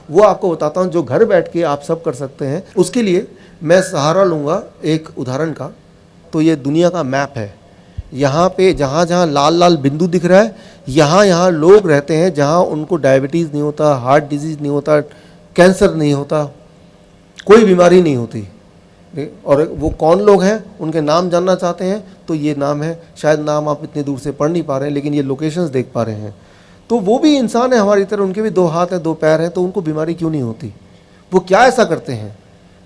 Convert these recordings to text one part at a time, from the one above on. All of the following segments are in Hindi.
वो आपको बताता हूँ, जो घर बैठ के आप सब कर सकते हैं। उसके लिए मैं सहारा लूँगा एक उदाहरण का। तो ये दुनिया का मैप है। यहाँ पे जहाँ जहाँ लाल लाल बिंदु दिख रहा है, यहाँ यहाँ लोग रहते हैं जहाँ उनको डायबिटीज़ नहीं होता, हार्ट डिजीज़ नहीं होता, कैंसर नहीं होता, कोई बीमारी नहीं होती। और वो कौन लोग हैं, उनके नाम जानना चाहते हैं तो ये नाम है, शायद नाम आप इतनी दूर से पढ़ नहीं पा रहे हैं लेकिन ये लोकेशंस देख पा रहे हैं। तो वो भी इंसान है हमारी तरह, उनके भी 2 हाथ हैं, 2 पैर हैं, तो उनको बीमारी क्यों नहीं होती? वो क्या ऐसा करते हैं?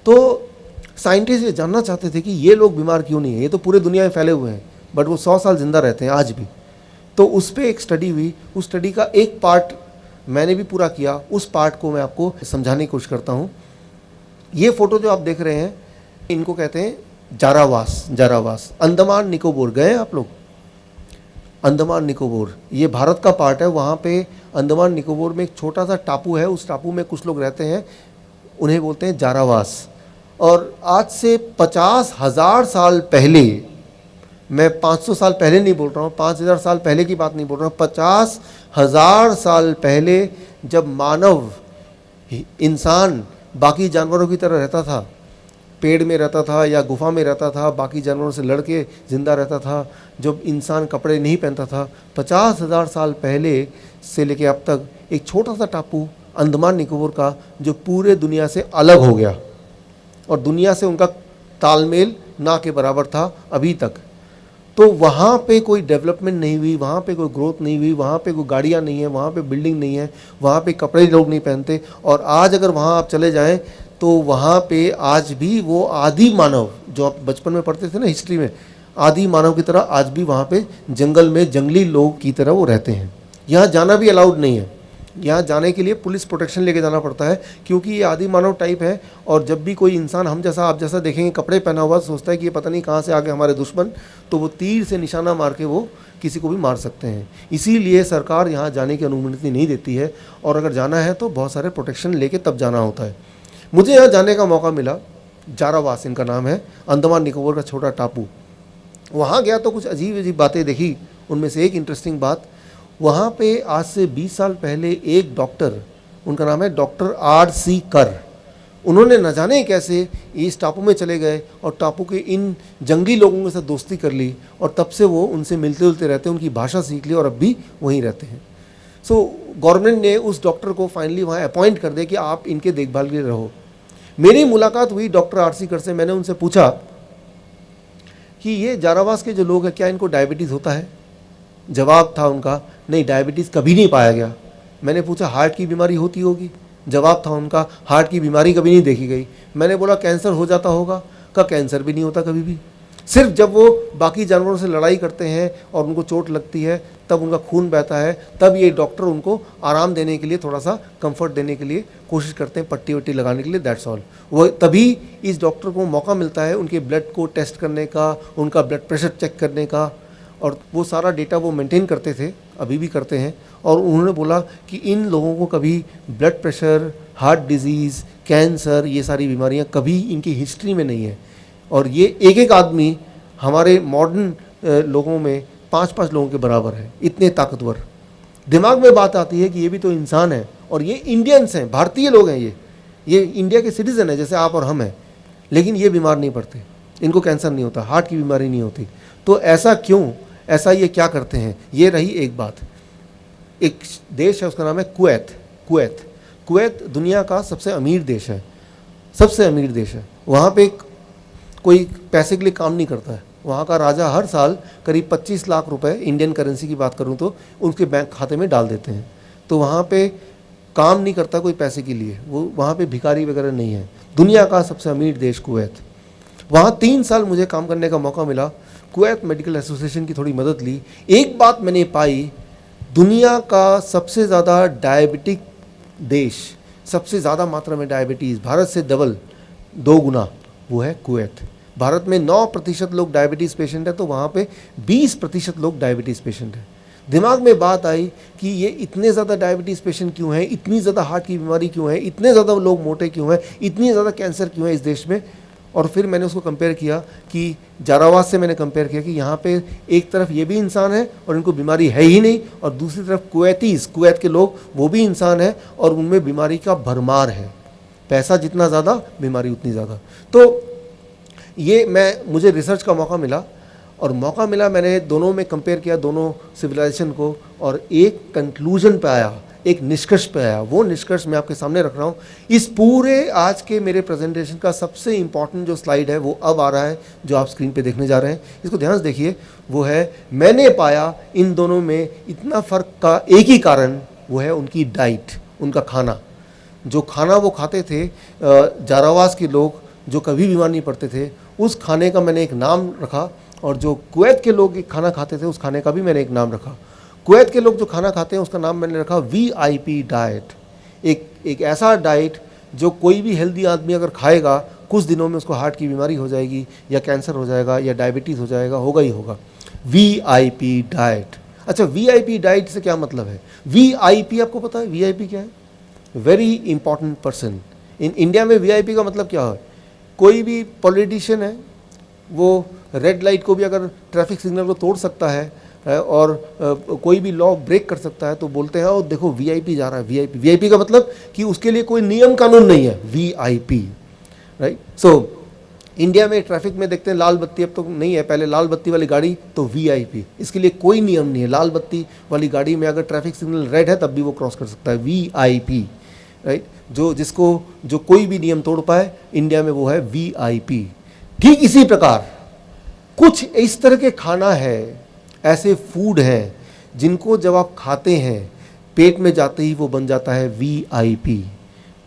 तो साइंटिस्ट ये जानना चाहते थे कि ये लोग बीमार क्यों नहीं है। ये तो पूरे दुनिया में फैले हुए हैं बट वो 100 साल ज़िंदा रहते हैं आज भी। तो उस पर एक स्टडी हुई, उस स्टडी का एक पार्ट मैंने भी पूरा किया, उस पार्ट को मैं आपको समझाने की कोशिश करता हूँ। ये फ़ोटो जो आप देख रहे हैं, इनको कहते हैं जारावास। जारावास अंडमान निकोबार गए हैं आप लोग? अंडमान निकोबार ये भारत का पार्ट है। वहाँ पे अंडमान निकोबार में एक छोटा सा टापू है, उस टापू में कुछ लोग रहते हैं, उन्हें बोलते हैं जारावास। और आज से 50,000 साल पहले, मैं 500 साल पहले नहीं बोल रहा हूँ, 5,000 साल पहले की बात नहीं बोल रहा हूँ, 50,000 साल पहले जब मानव इंसान बाकी जानवरों की तरह रहता था, पेड़ में रहता था या गुफा में रहता था, बाकी जानवरों से लड़ के ज़िंदा रहता था, जब इंसान कपड़े नहीं पहनता था, 50,000 साल पहले से लेके अब तक एक छोटा सा टापू अंडमान निकोबार का जो पूरे दुनिया से अलग हो गया और दुनिया से उनका तालमेल ना के बराबर था अभी तक। तो वहाँ पे कोई डेवलपमेंट नहीं हुई, वहाँ पे कोई ग्रोथ नहीं हुई, वहाँ पे कोई गाड़ियाँ नहीं है, वहाँ पे बिल्डिंग नहीं है, वहाँ पे कपड़े लोग नहीं पहनते। और आज अगर वहाँ आप चले जाएं तो वहाँ पे आज भी वो आदि मानव जो आप बचपन में पढ़ते थे ना हिस्ट्री में, आदि मानव की तरह आज भी वहाँ पे जंगल में जंगली लोग की तरह वो रहते हैं। यहाँ जाना भी अलाउड नहीं है, यहाँ जाने के लिए पुलिस प्रोटेक्शन लेके जाना पड़ता है क्योंकि ये आदि मानव टाइप है। और जब भी कोई इंसान हम जैसा आप जैसा देखेंगे कपड़े पहना हुआ, सोचता है कि ये पता नहीं कहाँ से आ गए हमारे दुश्मन, तो वो तीर से निशाना मार के वो किसी को भी मार सकते हैं। इसीलिए सरकार यहाँ जाने की अनुमति नहीं देती है और अगर जाना है तो बहुत सारे प्रोटेक्शन लेके तब जाना होता है। मुझे यहाँ जाने का मौका मिला, जारावास इनका नाम है, अंडमान निकोबार का छोटा टापू। वहाँ गया तो कुछ अजीब अजीब बातें देखी। उनमें से एक इंटरेस्टिंग बात, वहाँ पे आज से 20 साल पहले एक डॉक्टर, उनका नाम है डॉक्टर R.C. कर, उन्होंने न जाने कैसे इस टापू में चले गए और टापू के इन जंगली लोगों के साथ दोस्ती कर ली और तब से वो उनसे मिलते जुलते रहते हैं, उनकी भाषा सीख ली और अब भी वहीं रहते हैं। सो गवर्नमेंट ने उस डॉक्टर को फाइनली वहाँ अपॉइंट कर दिया कि आप इनके देखभाल के लिए रहो। मेरी मुलाकात हुई डॉक्टर R.C. कर से। मैंने उनसे पूछा कि ये जारावास के जो लोग हैं क्या इनको डायबिटीज़ होता है? जवाब था उनका, नहीं डायबिटीज़ कभी नहीं पाया गया। मैंने पूछा हार्ट की बीमारी होती होगी? जवाब था उनका, हार्ट की बीमारी कभी नहीं देखी गई। मैंने बोला कैंसर हो जाता होगा? का कैंसर भी नहीं होता कभी भी। सिर्फ जब वो बाकी जानवरों से लड़ाई करते हैं और उनको चोट लगती है तब उनका खून बहता है, तब ये डॉक्टर उनको आराम देने के लिए, थोड़ा सा कंफर्ट देने के लिए कोशिश करते हैं, पट्टी वट्टी लगाने के लिए, दैट्स ऑल। वो तभी इस डॉक्टर को मौका मिलता है उनके ब्लड को टेस्ट करने का, उनका ब्लड प्रेशर चेक करने का, और वो सारा डेटा वो मेंटेन करते थे, अभी भी करते हैं। और उन्होंने बोला कि इन लोगों को कभी blood pressure, heart disease, cancer, ये सारी बीमारियां कभी इनकी हिस्ट्री में नहीं है। और ये एक एक आदमी हमारे मॉडर्न लोगों में 5-5 लोगों के बराबर है, इतने ताकतवर। दिमाग में बात आती है कि ये भी तो इंसान है और ये इंडियंस हैं, भारतीय लोग हैं, ये इंडिया के सिटीज़न हैं जैसे आप और हम हैं, लेकिन ये बीमार नहीं पड़ते, इनको कैंसर नहीं होता, हार्ट की बीमारी नहीं होती। तो ऐसा क्यों? ऐसा ये क्या करते हैं? ये रही एक बात। एक देश है उसका नाम है कुवैत। कुवैत दुनिया का सबसे अमीर देश है, सबसे अमीर देश है। वहाँ पे कोई पैसे के लिए काम नहीं करता है। वहाँ का राजा हर साल करीब 25 लाख रुपए, इंडियन करेंसी की बात करूँ तो, उनके बैंक खाते में डाल देते हैं। तो वहाँ पे काम नहीं करता कोई पैसे के लिए, वो वहाँ पे भिखारी वगैरह नहीं है। दुनिया का सबसे अमीर देश कुवैत। वहाँ 3 साल मुझे काम करने का मौका मिला। कुवैत मेडिकल एसोसिएशन की थोड़ी मदद ली। एक बात मैंने पाई, दुनिया का सबसे ज़्यादा डायबिटिक देश, सबसे ज़्यादा मात्रा में डायबिटीज़, भारत से डबल, 2 गुना, वो है कुवैत। भारत में 9% लोग डायबिटीज़ पेशेंट है, तो वहाँ पे 20% लोग डायबिटीज़ पेशेंट है। दिमाग में बात आई कि ये इतने ज़्यादा डायबिटीज़ पेशेंट क्यों हैं, इतनी ज़्यादा हार्ट की बीमारी क्यों है, इतने ज़्यादा लोग मोटे क्यों हैं, इतनी ज़्यादा कैंसर क्यों है इस देश में। और फिर मैंने उसको कंपेयर किया कि जारावास से मैंने कंपेयर किया कि यहाँ पे एक तरफ ये भी इंसान है और इनको बीमारी है ही नहीं, और दूसरी तरफ कुवैत के लोग वो भी इंसान है और उनमें बीमारी का भरमार है। पैसा जितना ज़्यादा बीमारी उतनी ज़्यादा। तो ये मुझे रिसर्च का मौका मिला, मैंने दोनों में कंपेयर किया, दोनों सिविलाइजेशन को, और एक कंक्लूजन पे आया, एक निष्कर्ष पे आया। वो निष्कर्ष मैं आपके सामने रख रहा हूँ। इस पूरे आज के मेरे प्रेजेंटेशन का सबसे इंपॉर्टेंट जो स्लाइड है वो अब आ रहा है, जो आप स्क्रीन पे देखने जा रहे हैं। इसको ध्यान से देखिए। वो है, मैंने पाया इन दोनों में इतना फ़र्क का एक ही कारण, वो है उनकी डाइट, उनका खाना। जो खाना वो खाते थे जारावास के लोग, जो कभी बीमार नहीं पड़ते थे, उस खाने का मैंने एक नाम रखा, और जो कुवैत के लोग खाना खाते थे उस खाने का भी मैंने एक नाम रखा। कुवैत के लोग जो खाना खाते हैं उसका नाम मैंने रखा VIP डाइट। एक ऐसा डाइट जो कोई भी हेल्दी आदमी अगर खाएगा, कुछ दिनों में उसको हार्ट की बीमारी हो जाएगी, या कैंसर हो जाएगा, या डायबिटीज़ हो जाएगा, होगा ही होगा। VIP diet. अच्छा, VIP डाइट से क्या मतलब है? VIP आपको पता है VIP क्या है? Very important person. In India में VIP का मतलब क्या है? कोई भी पॉलिटिशियन है, वो रेड लाइट को भी अगर ट्रैफिक सिग्नल को तोड़ सकता है और कोई भी लॉ ब्रेक कर सकता है, तो बोलते हैं ओ देखो VIP जा रहा है। VIP का मतलब कि उसके लिए कोई नियम कानून नहीं है, VIP, राइट। सो इंडिया में ट्रैफिक में देखते हैं लाल बत्ती अब तो नहीं है, पहले लाल बत्ती वाली गाड़ी तो VIP, इसके लिए कोई नियम नहीं है। लाल बत्ती वाली गाड़ी में अगर ट्रैफिक सिग्नल रेड है तब भी वो क्रॉस कर सकता है, VIP, राइट। जो कोई भी नियम तोड़ पाए इंडिया में वो है VIP। ठीक इसी प्रकार कुछ इस तरह के खाना है, ऐसे फूड हैं जिनको जब आप खाते हैं पेट में जाते ही वो बन जाता है VIP।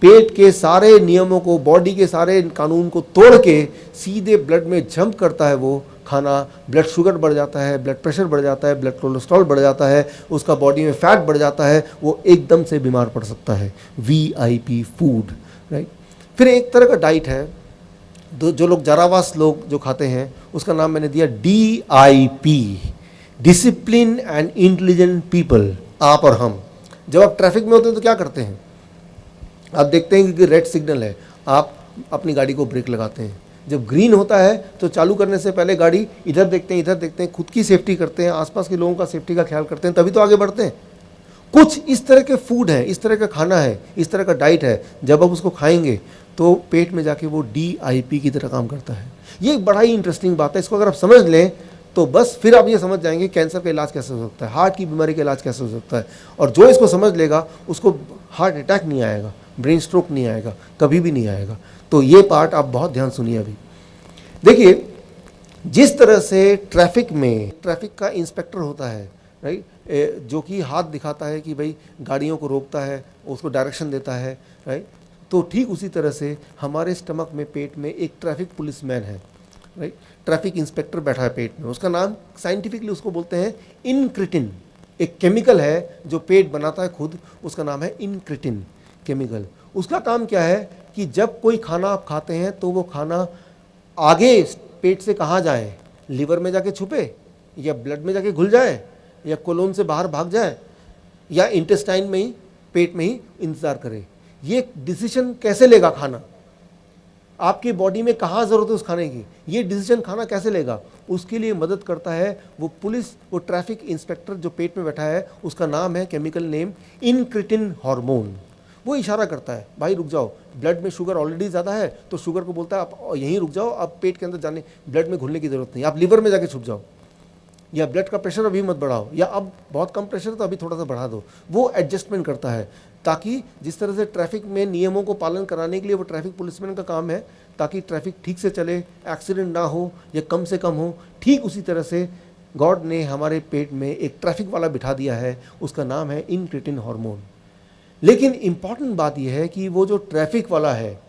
पेट के सारे नियमों को, बॉडी के सारे कानून को तोड़ के सीधे ब्लड में जंप करता है वो खाना। ब्लड शुगर बढ़ जाता है, ब्लड प्रेशर बढ़ जाता है, ब्लड कोलेस्ट्रॉल बढ़ जाता है, उसका बॉडी में फैट बढ़ जाता है, वो एकदम से बीमार पड़ सकता है। VIP food, right. फिर एक तरह का डाइट है जो लोग जारावास लोग जो खाते हैं, उसका नाम मैंने दिया DIP, discipline and intelligent people. आप और हम जब आप ट्रैफिक में होते हैं तो क्या करते हैं? आप देखते हैं कि रेड सिग्नल है, आप अपनी गाड़ी को ब्रेक लगाते हैं। जब ग्रीन होता है तो चालू करने से पहले गाड़ी इधर देखते हैं, खुद की सेफ्टी करते हैं, आसपास के लोगों का सेफ्टी का ख्याल करते हैं, तभी तो आगे बढ़ते हैं। कुछ इस तरह के फूड है, इस तरह का खाना है, इस तरह का डाइट है, जब आप उसको खाएंगे तो पेट में जाके वो DIP की तरह काम करता है। ये एक बड़ा ही इंटरेस्टिंग बात है। इसको अगर आप समझ लें तो बस फिर आप ये समझ जाएंगे कैंसर का इलाज कैसे हो सकता है, हार्ट की बीमारी का इलाज कैसे हो सकता है। और जो इसको समझ लेगा उसको हार्ट अटैक नहीं आएगा, ब्रेन स्ट्रोक नहीं आएगा, कभी भी नहीं आएगा। तो ये पार्ट आप बहुत ध्यान सुनिए। अभी देखिए, जिस तरह से ट्रैफिक का इंस्पेक्टर होता है, राइट, जो कि हाथ दिखाता है कि भाई गाड़ियों को रोकता है, उसको डायरेक्शन देता है, राइट। तो ठीक उसी तरह से हमारे स्टमक में, पेट में एक ट्रैफिक पुलिसमैन है, राइट। ट्रैफिक इंस्पेक्टर बैठा है पेट में। उसका नाम साइंटिफिकली उसको बोलते हैं इनक्रिटिन। एक केमिकल है जो पेट बनाता है खुद, उसका नाम है इनक्रिटिन केमिकल। उसका काम क्या है कि जब कोई खाना आप खाते हैं तो वो खाना आगे पेट से कहाँ जाए, लिवर में जाके छुपे, या ब्लड में जाके घुल जाए, या कोलोन से बाहर भाग जाए, या इंटेस्टाइन में ही, पेट में ही इंतज़ार करे। ये डिसीजन कैसे लेगा खाना, आपकी बॉडी में कहाँ ज़रूरत है उस खाने की, ये डिसीजन खाना कैसे लेगा, उसके लिए मदद करता है वो पुलिस, वो ट्रैफिक इंस्पेक्टर जो पेट में बैठा है। उसका नाम है, केमिकल नेम, इनक्रिटिन हार्मोन। वो इशारा करता है, भाई रुक जाओ, ब्लड में शुगर ऑलरेडी ज़्यादा है, तो शुगर को बोलता है आप यहीं रुक जाओ, अब पेट के अंदर जाने, ब्लड में घुलने की ज़रूरत नहीं, आप लिवर में जाके छुप जाओ, या ब्लड का प्रेशर अभी मत बढ़ाओ, या अब बहुत कम प्रेशर तो अभी थोड़ा सा बढ़ा दो। वो एडजस्टमेंट करता है, ताकि जिस तरह से ट्रैफिक में नियमों को पालन कराने के लिए वो ट्रैफिक पुलिसमैन का काम है, ताकि ट्रैफिक ठीक से चले, एक्सीडेंट ना हो या कम से कम हो, ठीक उसी तरह से गॉड ने हमारे पेट में एक ट्रैफिक वाला बिठा दिया है, उसका नाम है इनक्रिटिन हार्मोन। लेकिन इम्पॉर्टेंट बात यह है कि वो जो ट्रैफिक वाला है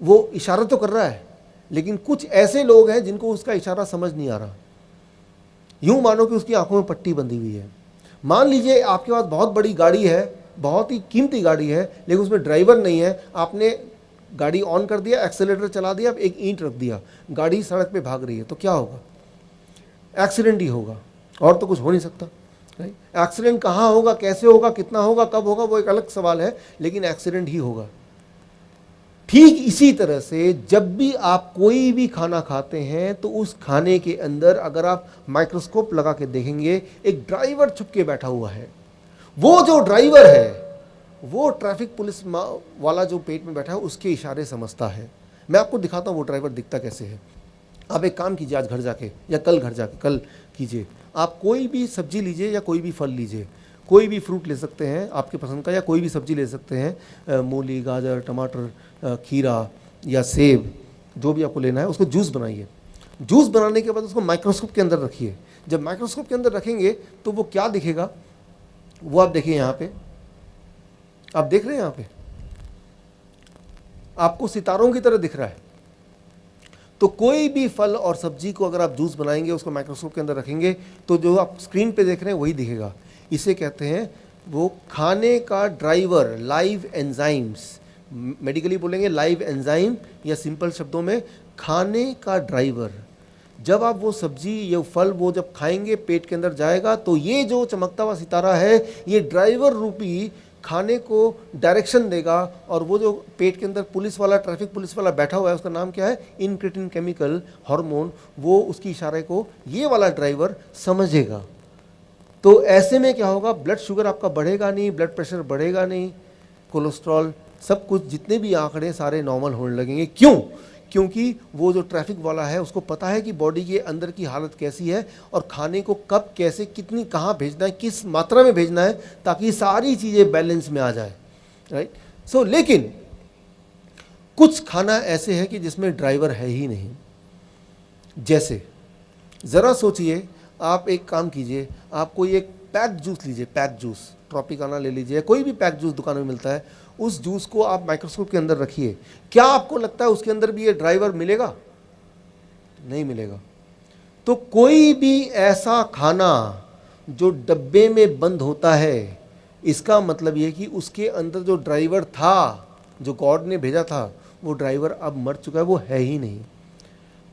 वो इशारा तो कर रहा है, लेकिन कुछ ऐसे लोग हैं जिनको उसका इशारा समझ नहीं आ रहा। यूं मानो कि उसकी आंखों में पट्टी बंधी हुई है। मान लीजिए आपके पास बहुत बड़ी गाड़ी है, बहुत ही कीमती गाड़ी है, लेकिन उसमें ड्राइवर नहीं है। आपने गाड़ी ऑन कर दिया, एक्सेलेरेटर चला दिया, अब एक ईंट रख दिया, गाड़ी सड़क पे भाग रही है, तो क्या होगा? एक्सीडेंट ही होगा, और तो कुछ हो नहीं सकता, राइट। एक्सीडेंट कहाँ होगा, कैसे होगा, कितना होगा, कब होगा, वो एक अलग सवाल है, लेकिन एक्सीडेंट ही होगा। ठीक इसी तरह से जब भी आप कोई भी खाना खाते हैं तो उस खाने के अंदर अगर आप माइक्रोस्कोप लगा के देखेंगे, एक ड्राइवर छुप के बैठा हुआ है। वो जो ड्राइवर है वो ट्रैफिक पुलिस वाला जो पेट में बैठा है उसके इशारे समझता है। मैं आपको दिखाता हूँ वो ड्राइवर दिखता कैसे है। आप एक काम कीजिए, आज घर जाके या कल घर जाके, कल कीजिए, आप कोई भी सब्जी लीजिए या कोई भी फल लीजिए, कोई भी फ्रूट ले सकते हैं आपके पसंद का, या कोई भी सब्जी ले सकते हैं, मूली, गाजर, टमाटर, खीरा या सेब, जो भी आपको लेना है, उसको जूस बनाइए। जूस बनाने के बाद उसको माइक्रोस्कोप के अंदर रखिए। जब माइक्रोस्कोप के अंदर रखेंगे तो वो क्या दिखेगा, वो आप देखिए। यहाँ पे आप देख रहे हैं, यहाँ पे आपको सितारों की तरह दिख रहा है। तो कोई भी फल और सब्जी को अगर आप जूस बनाएंगे, उसको माइक्रोस्कोप के अंदर रखेंगे, तो जो आप स्क्रीन पे देख रहे हैं वही दिखेगा। इसे कहते हैं वो खाने का ड्राइवर, लाइव एंजाइम्स। मेडिकली बोलेंगे लाइव एंजाइम, या सिंपल शब्दों में खाने का ड्राइवर। जब आप वो सब्जी या फल वो जब खाएंगे, पेट के अंदर जाएगा, तो ये जो चमकता हुआ सितारा है ये ड्राइवर रूपी खाने को डायरेक्शन देगा। और वो जो पेट के अंदर पुलिस वाला, ट्रैफिक पुलिस वाला बैठा हुआ है, उसका नाम क्या है, इनक्रेटिन केमिकल हार्मोन, वो उसकी इशारे को ये वाला ड्राइवर समझेगा। तो ऐसे में क्या होगा, ब्लड शुगर आपका बढ़ेगा नहीं, ब्लड प्रेशर बढ़ेगा नहीं, कोलेस्ट्रॉल, सब कुछ जितने भी आंकड़े सारे नॉर्मल होने लगेंगे। क्यों? क्योंकि वो जो ट्रैफिक वाला है उसको पता है कि बॉडी के अंदर की हालत कैसी है और खाने को कब, कैसे, कितनी, कहाँ भेजना है, किस मात्रा में भेजना है, ताकि सारी चीज़ें बैलेंस में आ जाए, राइट। सो लेकिन कुछ खाना ऐसे है कि जिसमें ड्राइवर है ही नहीं। जैसे ज़रा सोचिए, आप एक काम कीजिए, आप कोई एक पैक जूस लीजिए, पैक जूस, ट्रॉपिकाना ले लीजिए, कोई भी पैक जूस दुकान में मिलता है, उस जूस को आप माइक्रोस्कोप के अंदर रखिए। क्या आपको लगता है उसके अंदर भी ये ड्राइवर मिलेगा? नहीं मिलेगा। तो कोई भी ऐसा खाना जो डब्बे में बंद होता है, इसका मतलब ये कि उसके अंदर जो ड्राइवर था, जो गॉड ने भेजा था, वो ड्राइवर अब मर चुका है, वो है ही नहीं।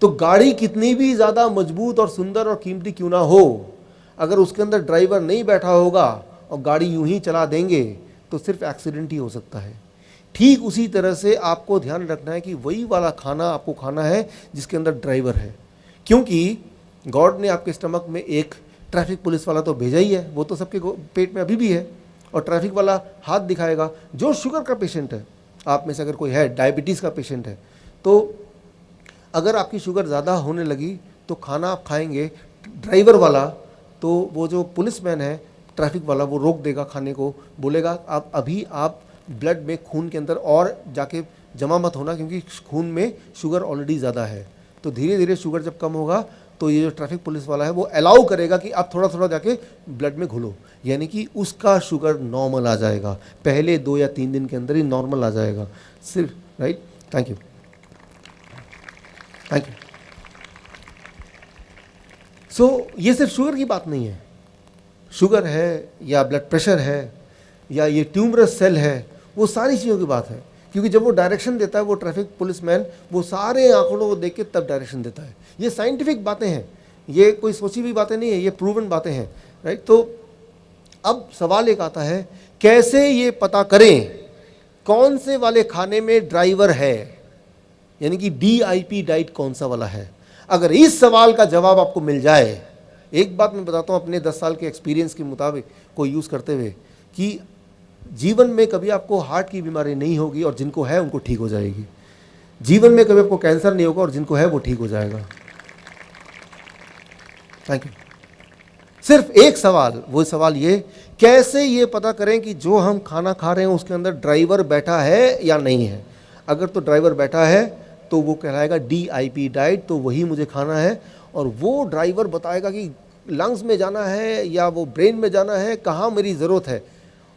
तो गाड़ी कितनी भी ज़्यादा मजबूत और सुंदर और कीमती क्यों ना हो, अगर उसके अंदर ड्राइवर नहीं बैठा होगा और गाड़ी यूं ही चला देंगे तो सिर्फ एक्सीडेंट ही हो सकता है। ठीक उसी तरह से आपको ध्यान रखना है कि वही वाला खाना आपको खाना है जिसके अंदर ड्राइवर है। क्योंकि गॉड ने आपके स्टमक में एक ट्रैफिक पुलिस वाला तो भेजा ही है, वो तो सबके पेट में अभी भी है, और ट्रैफिक वाला हाथ दिखाएगा। जो शुगर का पेशेंट है, आप में से अगर कोई है, डायबिटीज़ का पेशेंट है, तो अगर आपकी शुगर ज़्यादा होने लगी तो खाना आप खाएंगे ड्राइवर वाला, तो वो जो पुलिसमैन है, ट्रैफिक वाला, वो रोक देगा खाने को, बोलेगा आप अभी आप ब्लड में, खून के अंदर और जाके जमा मत होना, क्योंकि खून में शुगर ऑलरेडी ज़्यादा है। तो धीरे धीरे शुगर जब कम होगा तो ये जो ट्रैफिक पुलिस वाला है वो अलाउ करेगा कि आप थोड़ा थोड़ा जाके ब्लड में घुलो, यानी कि उसका शुगर नॉर्मल आ जाएगा, पहले 2 या 3 दिन के अंदर ही नॉर्मल आ जाएगा सिर्फ, right. Thank you, thank you. So ये सिर्फ शुगर की बात नहीं है, शुगर है या ब्लड प्रेशर है या ये ट्यूमरस सेल है, वो सारी चीज़ों की बात है। क्योंकि जब वो डायरेक्शन देता है, वो ट्रैफिक पुलिसमैन, वो सारे आंकड़ों को देख के तब डायरेक्शन देता है। ये साइंटिफिक बातें हैं, ये कोई सोची हुई बातें नहीं है, ये प्रूवन बातें हैं, राइट। तो अब सवाल एक आता है, कैसे ये पता करें कौन से वाले खाने में ड्राइवर है, यानी कि DIP डाइट कौन सा वाला है। अगर इस सवाल का जवाब आपको मिल जाए, एक बात मैं बताता हूँ अपने 10 साल के एक्सपीरियंस के मुताबिक को यूज़ करते हुए, कि जीवन में कभी आपको हार्ट की बीमारी नहीं होगी और जिनको है उनको ठीक हो जाएगी। जीवन में कभी आपको कैंसर नहीं होगा और जिनको है वो ठीक हो जाएगा। Thank you. सिर्फ एक सवाल, वो सवाल ये, कैसे ये पता करें कि जो हम खाना खा रहे हैं उसके अंदर ड्राइवर बैठा है या नहीं है। अगर तो ड्राइवर बैठा है तो वो कहलाएगा DIP डाइट, तो वही मुझे खाना है, और वो ड्राइवर बताएगा कि लंग्स में जाना है या वो ब्रेन में जाना है, कहाँ मेरी ज़रूरत है,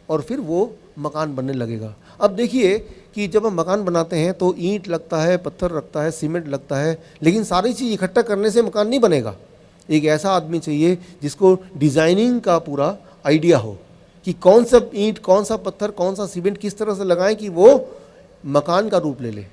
और फिर वो मकान बनने लगेगा। अब देखिए कि जब हम मकान बनाते हैं तो ईंट लगता है, पत्थर लगता है, सीमेंट लगता है, लेकिन सारी चीज़ इकट्ठा करने से मकान नहीं बनेगा। एक ऐसा आदमी चाहिए जिसको डिज़ाइनिंग का पूरा आइडिया हो कि कौन सा ईंट, कौन सा पत्थर, कौन सा सीमेंट किस तरह से लगाएं कि वो मकान का रूप ले ले।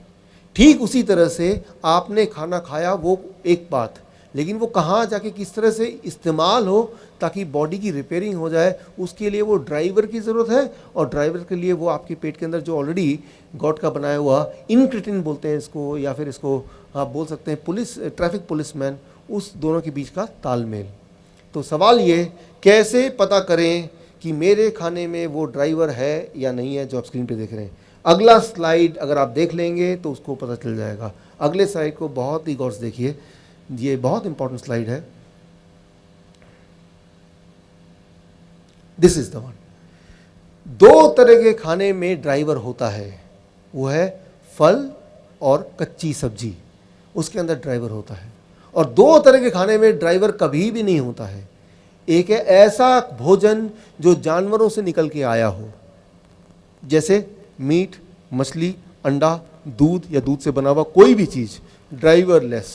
ठीक उसी तरह से आपने खाना खाया, वो एक बात, लेकिन वो कहाँ जाके किस तरह से इस्तेमाल हो ताकि बॉडी की रिपेयरिंग हो जाए, उसके लिए वो ड्राइवर की ज़रूरत है। और ड्राइवर के लिए वो आपके पेट के अंदर जो ऑलरेडी गॉड का बनाया हुआ इनक्रिटिन बोलते हैं इसको, या फिर इसको आप बोल सकते हैं पुलिस, ट्रैफिक पुलिसमैन, उस दोनों के बीच का तालमेल। तो सवाल ये, कैसे पता करें कि मेरे खाने में वो ड्राइवर है या नहीं है जो आप स्क्रीन पे देख रहे हैं। अगला स्लाइड अगर आप देख लेंगे तो उसको पता चल जाएगा। अगले स्लाइड को बहुत ही गौर से देखिए, ये बहुत इंपॉर्टेंट स्लाइड है। This is the one. दो तरह के खाने में ड्राइवर होता है, वो है फल और कच्ची सब्जी, उसके अंदर ड्राइवर होता है। और दो तरह के खाने में ड्राइवर कभी भी नहीं होता है। एक है ऐसा भोजन जो जानवरों से निकल के आया हो, जैसे मीट, मछली, अंडा, दूध या दूध से बना हुआ कोई भी चीज़, ड्राइवरलेस।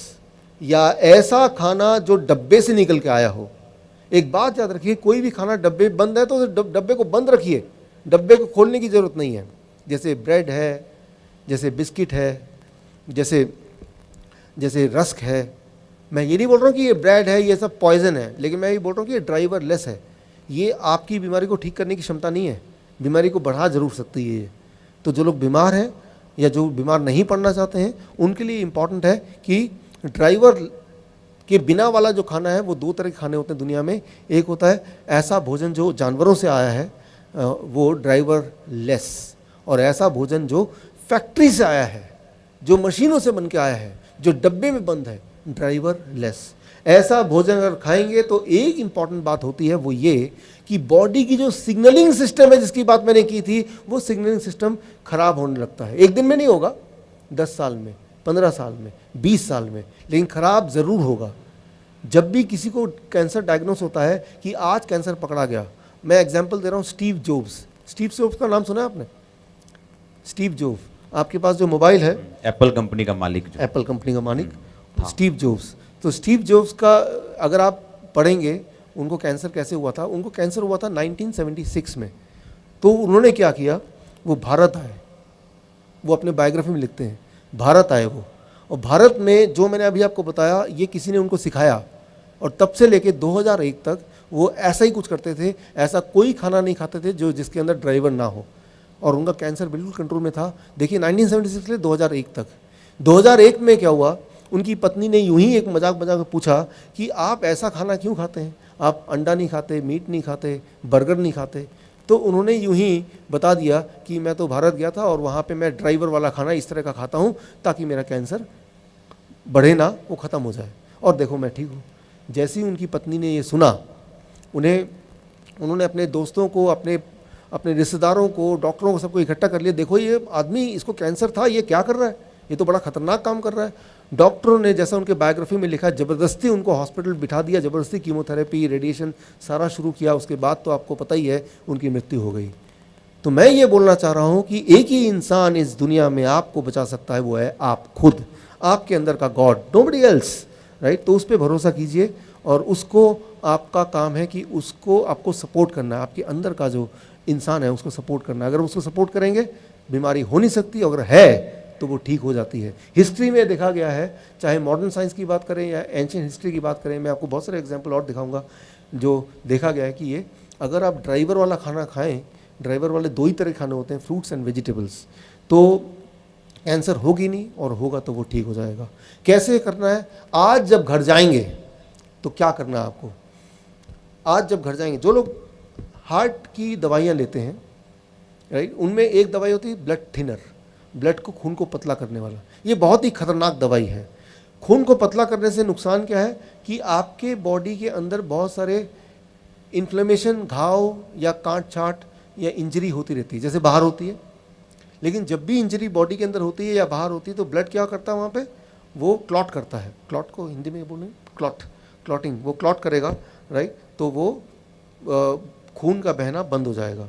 या ऐसा खाना जो डब्बे से निकल के आया हो। एक बात याद रखिए, कोई भी खाना डब्बे बंद है तो डब्बे को बंद रखिए, डब्बे को खोलने की ज़रूरत नहीं है। जैसे ब्रेड है, जैसे बिस्किट है, जैसे रस्क है। मैं ये नहीं बोल रहा हूँ कि ये ब्रेड है, ये सब पॉइजन है, लेकिन मैं ये बोल रहा हूँ कि ये ड्राइवरलेस है। ये आपकी बीमारी को ठीक करने की क्षमता नहीं है, बीमारी को बढ़ा जरूर सकती है ये। तो जो लोग बीमार हैं या जो बीमार नहीं पड़ना चाहते हैं, उनके लिए इम्पॉर्टेंट है कि ड्राइवर के बिना वाला जो खाना है, वो दो तरह के खाने होते हैं दुनिया में। एक होता है ऐसा भोजन जो जानवरों से आया है, वो ड्राइवर लेस। और ऐसा भोजन जो फैक्ट्री से आया है, जो मशीनों से बन के आया है, जो डब्बे में बंद है, ड्राइवर लेस। ऐसा भोजन अगर खाएंगे तो एक इंपॉर्टेंट बात होती है, वो ये कि बॉडी की जो सिग्नलिंग सिस्टम है, जिसकी बात मैंने की थी, वो सिग्नलिंग सिस्टम खराब होने लगता है। एक दिन में नहीं होगा, 10 साल में, 15 साल में, 20 साल में, लेकिन खराब ज़रूर होगा। जब भी किसी को कैंसर डायग्नोस होता है कि आज कैंसर पकड़ा गया, मैं एग्जांपल दे रहा हूँ, स्टीव जॉब्स। स्टीव जॉब्स का नाम सुना है आपने? स्टीव जॉब्स, आपके पास जो मोबाइल है, एप्पल कंपनी का मालिक, जो एप्पल कंपनी का मालिक स्टीव जॉब्स। तो स्टीव जॉब्स का अगर आप पढ़ेंगे, उनको कैंसर कैसे हुआ था। उनको कैंसर हुआ था 1976 में। तो उन्होंने क्या किया, वो भारत आए। वो अपने बायोग्राफी में लिखते हैं, भारत आए वो। और भारत में जो मैंने अभी आपको बताया, ये किसी ने उनको सिखाया। और तब से लेके 2001 तक वो ऐसा ही कुछ करते थे। ऐसा कोई खाना नहीं खाते थे जो जिसके अंदर ड्राइवर ना हो, और उनका कैंसर बिल्कुल कंट्रोल में था। देखिए 1976 से 2001 तक। 2001 में क्या हुआ, उनकी पत्नी ने यूं ही एक मजाक में पूछा कि आप ऐसा खाना क्यों खाते हैं, आप अंडा नहीं खाते, मीट नहीं खाते, बर्गर नहीं खाते। तो उन्होंने यूं ही बता दिया कि मैं तो भारत गया था और वहाँ पे मैं ड्राइवर वाला खाना इस तरह का खाता हूँ ताकि मेरा कैंसर बढ़े ना, वो ख़त्म हो जाए, और देखो मैं ठीक हूँ। जैसे ही उनकी पत्नी ने ये सुना, उन्होंने अपने दोस्तों को, अपने रिश्तेदारों को, डॉक्टरों को, सबको इकट्ठा कर लिया। देखो ये आदमी, इसको कैंसर था, ये क्या कर रहा है, ये तो बड़ा खतरनाक काम कर रहा है। डॉक्टरों ने, जैसा उनके बायोग्राफी में लिखा, ज़बरदस्ती उनको हॉस्पिटल बिठा दिया, ज़बरदस्ती कीमोथेरेपी, रेडिएशन सारा शुरू किया। उसके बाद तो आपको पता ही है, उनकी मृत्यु हो गई। तो मैं ये बोलना चाह रहा हूँ कि एक ही इंसान इस दुनिया में आपको बचा सकता है, वो है आप खुद, आपके अंदर का गॉड, नोबडी एल्स, राइट। तो उस पर भरोसा कीजिए, और उसको, आपका काम है कि उसको आपको सपोर्ट करना है। आपके अंदर का जो इंसान है उसको सपोर्ट करना है। अगर उसको सपोर्ट करेंगे, बीमारी हो नहीं सकती, अगर है तो वो ठीक हो जाती है। हिस्ट्री में देखा गया है, चाहे मॉडर्न साइंस की बात करें या एंशिएंट हिस्ट्री की बात करें, मैं आपको बहुत सारे एग्जांपल और दिखाऊंगा, जो देखा गया है कि ये, अगर आप ड्राइवर वाला खाना खाएं, ड्राइवर वाले दो ही तरह के खाने होते हैं, फ्रूट्स एंड वेजिटेबल्स, तो कैंसर होगी नहीं, और होगा तो वो ठीक हो जाएगा। कैसे करना है, आज जब घर जाएंगे तो क्या करना है आपको। आज जब घर जाएंगे, जो लोग हार्ट की दवाइयाँ लेते हैं, राइट, उनमें एक दवाई होती है ब्लड थिनर, ब्लड को, खून को पतला करने वाला। ये बहुत ही खतरनाक दवाई है। खून को पतला करने से नुकसान क्या है कि आपके बॉडी के अंदर बहुत सारे इन्फ्लेमेशन, घाव या काट छाट या इंजरी होती रहती है, जैसे बाहर होती है। लेकिन जब भी इंजरी बॉडी के अंदर होती है या बाहर होती है, तो ब्लड क्या करता है वहाँ पे, वो क्लॉट करता है। क्लॉट को हिंदी में बोलेंगे क्लॉटिंग, वो क्लॉट करेगा, राइट। तो वो खून का बहना बंद हो जाएगा।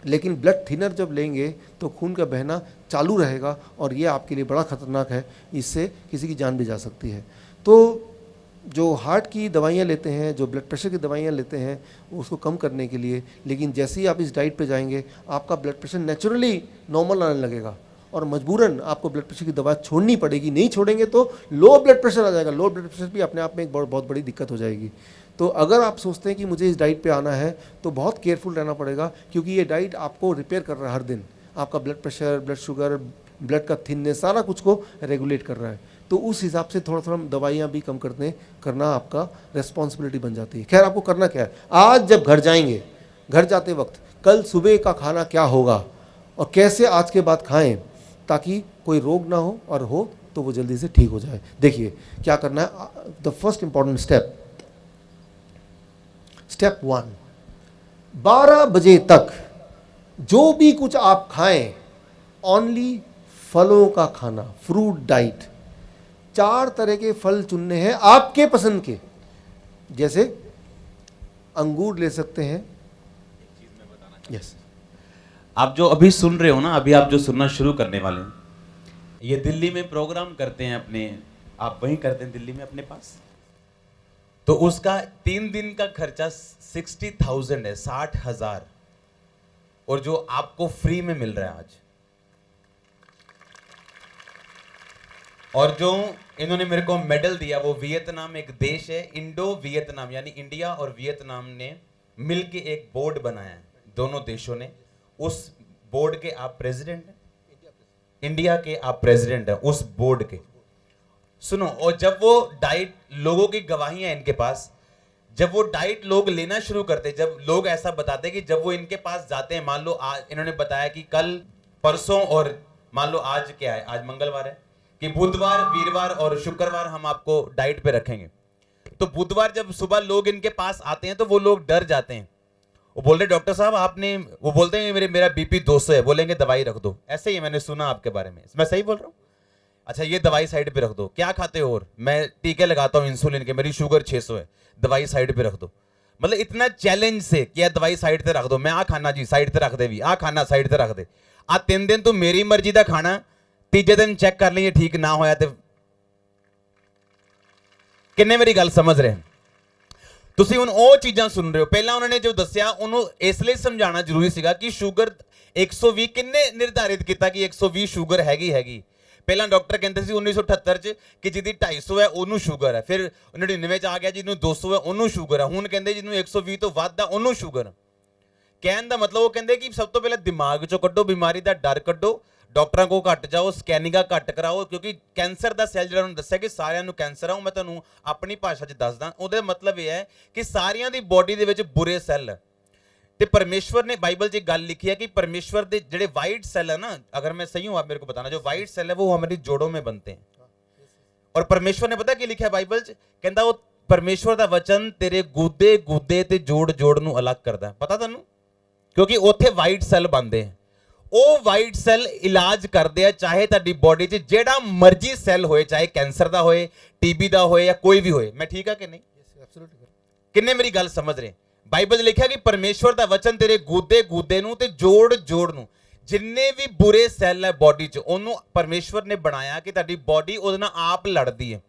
लेकिन ब्लड थिनर जब लेंगे तो खून का बहना चालू रहेगा, और ये आपके लिए बड़ा खतरनाक है, इससे किसी की जान भी जा सकती है। तो जो हार्ट की दवाइयाँ लेते हैं, जो ब्लड प्रेशर की दवाइयाँ लेते हैं, उसको कम करने के लिए, लेकिन जैसे ही आप इस डाइट पे जाएंगे, आपका ब्लड प्रेशर नेचुरली नॉर्मल आने लगेगा, और मजबूरन आपको ब्लड प्रेशर की दवा छोड़नी पड़ेगी। नहीं छोड़ेंगे तो लो ब्लड प्रेशर आ जाएगा। लो ब्लड प्रेशर भी अपने आप में एक बहुत बड़ी दिक्कत हो जाएगी। तो अगर आप सोचते हैं कि मुझे इस डाइट पे आना है तो बहुत केयरफुल रहना पड़ेगा, क्योंकि ये डाइट आपको रिपेयर कर रहा है हर दिन। आपका blood pressure, blood sugar, blood का थिननेस, सारा कुछ को रेगुलेट कर रहा है। तो उस हिसाब से थोड़ा थोड़ा दवाइयाँ भी कम करना आपका रेस्पॉन्सिबिलिटी बन जाती है। खैर, आपको करना क्या है, आज जब घर जाएंगे, घर जाते वक्त कल सुबह का खाना क्या होगा और कैसे आज के बाद खाएं ताकि कोई रोग ना हो, और हो तो वो जल्दी से ठीक हो जाए। देखिए क्या करना है। द फर्स्ट इंपॉर्टेंट स्टेप 1, 12 बजे तक जो भी कुछ आप खाएं, ओनली फलों का खाना, फ्रूट डाइट। 4 तरह के फल चुनने हैं आपके पसंद के, जैसे अंगूर ले सकते हैं। यस, आप जो अभी सुन रहे हो ना, अभी आप जो सुनना शुरू करने वाले हैं, ये दिल्ली में प्रोग्राम करते हैं अपने, आप वहीं करते हैं दिल्ली में अपने पास, तो उसका 3 दिन का खर्चा 60,000 है, 60,000, और जो आपको फ्री में मिल रहा है आज। और जो इन्होंने मेरे को मेडल दिया वो वियतनाम एक देश है, इंडो वियतनाम, यानी इंडिया और वियतनाम ने मिलके एक बोर्ड बनाया है, दोनों देशों ने। उस बोर्ड के आप प्रेसिडेंट हैं, इंडिया के आप प्रेसिडेंट हैं उस बोर्ड के। सुनो, और जब वो डाइट, लोगों की गवाहियां इनके पास, जब वो डाइट लोग लेना शुरू करते, जब लोग ऐसा बताते कि जब वो इनके पास जाते हैं, मान लो आज इन्होंने बताया कि कल, परसों और मान लो आज क्या है, आज मंगलवार है, कि बुधवार, वीरवार और शुक्रवार हम आपको डाइट पे रखेंगे। तो बुधवार जब सुबह लोग इनके पास आते हैं तो वो लोग डर जाते हैं, वो बोल रहे डॉक्टर साहब आपने, वो बोलते हैं मेरा बीपी 200 है, बोलेंगे दवाई रख दो। ऐसे ही मैंने सुना आपके बारे में, मैं सही बोल रहा हूँ? अच्छा ये दवाई साइड पे रख दो, क्या खाते हो? और मैं टीके लगाता हूँ इंसुलिन के, मेरी शुगर 600 है, दवाई साइड पे रख दो। मतलब इतना चैलेंज से क्या दवाई साइड पे रख दो, मैं आ खाना जी साइड पे रख दे भी, आ खाना साइड पे रख दे, आ 3 दिन तू मेरी मर्जी का खाना, तीजे दिन चेक कर लेंगे ठीक ना होया तो। किन्ने मेरी गल समझ रहे हैं? ਤੁਸੀਂ ਹੁਣ ਉਹ ਚੀਜ਼ਾਂ ਸੁਣ ਰਹੇ ਹੋ। ਪਹਿਲਾਂ ਉਹਨਾਂ ਨੇ ਜੋ ਦੱਸਿਆ ਉਹਨੂੰ ਇਸ ਲਈ ਸਮਝਾਉਣਾ ਜ਼ਰੂਰੀ ਸੀਗਾ ਕਿ ਸ਼ੂਗਰ 120 ਕਿੰਨੇ ਨਿਰਧਾਰਿਤ ਕੀਤਾ ਕਿ 120 ਸ਼ੂਗਰ ਹੈਗੀ। ਪਹਿਲਾਂ ਡਾਕਟਰ ਕਹਿੰਦੇ ਸੀ 1978 ਚ ਕਿ ਜਿਹਦੀ 250 ਹੈ ਉਹਨੂੰ ਸ਼ੂਗਰ ਹੈ, ਫਿਰ 99 ਚ ਆ ਗਿਆ ਜਿਹਨੂੰ 200 ਹੈ ਉਹਨੂੰ ਸ਼ੂਗਰ ਹੈ, ਹੁਣ ਕਹਿੰਦੇ ਜਿਹਨੂੰ 120 ਤੋਂ ਵੱਧ ਆ ਉਹਨੂੰ ਸ਼ੂਗਰ। ਕਹਿਣ ਦਾ ਮਤਲਬ ਉਹ ਕਹਿੰਦੇ ਕਿ ਸਭ ਤੋਂ ਪਹਿਲਾਂ ਦਿਮਾਗ ਚੋਂ ਕੱਢੋ, ਬਿਮਾਰੀ ਦਾ ਡਰ ਕੱਢੋ, ਡਾਕਟਰਾਂ ਕੋਲ ਘੱਟ ਜਾਓ, ਸਕੈਨਿੰਗਾਂ ਘੱਟ ਕਰਾਓ, ਕਿਉਂਕਿ ਕੈਂਸਰ ਦਾ ਸੈੱਲ ਜਿਹੜਾ ਉਹਨੂੰ ਦੱਸਿਆ ਕਿ ਸਾਰਿਆਂ ਨੂੰ ਕੈਂਸਰ ਆ, ਉਹ ਮੈਂ ਤੁਹਾਨੂੰ ਆਪਣੀ ਭਾਸ਼ਾ 'ਚ ਦੱਸਦਾ। ਉਹਦਾ ਮਤਲਬ ਇਹ ਹੈ ਕਿ ਸਾਰਿਆਂ ਦੀ ਬੋਡੀ ਦੇ ਵਿੱਚ ਬੁਰੇ ਸੈੱਲ, ਤੇ परमेश्वर ने बाइबल च गल लिखी है कि परमेश्वर के जेडे वाइट सेल है ना, अगर मैं सही हूं आप मेरे को बताना, जो वाइट सेल है वो हमारी जोड़ों में बनते हैं। और परमेश्वर ने पता क्या लिखा है बाइबल च, कहता वो परमेश्वर का वचन तेरे गुदे गुदे ते जोड़ नू अलग करता है। पता तुहानू? क्योंकि उत्थे वाइट सेल बनते हैं, ਉਹ ਵਾਈਟ ਸੈੱਲ ਇਲਾਜ ਕਰਦੇ ਆ, ਚਾਹੇ ਤੁਹਾਡੀ ਬੋਡੀ 'ਚ ਜਿਹੜਾ ਮਰਜ਼ੀ ਸੈੱਲ ਹੋਏ, ਚਾਹੇ ਕੈਂਸਰ ਦਾ ਹੋਏ, ਟੀਬੀ ਦਾ ਹੋਏ ਜਾਂ ਕੋਈ ਵੀ ਹੋਏ। ਮੈਂ ਠੀਕ ਆ ਕਿ ਨਹੀਂ? ਕਿੰਨੇ ਮੇਰੀ ਗੱਲ ਸਮਝ ਰਹੇ? ਬਾਈਬਲ 'ਚ ਲਿਖਿਆ ਕਿ ਪਰਮੇਸ਼ਵਰ ਦਾ ਵਚਨ ਤੇਰੇ ਗੂਦੇ ਗੂਦੇ ਨੂੰ ਤੇ ਜੋੜ ਨੂੰ, ਜਿੰਨੇ ਵੀ ਬੁਰੇ ਸੈੱਲ ਹੈ ਬੋਡੀ 'ਚ, ਉਹਨੂੰ ਪਰਮੇਸ਼ਵਰ ਨੇ ਬਣਾਇਆ ਕਿ ਤੁਹਾਡੀ ਬੋਡੀ ਉਹਦੇ ਨਾਲ ਆਪ ਲੜਦੀ ਹੈ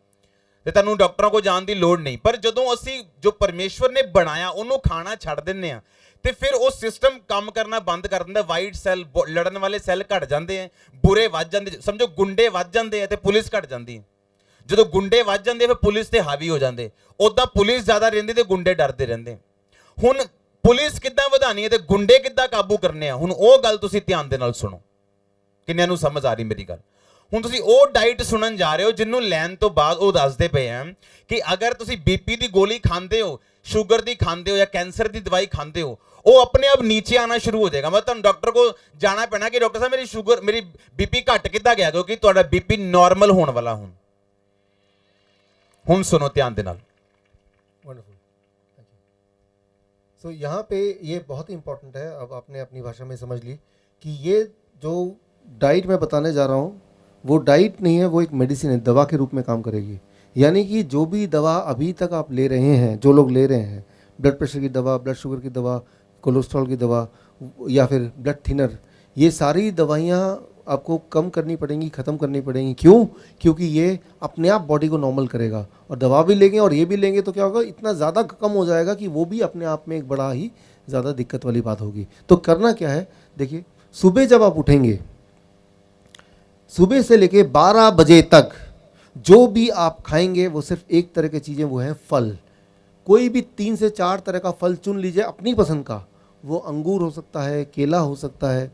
ਤੇ ਤੁਹਾਨੂੰ ਡਾਕਟਰਾਂ ਕੋਲ ਜਾਣ ਦੀ ਲੋੜ ਨਹੀਂ। ਪਰ ਜਦੋਂ ਅਸੀਂ ਜੋ ਪਰਮੇਸ਼ਵਰ ਨੇ ਬਣਾਇਆ ਉਹਨੂੰ ਖਾਣਾ ਛੱਡ ਦਿੰਦੇ ਆ ਤੇ ਫਿਰ ਉਹ ਸਿਸਟਮ ਕੰਮ ਕਰਨਾ ਬੰਦ ਕਰ ਦਿੰਦਾ। ਵਾਈਟ ਸੈੱਲ, ਲੜਨ ਵਾਲੇ ਸੈੱਲ ਘਟ ਜਾਂਦੇ ਆ, ਬੁਰੇ ਵੱਧ ਜਾਂਦੇ, ਸਮਝੋ ਗੁੰਡੇ ਵੱਧ ਜਾਂਦੇ ਆ ਤੇ ਪੁਲਿਸ ਘਟ ਜਾਂਦੀ ਹੈ। ਜਦੋਂ ਗੁੰਡੇ ਵੱਧ ਜਾਂਦੇ ਫਿਰ ਪੁਲਿਸ ਤੇ ਹਾਵੀ ਹੋ ਜਾਂਦੇ, ਉਦਾਂ ਪੁਲਿਸ ਜ਼ਿਆਦਾ ਰਹਿੰਦੀ ਤੇ ਗੁੰਡੇ ਡਰਦੇ ਰਹਿੰਦੇ। ਹੁਣ ਪੁਲਿਸ ਕਿੱਦਾਂ ਵਧਾਣੀ ਹੈ ਤੇ ਗੁੰਡੇ ਕਿੱਦਾਂ ਕਾਬੂ ਕਰਨੇ ਆ, ਹੁਣ ਉਹ ਗੱਲ ਤੁਸੀਂ ਧਿਆਨ ਦੇ ਨਾਲ ਸੁਣੋ। ਕਿੰਨਿਆਂ ਨੂੰ ਸਮਝ ਆ ਰਹੀ ਮੇਰੀ ਗੱਲ? ਹੁਣ ਤੁਸੀਂ ਉਹ ਡਾਈਟ ਸੁਣਨ ਜਾ ਰਹੇ ਹੋ ਜਿਹਨੂੰ ਲੈਣ ਤੋਂ ਬਾਅਦ ਉਹ ਦੱਸਦੇ ਪਏ ਆ ਕਿ ਅਗਰ ਤੁਸੀਂ ਬੀਪੀ ਦੀ ਗੋਲੀ ਖਾਂਦੇ ਹੋ, ਸ਼ੂਗਰ ਦੀ ਖਾਂਦੇ ਹੋ ਜਾਂ ਕੈਂਸਰ ਦੀ ਦਵਾਈ ਖਾਂਦੇ ਹੋ, ਉਹ ਆਪਣੇ ਆਪ ਨੀਚੇ ਆਣਾ ਸ਼ੁਰੂ ਹੋ ਜਾਏਗਾ। ਮਤਲਬ ਤੁਹਾਨੂੰ ਡਾਕਟਰ ਕੋਲ ਜਾਣਾ ਪੈਣਾ ਕਿ ਡਾਕਟਰ ਸਾਹਿਬ ਮੇਰੀ ਸ਼ੂਗਰ, ਮੇਰੀ ਬੀਪੀ ਘਟ ਕਿੱਦਾਂ ਗਿਆ, ਕਿਉਂਕਿ ਤੁਹਾਡਾ ਬੀਪੀ ਨਾਰਮਲ ਹੋਣ ਵਾਲਾ। ਹੁਣ सुनो ध्यान दे नाल। Wonderful, thank you. सो यहाँ पे ये बहुत ही इंपॉर्टेंट है, अब आपने अपनी भाषा में समझ ली कि ये जो डाइट मैं बताने जा रहा हूँ वो डाइट नहीं है, वो एक मेडिसिन है, दवा के रूप में काम करेगी। यानी कि जो भी दवा अभी तक आप ले रहे हैं, जो लोग ले रहे हैं, ब्लड प्रेशर की दवा, ब्लड शुगर की दवा, कोलेस्ट्रॉल की दवा या फिर ब्लड थिनर, ये सारी दवाइयाँ आपको कम करनी पड़ेंगी, ख़त्म करनी पड़ेंगी। क्यों? क्योंकि ये अपने आप बॉडी को नॉर्मल करेगा। और दवा भी लेंगे और ये भी लेंगे तो क्या होगा, इतना ज़्यादा कम हो जाएगा कि वो भी अपने आप में एक बड़ा ही ज़्यादा दिक्कत वाली बात होगी। तो करना क्या है, देखिए सुबह जब आप उठेंगे, सुबह से लेके 12 बजे तक जो भी आप खाएंगे वो सिर्फ एक तरह की चीज़ें, वो हैं फल। कोई भी 3 से 4 तरह का फल चुन लीजिए अपनी पसंद का। वो अंगूर हो सकता है, केला हो सकता है,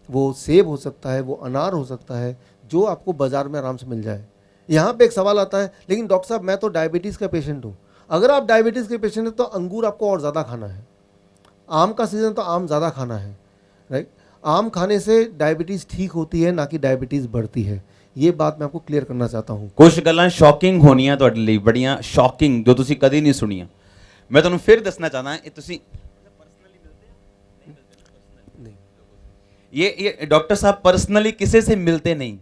वो सेब हो सकता है, वो अनार हो सकता है, जो आपको बाज़ार में आराम से मिल जाए। यहाँ पे एक सवाल आता है, लेकिन डॉक्टर साहब मैं तो डायबिटीज़ का पेशेंट हूँ। अगर आप डायबिटीज़ के पेशेंट हैं तो अंगूर आपको और ज़्यादा खाना है। आम का सीज़न तो आम ज़्यादा खाना है, राइट। आम खाने से डायबिटीज़ ठीक होती है, ना कि डायबिटीज़ बढ़ती है। ये बात मैं आपको क्लियर करना चाहता हूँ। ਕੁਝ ਗੱਲਾਂ ਸ਼ੌਕਿੰਗ ਹੋਣੀਆਂ ਤੁਹਾਡੇ ਲਈ, ਬੜੀਆਂ ਸ਼ੌਕਿੰਗ, ਜੋ ਤੁਸੀਂ ਕਦੀ ਨਹੀਂ ਸੁਣੀਆਂ। ਮੈਂ ਤੁਹਾਨੂੰ ਫਿਰ ਦੱਸਣਾ ਚਾਹਦਾ ਇਹ ਤੁਸੀਂ ये डॉक्टर साहब पर्सनली किसी से मिलते नहीं,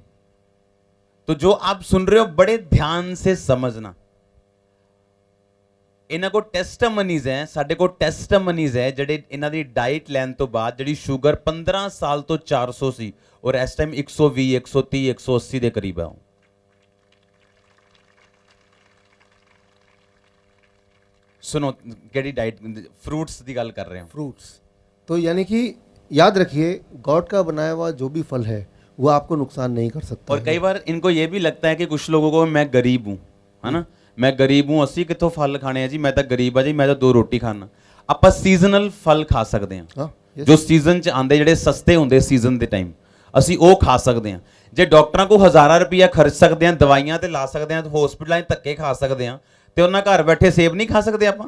तो जो आप सुन रहे हो बड़े ध्यान से समझना। ਇਹਨਾਂ ਕੋ ਟੈਸਟਮਨੀਜ਼ ਹੈ, ਸਾਡੇ ਕੋ ਟੈਸਟਮਨੀਜ਼ ਹੈ ਜਿਹੜੇ ਇਹਨਾਂ ਦੀ ਡਾਈਟ ਲੈਣ ਤੋਂ ਬਾਅਦ ਜਿਹੜੀ ਸ਼ੂਗਰ 15 ਸਾਲ ਤੋਂ 400 ਸੀ ਔਰ ਇਸ ਟਾਈਮ 120 130 180 ਦੇ ਕਰੀਬ ਹੈ। सुनो केड़ी डाइट, फ्रूट्स की गल कर रहे हैं। फ्रूट्स तो यानी कि याद रखिए, गॉड का बनाया हुआ जो भी फल है वो आपको नुकसान नहीं कर सकता। और कई बार इनको ये भी लगता है कि कुछ लोगों को मैं गरीब हूँ, है ना, मैं गरीब हूँ, असी कितों फल खाने हैं जी, मैं तो गरीब है जी, मैं तो 2 रोटी खाना। आप सीजनल फल खा सकते हैं, जो सीजन च आंदे ਜਿਹੜੇ सस्ते होंगे सीजन के टाइम, ਅਸੀਂ ਉਹ खा सकते हैं। जे डॉक्टरों को हज़ारां रुपया खर्च सकते हैं, दवाइयां ते ला सकते हैं, हॉस्पिटलों धक्के खा सकते हैं, तो उन्हें घर बैठे सेब नहीं खा सकते आप?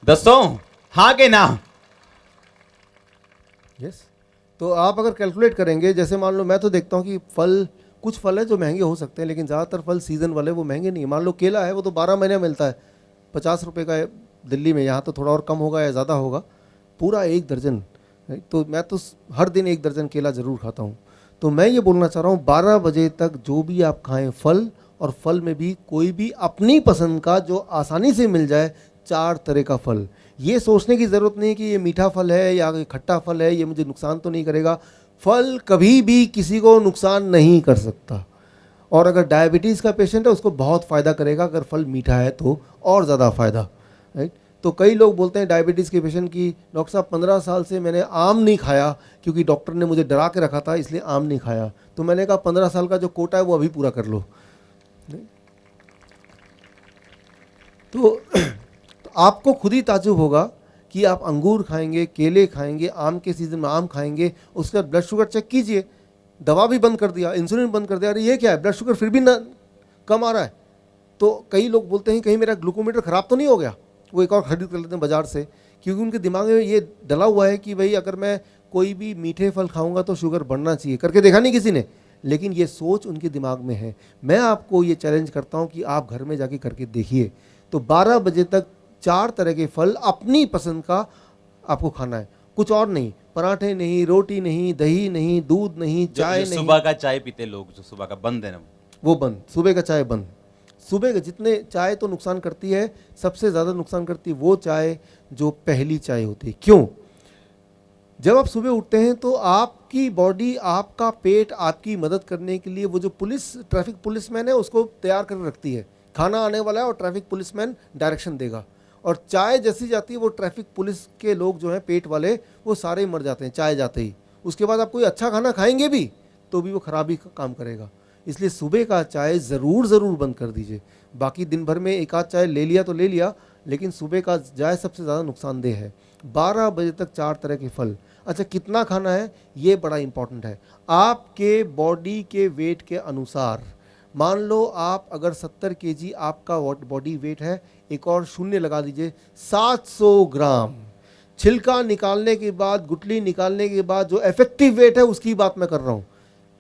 दसो हाँ कि ना? यस। तो आप अगर कैलकुलेट करेंगे, जैसे मान लो मैं तो देखता हूँ कि फल, कुछ फल है जो महंगे हो सकते हैं, लेकिन ज़्यादातर फल सीज़न वाले वो महंगे नहीं है। मान लो केला है, वो तो 12 महीने मिलता है, 50 रुपये का है दिल्ली में, यहाँ तो थोड़ा और कम होगा या ज़्यादा होगा, पूरा 1 दर्जन। तो मैं तो हर दिन 1 दर्जन केला ज़रूर खाता हूँ। तो मैं ये बोलना चाह रहा हूँ 12 बजे तक जो भी आप खाएं फल, और फल में भी कोई भी अपनी पसंद का जो आसानी से मिल जाए, 4 तरह का फल। ये सोचने की ज़रूरत नहीं कि ये मीठा फल है या खट्टा फल है, ये मुझे नुकसान तो नहीं करेगा। फल कभी भी किसी को नुकसान नहीं कर सकता, और अगर डायबिटीज़ का पेशेंट है उसको बहुत फ़ायदा करेगा। अगर फल मीठा है तो और ज़्यादा फ़ायदा, राइट। तो कई लोग बोलते हैं डायबिटीज़ के पेशेंट की, डॉक्टर साहब 15 साल से मैंने आम नहीं खाया क्योंकि डॉक्टर ने मुझे डरा के रखा था, इसलिए आम नहीं खाया। तो मैंने कहा 15 साल का जो कोटा है वो अभी पूरा कर लो। तो आपको खुद ही ताज्जुब होगा कि आप अंगूर खाएंगे, केले खाएंगे, आम के सीज़न में आम खाएंगे, उसका ब्लड शुगर चेक कीजिए, दवा भी बंद कर दिया, इंसुलिन बंद कर दिया, अरे ये क्या है, ब्लड शुगर फिर भी ना कम आ रहा है। तो कई लोग बोलते हैं कहीं मेरा ग्लूकोमीटर ख़राब तो नहीं हो गया, वो एक और खरीद कर लेते हैं बाज़ार से, क्योंकि उनके दिमाग में ये डला हुआ है कि भाई अगर मैं कोई भी मीठे फल खाऊंगा तो शुगर बढ़ना चाहिए। करके देखा नहीं किसी ने, लेकिन ये सोच उनके दिमाग में है। मैं आपको ये चैलेंज करता हूँ कि आप घर में जाके करके देखिए। तो 12 बजे तक 4 तरह के फल अपनी पसंद का आपको खाना है, कुछ और नहीं। पराठे नहीं, रोटी नहीं, दही नहीं, दूध नहीं, चाय नहीं। सुबह का चाय पीते लोग, जो सुबह का बंद है ना, वो बंद। सुबह का चाय बंद। सुबह के जितने चाय तो नुकसान करती है, सबसे ज़्यादा नुकसान करती है वो चाय जो पहली चाय होती है। क्यों? जब आप सुबह उठते हैं तो आपकी बॉडी, आपका पेट आपकी मदद करने के लिए वो जो ट्रैफिक पुलिसमैन है उसको तैयार कर रखती है। खाना आने वाला है और ट्रैफिक पुलिसमैन डायरेक्शन देगा, और चाय जैसी जाती है वो ट्रैफिक पुलिस के लोग जो हैं पेट वाले वो सारे ही मर जाते हैं चाय जाते ही। उसके बाद आप कोई अच्छा खाना खाएंगे भी तो भी वो ख़राबी का काम करेगा। इसलिए सुबह का चाय ज़रूर बंद कर दीजिए। बाकी दिन भर में एक आध चाय ले लिया तो ले लिया, लेकिन सुबह का चाय सबसे ज़्यादा नुकसानदेह है। 12 बजे तक 4 तरह के फल। अच्छा, कितना खाना है ये बड़ा इंपॉर्टेंट है। आपके बॉडी के वेट के अनुसार, मान लो आप अगर 70 केजी आपका बॉडी वेट है, एक और शून्य लगा दीजिए, 700 ग्राम। छिलका निकालने के बाद, गुठली निकालने के बाद जो इफेक्टिव वेट है उसकी बात मैं कर रहा हूँ।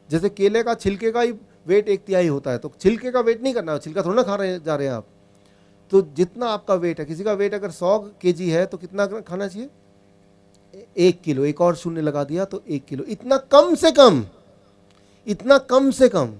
जैसे केले का छिलके का ही वेट 1/3 होता है, तो छिलके का वेट नहीं करना है, छिलका थोड़ा ना जा रहे हैं आप। तो जितना आपका वेट है, किसी का वेट अगर 100 केजी है तो कितना खाना चाहिए? 1 किलो। एक और शून्य लगा दिया तो 1 किलो। इतना कम से कम, इतना कम से कम।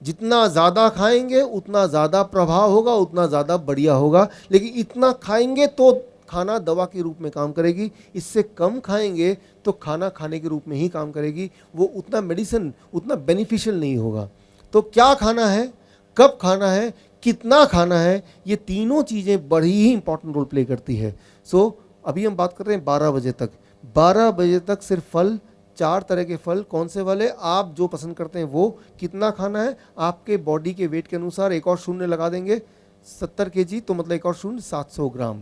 जितना ज़्यादा खाएंगे उतना ज़्यादा प्रभाव होगा, उतना ज़्यादा बढ़िया होगा। लेकिन इतना खाएंगे तो खाना दवा के रूप में काम करेगी, इससे कम खाएंगे तो खाना खाने के रूप में ही काम करेगी, वो उतना मेडिसिन, उतना बेनिफिशियल नहीं होगा। तो क्या खाना है, कब खाना है, कितना खाना है, ये तीनों चीज़ें बड़ी ही इंपॉर्टेंट रोल प्ले करती है। सो अभी हम बात कर रहे हैं 12 बजे तक। 12 बजे तक सिर्फ फल, 4 तरह के फल, कौन से वाले आप जो पसंद करते हैं वो, कितना खाना है आपके बॉडी के वेट के अनुसार, एक और शून्य लगा देंगे, 70 kg तो मतलब एक और शून्य 700 ग्राम।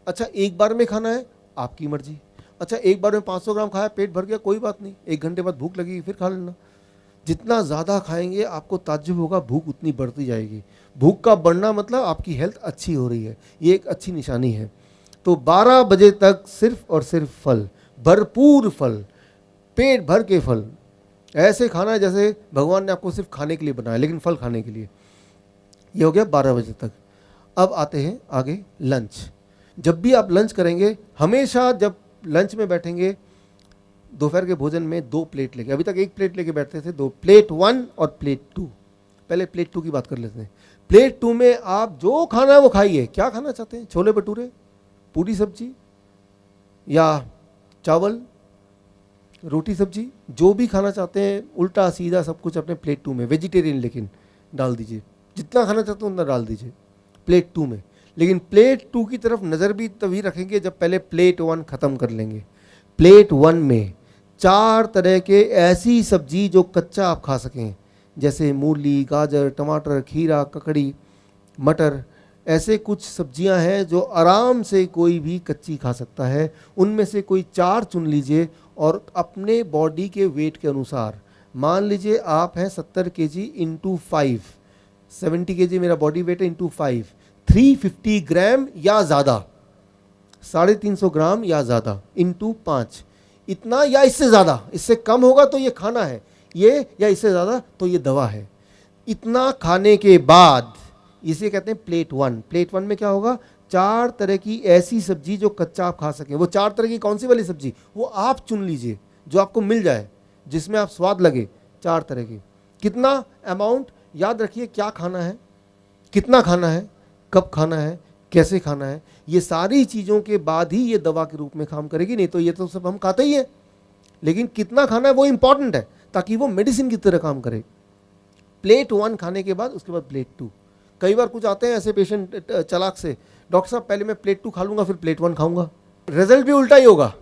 अच्छा, एक बार में खाना है आपकी मर्जी। अच्छा, एक बार में 500 ग्राम खाया, पेट भर गया, कोई बात नहीं, 1 घंटे बाद भूख लगेगी फिर खा लेना। जितना ज़्यादा खाएंगे आपको ताज्जुब होगा, भूख उतनी बढ़ती जाएगी। भूख का बढ़ना मतलब आपकी हेल्थ अच्छी हो रही है, ये एक अच्छी निशानी है। तो 12 बजे तक सिर्फ और सिर्फ फल, भरपूर फल, पेट भर के फल, ऐसे खाना है जैसे भगवान ने आपको सिर्फ खाने के लिए बनाया, लेकिन फल खाने के लिए। ये हो गया 12 बजे तक। अब आते हैं आगे लंच। जब भी आप लंच करेंगे, हमेशा जब लंच में बैठेंगे, दोपहर के भोजन में 2 प्लेट लेके, अभी तक 1 प्लेट लेके बैठते थे, 2 प्लेट 1 और प्लेट 2। पहले प्लेट 2 की बात कर लेते हैं। प्लेट 2 में आप जो खाना है वो खाइए। क्या खाना चाहते हैं? छोले भटूरे, पूरी सब्जी या चावल, रोटी सब्जी, जो भी खाना चाहते हैं, उल्टा सीधा सब कुछ अपने प्लेट 2 में, वेजिटेरियन लेकिन डाल दीजिए। जितना खाना चाहते हैं उतना डाल दीजिए प्लेट 2 में। लेकिन प्लेट 2 की तरफ नज़र भी तभी रखेंगे जब पहले प्लेट 1 ख़त्म कर लेंगे। प्लेट 1 में 4 तरह के ऐसी सब्जी जो कच्चा आप खा सकें, जैसे मूली, गाजर, टमाटर, खीरा, ककड़ी, मटर, ऐसे कुछ सब्जियां हैं जो आराम से कोई भी कच्ची खा सकता है। उनमें से कोई 4 चुन लीजिए और अपने बॉडी के वेट के अनुसार, मान लीजिए आप हैं 70 kg इंटू 5, 70 kg मेरा बॉडी वेट है इंटू 5, 350 ग्राम या ज़्यादा, 350 ग्राम या ज़्यादा इंटू 5, इतना या इससे ज़्यादा। इससे कम होगा तो ये खाना है, ये या इससे ज़्यादा तो ये दवा है। इतना खाने के बाद इसे कहते हैं प्लेट 1। प्लेट 1 में क्या होगा? 4 तरह की ऐसी सब्जी जो कच्चा आप खा सकें। वो 4 तरह की कौन सी वाली सब्जी? वो आप चुन लीजिए जो आपको मिल जाए, जिसमें आप स्वाद लगे, 4 तरह की। कितना अमाउंट याद रखिए, क्या खाना है, कितना खाना है, कब खाना है, कैसे खाना है, ये सारी चीज़ों के बाद ही ये दवा के रूप में काम करेगी। नहीं तो ये तो सब हम खाते ही हैं, लेकिन कितना खाना है वो इंपॉर्टेंट है ताकि वो मेडिसिन की तरह काम करे। प्लेट 1 खाने के बाद उसके बाद प्लेट 2। कई बार कुछ आते हैं ऐसे पेशेंट चालाक से, डॉक्टर साहब पहले मैं प्लेट 2 खा लूँगा फिर प्लेट 1 खाऊंगा। रिजल्ट भी उल्टा ही होगा,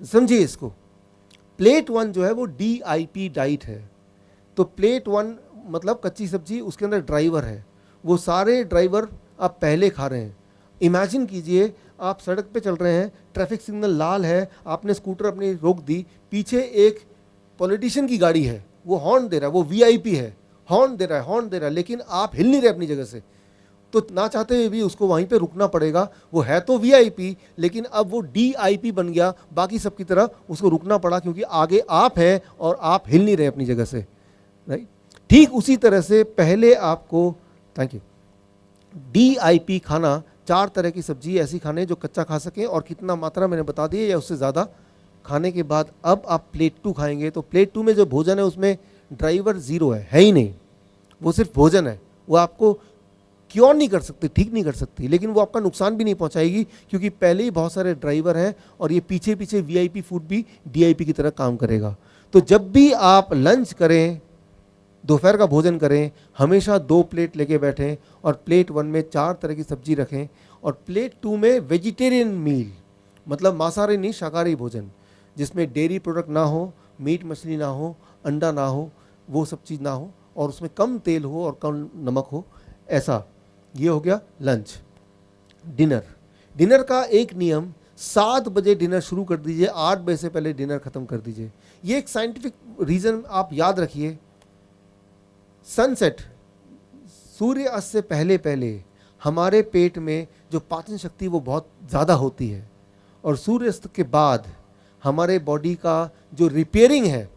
समझिए इसको। प्लेट 1 जो है वो DIP डाइट है। तो प्लेट 1 मतलब कच्ची सब्जी, उसके अंदर ड्राइवर है, वो सारे ड्राइवर आप पहले खा रहे हैं। इमेजिन कीजिए आप सड़क पे चल रहे हैं, ट्रैफिक सिग्नल लाल है, आपने स्कूटर अपनी रोक दी, पीछे एक पॉलिटिशियन की गाड़ी है, वो हॉर्न दे रहा है, वो VIP है, हॉर्न दे रहा है, लेकिन आप हिल नहीं रहे अपनी जगह से, तो ना चाहते हुए भी उसको वहीं पे रुकना पड़ेगा। वो है तो VIP, लेकिन अब वो DIP बन गया, बाकी सबकी तरह उसको रुकना पड़ा क्योंकि आगे आप हैं और आप हिल नहीं रहे अपनी जगह से, राइट। ठीक उसी तरह से पहले आपको, थैंक यू, DIP खाना, 4 तरह की सब्जी ऐसी खाने जो कच्चा खा सकें और कितना मात्रा मैंने बता दी है या उससे ज़्यादा खाने के बाद अब आप प्लेट 2 खाएंगे। तो प्लेट 2 में जो भोजन है उसमें ड्राइवर 0 है ही नहीं, वो सिर्फ भोजन है। वो आपको क्योर नहीं कर सकती, ठीक नहीं कर सकती, लेकिन वो आपका नुकसान भी नहीं पहुंचाएगी क्योंकि पहले ही बहुत सारे ड्राइवर हैं और ये पीछे पीछे VIP फूड भी DIP की तरह काम करेगा। तो जब भी आप लंच करें, दोपहर का भोजन करें, हमेशा 2 प्लेट लेके बैठें और प्लेट 1 में 4 तरह की सब्जी रखें और प्लेट 2 में वेजिटेरियन मील, मतलब मांसाहारी नहीं शाकाहारी भोजन, जिसमें डेयरी प्रोडक्ट ना हो, मीट मछली ना हो, अंडा ना हो, वो सब चीज़ ना हो और उसमें कम तेल हो और कम नमक हो, ऐसा। ये हो गया लंच। डिनर का एक नियम, 7 बजे डिनर शुरू कर दीजिए, 8 बजे से पहले डिनर ख़त्म कर दीजिए। ये एक साइंटिफिक रीज़न आप याद रखिए। सनसेट, सूर्य अस्त से पहले पहले हमारे पेट में जो पाचन शक्ति वो बहुत ज़्यादा होती है और सूर्यास्त के बाद हमारे बॉडी का जो रिपेयरिंग है,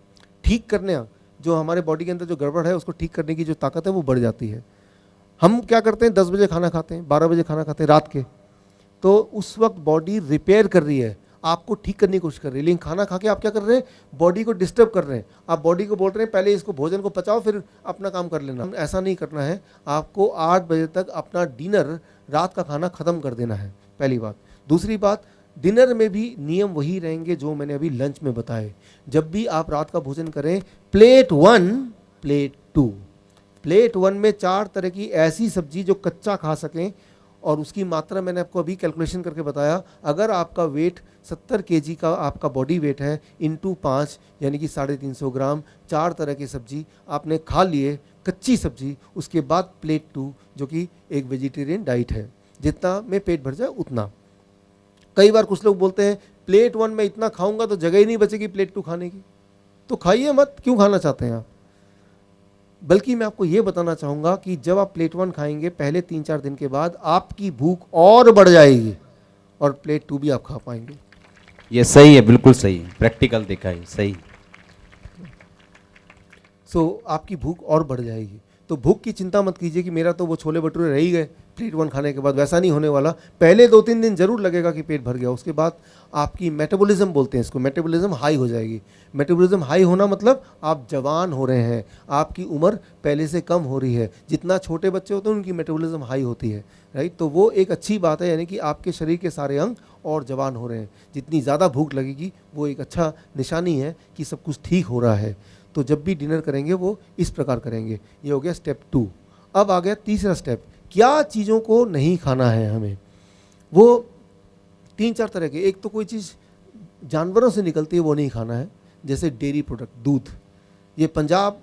ठीक करने, जो हमारे बॉडी के अंदर जो गड़बड़ है उसको ठीक करने की जो ताकत है वो बढ़ जाती है। हम क्या करते हैं, 10 बजे खाना खाते हैं, 12 बजे खाना खाते हैं रात के, तो उस वक्त बॉडी रिपेयर कर रही है, आपको ठीक करने की कोशिश कर रही है। लेकिन खाना खा के आप क्या कर रहे हैं, बॉडी को डिस्टर्ब कर रहे हैं। आप बॉडी को बोल रहे हैं पहले इसको भोजन को पचाओ फिर अपना काम कर लेना। ऐसा नहीं करना है, आपको 8 बजे तक अपना डिनर, रात का खाना ख़त्म कर देना है, पहली बात। दूसरी बात, डिनर में भी नियम वही रहेंगे जो मैंने अभी लंच में बताए। जब भी आप रात का भोजन करें, प्लेट 1, प्लेट 2। प्लेट 1 में 4 तरह की ऐसी सब्जी जो कच्चा खा सकें और उसकी मात्रा मैंने आपको अभी कैलकुलेशन करके बताया। अगर आपका वेट 70 केजी का आपका बॉडी वेट है इंटू 5 यानी कि 350 ग्राम, 4 तरह की सब्जी आपने खा लिए, कच्ची सब्जी, उसके बाद प्लेट 2 जो कि एक वेजिटेरियन डाइट है, जितना में पेट भर जाए उतना। कई बार कुछ लोग बोलते हैं प्लेट 1 में इतना खाऊंगा तो जगह ही नहीं बचेगी प्लेट 2 खाने की, तो खाइए मत, क्यों खाना चाहते हैं आप। बल्कि मैं आपको ये बताना चाहूँगा कि जब आप प्लेट 1 खाएंगे पहले 3-4 दिन के बाद आपकी भूख और बढ़ जाएगी और प्लेट 2 भी आप खा पाएंगे। ये सही है, बिल्कुल सही है, प्रैक्टिकल देखा है, सही। आपकी भूख और बढ़ जाएगी। तो भूख की चिंता मत कीजिए कि मेरा तो वो छोले भटूरे रह ही गए प्लेट 1 खाने के बाद, वैसा नहीं होने वाला। पहले 2-3 दिन जरूर लगेगा कि पेट भर गया, उसके बाद आपकी मेटाबॉलिज्म बोलते हैं इसको, मेटाबॉलिज्म हाई हो जाएगी। मेटाबॉलिज्म हाई होना मतलब आप जवान हो रहे हैं, आपकी उम्र पहले से कम हो रही है। जितना छोटे बच्चे होते हैं उनकी मेटाबॉलिज्म हाई होती है, राइट। तो वो एक अच्छी बात है, यानी कि आपके शरीर के सारे अंग और जवान हो रहे हैं। जितनी ज़्यादा भूख लगेगी वो एक अच्छा निशानी है कि सब कुछ ठीक हो रहा है। तो जब भी डिनर करेंगे वो इस प्रकार करेंगे। ये हो गया स्टेप 2। अब आ गया तीसरा स्टेप, क्या चीज़ों को नहीं खाना है हमें। वो 3-4 तरह के, एक तो कोई चीज़ जानवरों से निकलती है वो नहीं खाना है, जैसे डेयरी प्रोडक्ट, दूध। ये पंजाब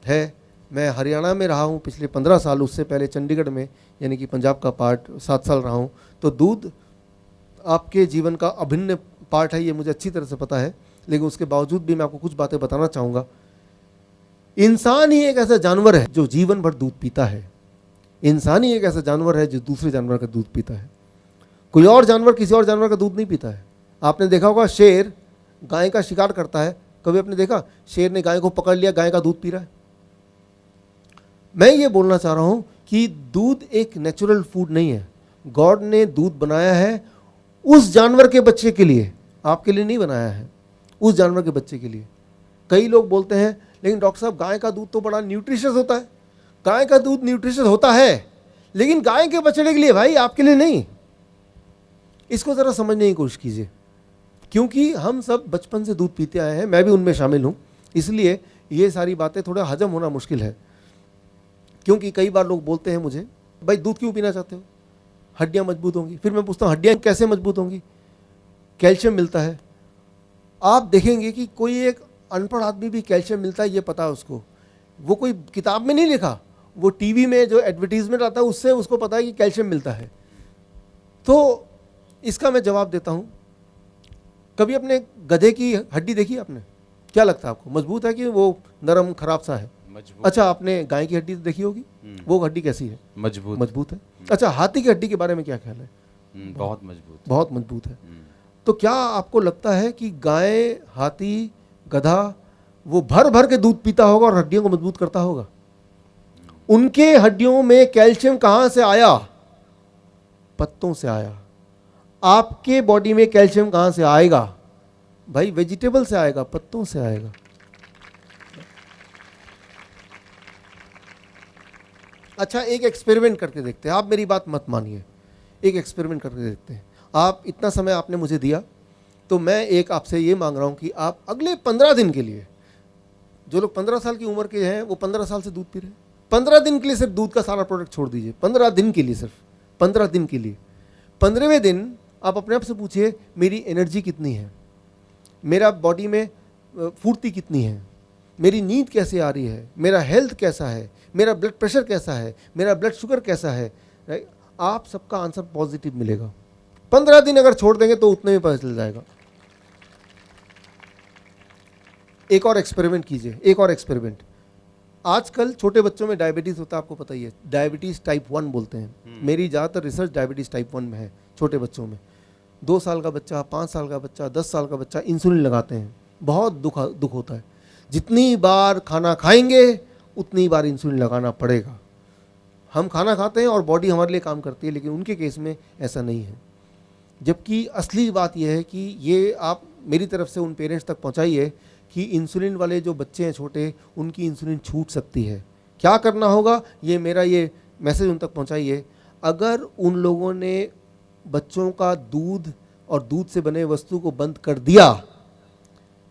है, मैं हरियाणा में रहा हूँ पिछले 15 साल, उससे पहले चंडीगढ़ में यानी कि पंजाब का पार्ट 7 साल रहा हूँ। तो दूध आपके जीवन का अभिन्न पार्ट है, ये मुझे अच्छी तरह से पता है, लेकिन उसके बावजूद भी मैं आपको कुछ बातें बताना चाहूँगा। इंसान ही एक ऐसा जानवर है जो जीवन भर दूध पीता है। इंसान ही एक ऐसा जानवर है जो दूसरे जानवर का दूध पीता है। कोई और जानवर किसी और जानवर का दूध नहीं पीता है। आपने देखा होगा शेर गाय का शिकार करता है, कभी आपने देखा शेर ने गाय को पकड़ लिया, गाय का दूध पी रहा है। मैं ये बोलना चाह रहा हूँ कि दूध एक नेचुरल फूड नहीं है। गॉड ने दूध बनाया है उस जानवर के बच्चे के लिए, आपके लिए नहीं बनाया है, उस जानवर के बच्चे के लिए। कई लोग बोलते हैं लेकिन डॉक्टर साहब गाय का दूध तो बड़ा न्यूट्रिशियस होता है। गाय का दूध न्यूट्रिशियस होता है, लेकिन गाय के बछड़े के लिए भाई, आपके लिए नहीं। इसको ज़रा समझने की कोशिश कीजिए, क्योंकि हम सब बचपन से दूध पीते आए हैं, मैं भी उनमें शामिल हूँ, इसलिए ये सारी बातें थोड़ा हजम होना मुश्किल है। क्योंकि कई बार लोग बोलते हैं मुझे, भाई दूध क्यों पीना चाहते हो, हड्डियाँ मजबूत होंगी। फिर मैं पूछता हूँ हड्डियाँ कैसे मजबूत होंगी, कैल्शियम मिलता है। आप देखेंगे कि कोई एक अनपढ़ आदमी भी कैल्शियम मिलता है ये पता है उसको, वो कोई किताब में नहीं लिखा, वो टीवी में जो एडवर्टीजमेंट आता है उससे उसको पता है कि कैल्शियम मिलता है। तो इसका मैं जवाब देता हूँ, कभी अपने गधे की हड्डी देखी आपने, क्या लगता है आपको, मजबूत है कि वो नरम खराब सा है? मजबूत। अच्छा, आपने गाय की हड्डी देखी होगी, वो हड्डी कैसी है? मजबूत। मजबूत है। अच्छा, हाथी की हड्डी के बारे में क्या ख्याल है? बहुत मजबूत, बहुत मजबूत है। तो क्या आपको लगता है कि गाय, हाथी, गधा वो भर भर के दूध पीता होगा और हड्डियों को मजबूत करता होगा? उनके हड्डियों में कैल्शियम कहां से आया? पत्तों से आया। आपके बॉडी में कैल्शियम कहां से आएगा भाई? वेजिटेबल से आएगा, पत्तों से आएगा। अच्छा, एक एक्सपेरिमेंट करके देखते हैं, आप मेरी बात मत मानिए, एक एक्सपेरिमेंट करके देखते हैं। आप इतना समय आपने मुझे दिया, तो मैं एक आपसे ये मांग रहा हूं कि आप अगले 15 दिन के लिए, जो लोग 15 साल की उम्र के हैं वो 15 साल से दूध पी रहे हैं, 15 दिन के लिए सिर्फ दूध का सारा प्रोडक्ट छोड़ दीजिए। 15 दिन के लिए, सिर्फ 15 दिन के लिए। 15वें दिन आप अपने आप से पूछिए मेरी एनर्जी कितनी है, मेरा बॉडी में फुर्ती कितनी है, मेरी नींद कैसे आ रही है, मेरा हेल्थ कैसा है, मेरा ब्लड प्रेशर कैसा है, मेरा ब्लड शुगर कैसा है, राइट? आप सबका आंसर पॉजिटिव मिलेगा। 15 दिन अगर छोड़ देंगे तो उतने में पता चल जाएगा। एक और एक्सपेरिमेंट कीजिए, एक और एक्सपेरिमेंट। आजकल छोटे बच्चों में डायबिटीज़ होता है, आपको पता ही है, डायबिटीज़ टाइप 1 बोलते हैं। मेरी ज़्यादातर रिसर्च डायबिटीज़ टाइप 1 में है, छोटे बच्चों में। 2 साल का बच्चा, 5 साल का बच्चा, 10 साल का बच्चा इंसुलिन लगाते हैं, बहुत दुख होता है। जितनी बार खाना खाएंगे उतनी बार इंसुलिन लगाना पड़ेगा। हम खाना खाते हैं और बॉडी हमारे लिए काम करती है, लेकिन उनके केस में ऐसा नहीं है। जबकि असली बात यह है कि ये आप मेरी तरफ से उन पेरेंट्स तक पहुंचाइए कि इंसुलिन वाले जो बच्चे हैं छोटे, उनकी इंसुलिन छूट सकती है। क्या करना होगा, ये मेरा ये मैसेज उन तक पहुंचाइए। अगर उन लोगों ने बच्चों का दूध और दूध से बने वस्तु को बंद कर दिया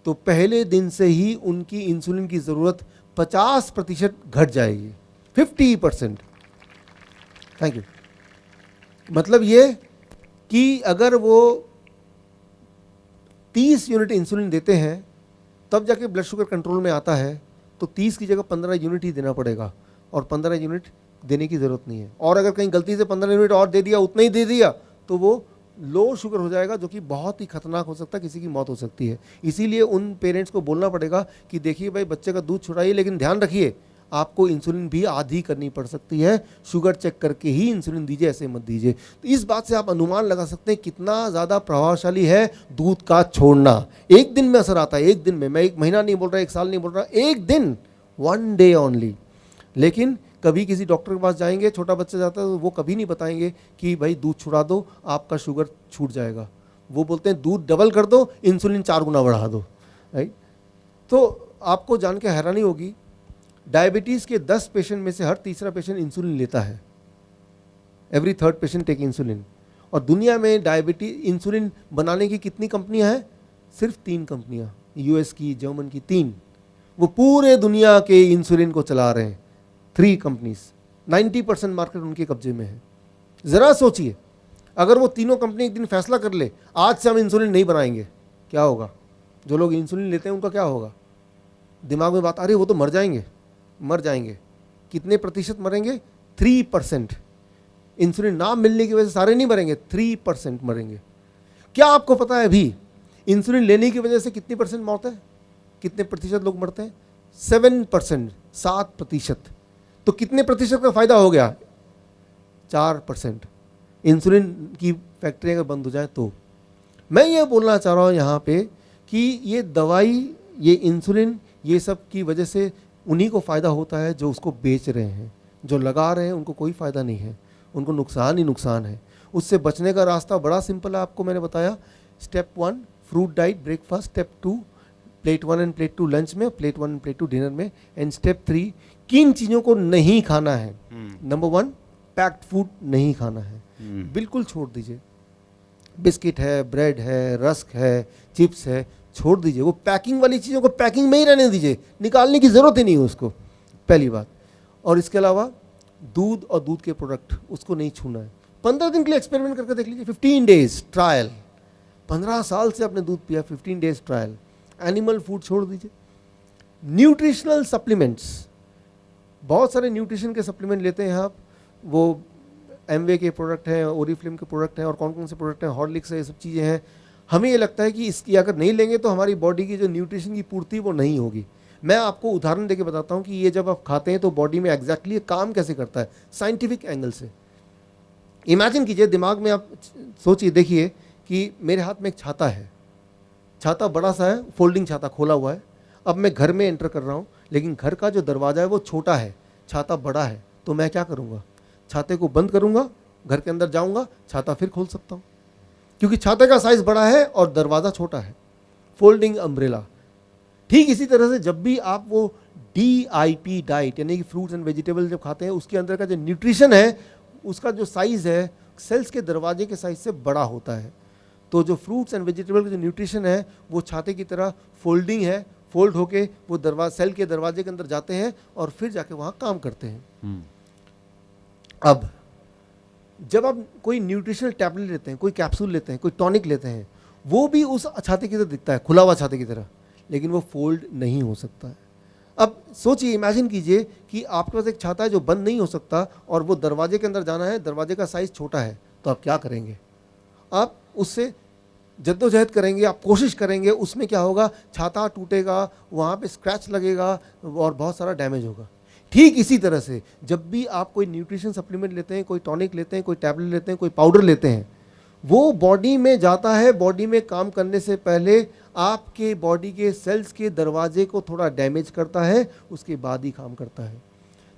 तो पहले दिन से ही उनकी इंसुलिन की ज़रूरत 50% घट जाएगी, 50%। Thank you. मतलब ये कि अगर वो 30 यूनिट इंसुलिन देते हैं तब जाके ब्लड शुगर कंट्रोल में आता है, तो 30 की जगह 15 यूनिट ही देना पड़ेगा, और 15 यूनिट देने की ज़रूरत नहीं है। और अगर कहीं गलती से 15 यूनिट और दे दिया, उतना ही दे दिया, तो वो लो शुगर हो जाएगा, जो कि बहुत ही खतरनाक हो सकता है, किसी की मौत हो सकती है। इसीलिए उन पेरेंट्स को बोलना पड़ेगा कि देखिए भाई, बच्चे का दूध छुड़ाइए, लेकिन ध्यान रखिए आपको इंसुलिन भी आधी करनी पड़ सकती है, शुगर चेक करके ही इंसुलिन दीजिए, ऐसे मत दीजिए। तो इस बात से आप अनुमान लगा सकते हैं कितना ज़्यादा प्रभावशाली है दूध का छोड़ना। एक दिन में असर आता है, एक दिन में, मैं 1 महीना नहीं बोल रहा, 1 साल नहीं बोल रहा, एक दिन, 1 डे ओनली। लेकिन कभी किसी डॉक्टर के पास जाएंगे, छोटा बच्चा जाता है, तो वो कभी नहीं बताएंगे कि भाई दूध छुड़ा दो आपका शुगर छूट जाएगा। वो बोलते हैं दूध डबल कर दो, इंसुलिन 4 गुना बढ़ा दो, राइट। तो आपको जान के हैरानी होगी, डायबिटीज़ के 10 पेशेंट में से हर तीसरा पेशेंट इंसुलिन लेता है। Every third patient take insulin. और दुनिया में डायबिटीज इंसुलिन बनाने की कितनी कंपनियां हैं? सिर्फ 3 कंपनियां, यूएस की, जर्मन की, 3। वो पूरे दुनिया के इंसुलिन को चला रहे हैं, 3 कंपनीज। 90% मार्केट उनके कब्जे में है। ज़रा सोचिए, अगर वो तीनों कंपनी एक दिन फैसला कर ले, आज से हम इंसुलिन नहीं बनाएंगे, क्या होगा? जो लोग इंसुलिन लेते हैं उनका क्या होगा? दिमाग में बात आ रही है, वो तो मर जाएंगे, मर जाएंगे। कितने प्रतिशत मरेंगे? 3%। इंसुलिन ना मिलने की वजह से सारे नहीं मरेंगे, 3% मरेंगे। क्या आपको पता है अभी इंसुलिन लेने की वजह से कितनी % मौत है? कितने प्रतिशत लोग मरते हैं? 7%, 7%। तो कितने प्रतिशत का फायदा हो गया? 4%। इंसुलिन की फैक्ट्री अगर बंद हो जाए तो। मैं ये बोलना चाह रहा हूँ यहाँ पे कि ये दवाई, ये इंसुलिन, ये सब की वजह से उन्हीं को फ़ायदा होता है जो उसको बेच रहे हैं। जो लगा रहे हैं उनको कोई फ़ायदा नहीं है, उनको नुकसान ही नुकसान है। उससे बचने का रास्ता बड़ा सिंपल है, आपको मैंने बताया। Step 1 fruit diet breakfast, step 2 plate 1 end plate 2 lunch में, प्लेट 1 एंड प्लेट 2 डिनर में, एंड स्टेप 3 किन चीज़ों को नहीं खाना है। नंबर 1 पैक्ड फूड नहीं खाना है, बिल्कुल छोड़ दीजिए। बिस्किट है, ब्रेड है, रस्क है, चिप्स है, छोड़ दीजिए। वो पैकिंग वाली चीज़ों को पैकिंग में ही रहने दीजिए, निकालने की ज़रूरत ही नहीं है उसको, पहली बात। और इसके अलावा दूध और दूध के प्रोडक्ट, उसको नहीं छूना है। 15 दिन के लिए एक्सपेरिमेंट करके देख लीजिए, 15 डेज ट्रायल। 15 साल से आपने दूध पिया, 15 डेज ट्रायल। एनिमल फूड छोड़ दीजिए। न्यूट्रिशनल सप्लीमेंट्स, बहुत सारे न्यूट्रिशन के सप्लीमेंट लेते हैं आप, वो एमवे के प्रोडक्ट हैं, ओरिफ्लेम के प्रोडक्ट हैं, और कौन कौन से प्रोडक्ट हैं, हॉर्लिक्स है, ये सब चीज़ें हैं। हमें ये लगता है कि इसकी अगर नहीं लेंगे तो हमारी बॉडी की जो न्यूट्रिशन की पूर्ति वो नहीं होगी। मैं आपको उदाहरण देके बताता हूँ कि ये जब आप खाते हैं तो बॉडी में एग्जैक्टली काम कैसे करता है, साइंटिफिक एंगल से। इमेजिन कीजिए, दिमाग में आप सोचिए, देखिए कि मेरे हाथ में एक छाता है, छाता बड़ा सा है, फोल्डिंग छाता खोला हुआ है। अब मैं घर में एंटर कर रहा हूँ, लेकिन घर का जो दरवाज़ा है वो छोटा है, छाता बड़ा है, तो मैं क्या करूँगा? छाते को बंद करूँगा, घर के अंदर जाऊँगा, छाता फिर खोल सकता हूँ, क्योंकि छाते का साइज़ बड़ा है और दरवाज़ा छोटा है। Folding umbrella. ठीक इसी तरह से जब भी आप वो DIP डाइट, यानी कि फ्रूट्स एंड वेजिटेबल जब खाते हैं, उसके अंदर का जो न्यूट्रिशन है, उसका जो साइज़ है सेल्स के दरवाजे के साइज़ से बड़ा होता है। तो जो फ्रूट्स एंड वेजिटेबल का जो न्यूट्रिशन है वो छाते की तरह फोल्डिंग है, फोल्ड होके वो सेल के दरवाजे के अंदर जाते हैं और फिर जाके वहाँ काम करते हैं। अब जब आप कोई न्यूट्रिशनल टैबलेट लेते हैं, कोई कैप्सूल लेते हैं, कोई टॉनिक लेते हैं, वो भी उस छाते की तरह दिखता है, खुला हुआ छाते की तरह, लेकिन वो फोल्ड नहीं हो सकता है। अब सोचिए, इमेजिन कीजिए कि आपके पास एक छाता है जो बंद नहीं हो सकता और वो दरवाजे के अंदर जाना है, दरवाजे का साइज़ छोटा है, तो आप क्या करेंगे? आप उससे जद्दोजहद करेंगे, आप कोशिश करेंगे, उसमें क्या होगा? छाता टूटेगा, वहाँ पे स्क्रैच लगेगा और बहुत सारा डैमेज होगा। ठीक इसी तरह से जब भी आप कोई न्यूट्रिशन सप्लीमेंट लेते हैं, कोई टॉनिक लेते हैं, कोई टैबलेट लेते हैं, कोई पाउडर लेते हैं, वो बॉडी में जाता है, बॉडी में काम करने से पहले आपके बॉडी के सेल्स के दरवाजे को थोड़ा डैमेज करता है, उसके बाद ही काम करता है।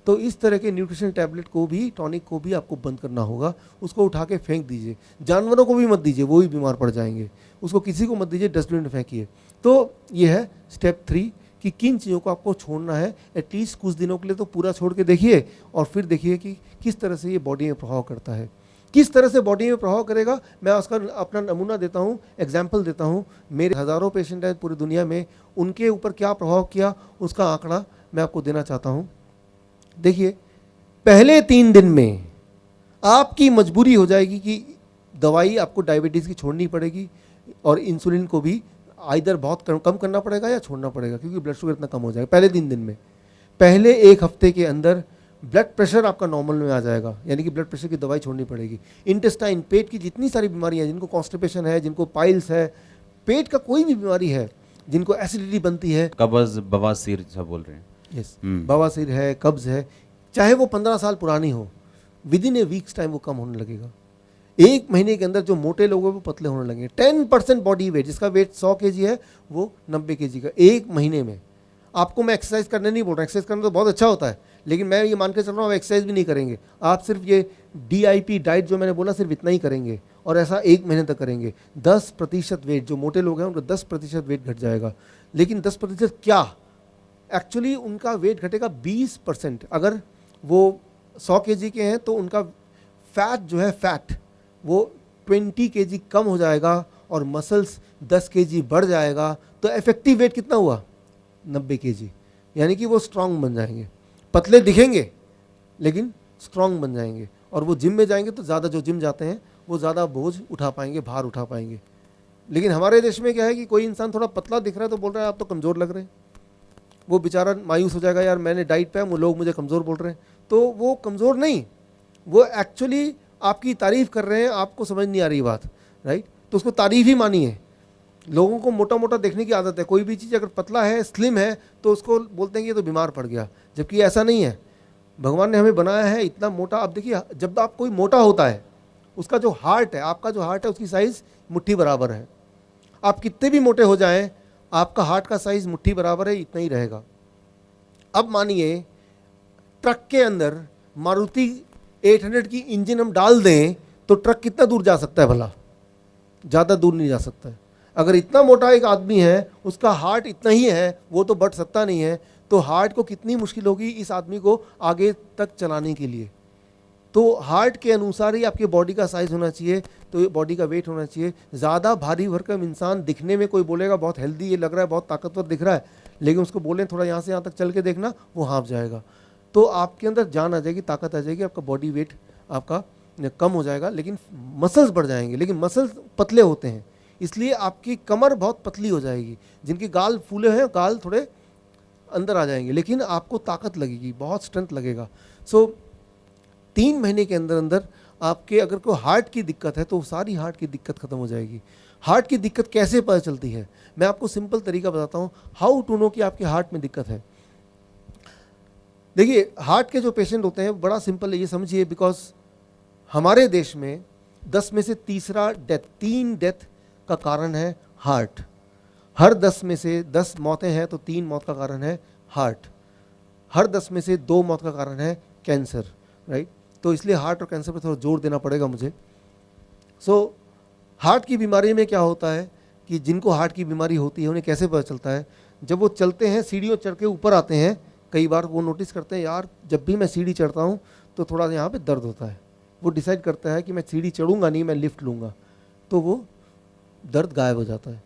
तो इस तरह के न्यूट्रिशन टैबलेट को भी, टॉनिक को भी आपको बंद करना होगा। उसको उठा के फेंक दीजिए। जानवरों को भी मत दीजिए, वो भी बीमार पड़ जाएंगे। उसको किसी को मत दीजिए, डस्टबिन में फेंकिए। तो ये है स्टेप 3 कि किन चीज़ों को आपको छोड़ना है। एटलीस्ट कुछ दिनों के लिए तो पूरा छोड़ के देखिए और फिर देखिए कि किस तरह से ये बॉडी में प्रभाव करता है। किस तरह से बॉडी में प्रभाव करेगा, मैं उसका अपना नमूना देता हूँ, एग्जाम्पल देता हूँ। मेरे हज़ारों पेशेंट हैं पूरी दुनिया में, उनके ऊपर क्या प्रभाव किया उसका आंकड़ा मैं आपको देना चाहता हूँ। देखिए, पहले 3 दिन में आपकी मजबूरी हो जाएगी कि दवाई आपको डायबिटीज़ की छोड़नी पड़ेगी और इंसुलिन को भी आइदर बहुत कम करना पड़ेगा या छोड़ना पड़ेगा, क्योंकि ब्लड शुगर इतना कम हो जाएगा पहले 3 दिन में। पहले 1 हफ्ते के अंदर ब्लड प्रेशर आपका नॉर्मल में आ जाएगा, यानी कि ब्लड प्रेशर की दवाई छोड़नी पड़ेगी। इंटेस्टाइन, पेट की जितनी सारी बीमारियां, जिनको कॉन्स्टिपेशन है, जिनको पाइल्स है, पेट का कोई भी बीमारी है, जिनको एसिडिटी बनती है, कब्ज, बवासीर सब बोल रहे हैं। यस, बवासीर है, कब्ज है, चाहे वो 15 साल पुरानी हो, with in A weeks time वो कम होने लगेगा। 1 महीने के अंदर जो मोटे लोग हैं वो पतले होने लगेंगे। 10% बॉडी वेट, जिसका वेट 100 kg है वो 90 kg का 1 महीने में। आपको मैं एक्सरसाइज करने नहीं बोल रहा, एक्सरसाइज करना तो बहुत अच्छा होता है, लेकिन मैं ये मान के चल रहा हूँ आप एक्सरसाइज भी नहीं करेंगे, आप सिर्फ ये DIP डाइट जो मैंने बोला सिर्फ इतना ही करेंगे और ऐसा 1 महीने तक करेंगे। 10% वेट, जो मोटे लोग हैं उनका 10% वेट घट जाएगा। लेकिन 10% क्या, एक्चुअली उनका वेट घटेगा 20%। अगर वो 100 kg के हैं तो उनका फैट जो है, फैट वो 20 kg कम हो जाएगा और मसल्स 10 kg बढ़ जाएगा। तो इफेक्टिव वेट कितना हुआ, 90 kg, यानी कि वो स्ट्रांग बन जाएंगे। पतले दिखेंगे लेकिन स्ट्रांग बन जाएंगे, और वो जिम में जाएंगे तो ज़्यादा, जो जिम जाते हैं वो ज़्यादा बोझ उठा पाएंगे, भार उठा पाएंगे। लेकिन हमारे देश में क्या है कि कोई इंसान थोड़ा पतला दिख रहा है तो बोल रहा है आप तो कमज़ोर लग रहे हैं, वो बेचारा मायूस हो जाएगा, यार मैंने डाइट पे वो लोग मुझे कमज़ोर बोल रहे हैं। तो वो कमज़ोर नहीं, वो एक्चुअली आपकी तारीफ़ कर रहे हैं, आपको समझ नहीं आ रही बात, राइट। तो उसको तारीफ़ ही मानिए। लोगों को मोटा मोटा देखने की आदत है, कोई भी चीज़ अगर पतला है, स्लिम है, तो उसको बोलते हैं कि ये तो बीमार पड़ गया, जबकि ऐसा नहीं है। भगवान ने हमें बनाया है इतना मोटा। आप देखिए, जब आप कोई मोटा होता है, उसका जो हार्ट है, आपका जो हार्ट है उसकी साइज़ मुट्ठी बराबर है। आप कितने भी मोटे हो जाएं, आपका हार्ट का साइज़ मुट्ठी बराबर है, इतना ही रहेगा। अब मानिए ट्रक के अंदर मारुति 800 की इंजन हम डाल दें तो ट्रक कितना दूर जा सकता है भला, ज़्यादा दूर नहीं जा सकता है। अगर इतना मोटा एक आदमी है, उसका हार्ट इतना ही है, वो तो बढ़ सकता नहीं है, तो हार्ट को कितनी मुश्किल होगी इस आदमी को आगे तक चलाने के लिए। तो हार्ट के अनुसार ही आपके बॉडी का साइज़ होना चाहिए, तो बॉडी का वेट होना चाहिए। ज़्यादा भारी भरकम इंसान दिखने में, कोई बोलेगा बहुत हेल्दी ये लग रहा है, बहुत ताकतवर दिख रहा है, लेकिन उसको बोलें थोड़ा यहाँ से यहाँ तक चल के देखना, वो हाँफ जाएगा। तो आपके अंदर जान आ जाएगी, ताकत आ जाएगी, आपका बॉडी वेट आपका कम हो जाएगा, लेकिन मसल्स बढ़ जाएंगे। लेकिन मसल्स पतले होते हैं, इसलिए आपकी कमर बहुत पतली हो जाएगी। जिनके गाल फूले हैं, गाल थोड़े अंदर आ जाएंगे, लेकिन आपको ताकत लगेगी, बहुत स्ट्रेंथ लगेगा। सो 3 महीने के अंदर अंदर आपके अगर कोई हार्ट की दिक्कत है तो सारी हार्ट की दिक्कत खत्म हो जाएगी। हार्ट की दिक्कत कैसे पता चलती है, मैं आपको सिंपल तरीका बताता हूँ, हाउ टू नो कि आपके हार्ट में दिक्कत है। देखिए, हार्ट के जो पेशेंट होते हैं बड़ा सिंपल है, ये समझिए, बिकॉज हमारे देश में 10 में से तीसरा डेथ, 3 डेथ का कारण है हार्ट। हर 10 में से 10 मौतें हैं तो 3 मौत का कारण है हार्ट। हर 10 में से 2 मौत का कारण है कैंसर, राइट। तो इसलिए हार्ट और कैंसर पर थोड़ा जोर देना पड़ेगा मुझे। सो हार्ट की बीमारी में क्या होता है कि जिनको हार्ट की बीमारी होती है उन्हें कैसे पता चलता है, जब वो चलते हैं, सीढ़ियों चढ़ के ऊपर आते हैं, कई बार वो नोटिस करते हैं यार जब भी मैं सीढ़ी चढ़ता हूँ तो थोड़ा यहाँ पे दर्द होता है। वो डिसाइड करता है कि मैं सीढ़ी चढ़ूंगा नहीं, मैं लिफ्ट लूँगा, तो वो दर्द गायब हो जाता है।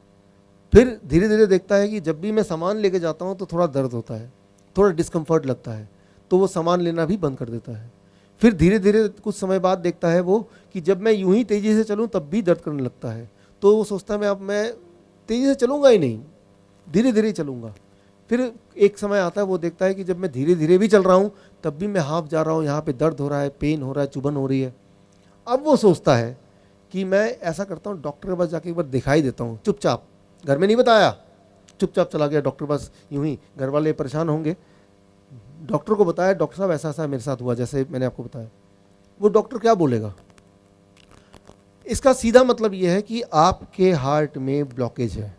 फिर धीरे धीरे देखता है कि जब भी मैं सामान लेके जाता हूँ तो थोड़ा दर्द होता है, थोड़ा डिस्कम्फर्ट लगता है, तो वो सामान लेना भी बंद कर देता है। फिर धीरे धीरे कुछ समय बाद देखता है वो कि जब मैं यूं ही तेज़ी से चलूं तब भी दर्द करने लगता है, तो वो सोचता है मैं तेज़ी से चलूँगा ही नहीं, धीरे धीरे चलूँगा। फिर एक समय आता है वो देखता है कि जब मैं धीरे धीरे भी चल रहा हूँ तब भी मैं हाँफ जा रहा हूँ, यहाँ पे दर्द हो रहा है, पेन हो रहा है, चुभन हो रही है। अब वो सोचता है कि मैं ऐसा करता हूँ, डॉक्टर के पास जाके एक बार दिखाई देता हूँ, चुपचाप, घर में नहीं बताया, चुपचाप चला गया डॉक्टर के पास, यूं ही। घर वाले परेशान होंगे, डॉक्टर को बताया, डॉक्टर साहब ऐसा ऐसा मेरे साथ हुआ, जैसे मैंने आपको बताया। वो डॉक्टर क्या बोलेगा, इसका सीधा मतलब ये है कि आपके हार्ट में ब्लॉकेज है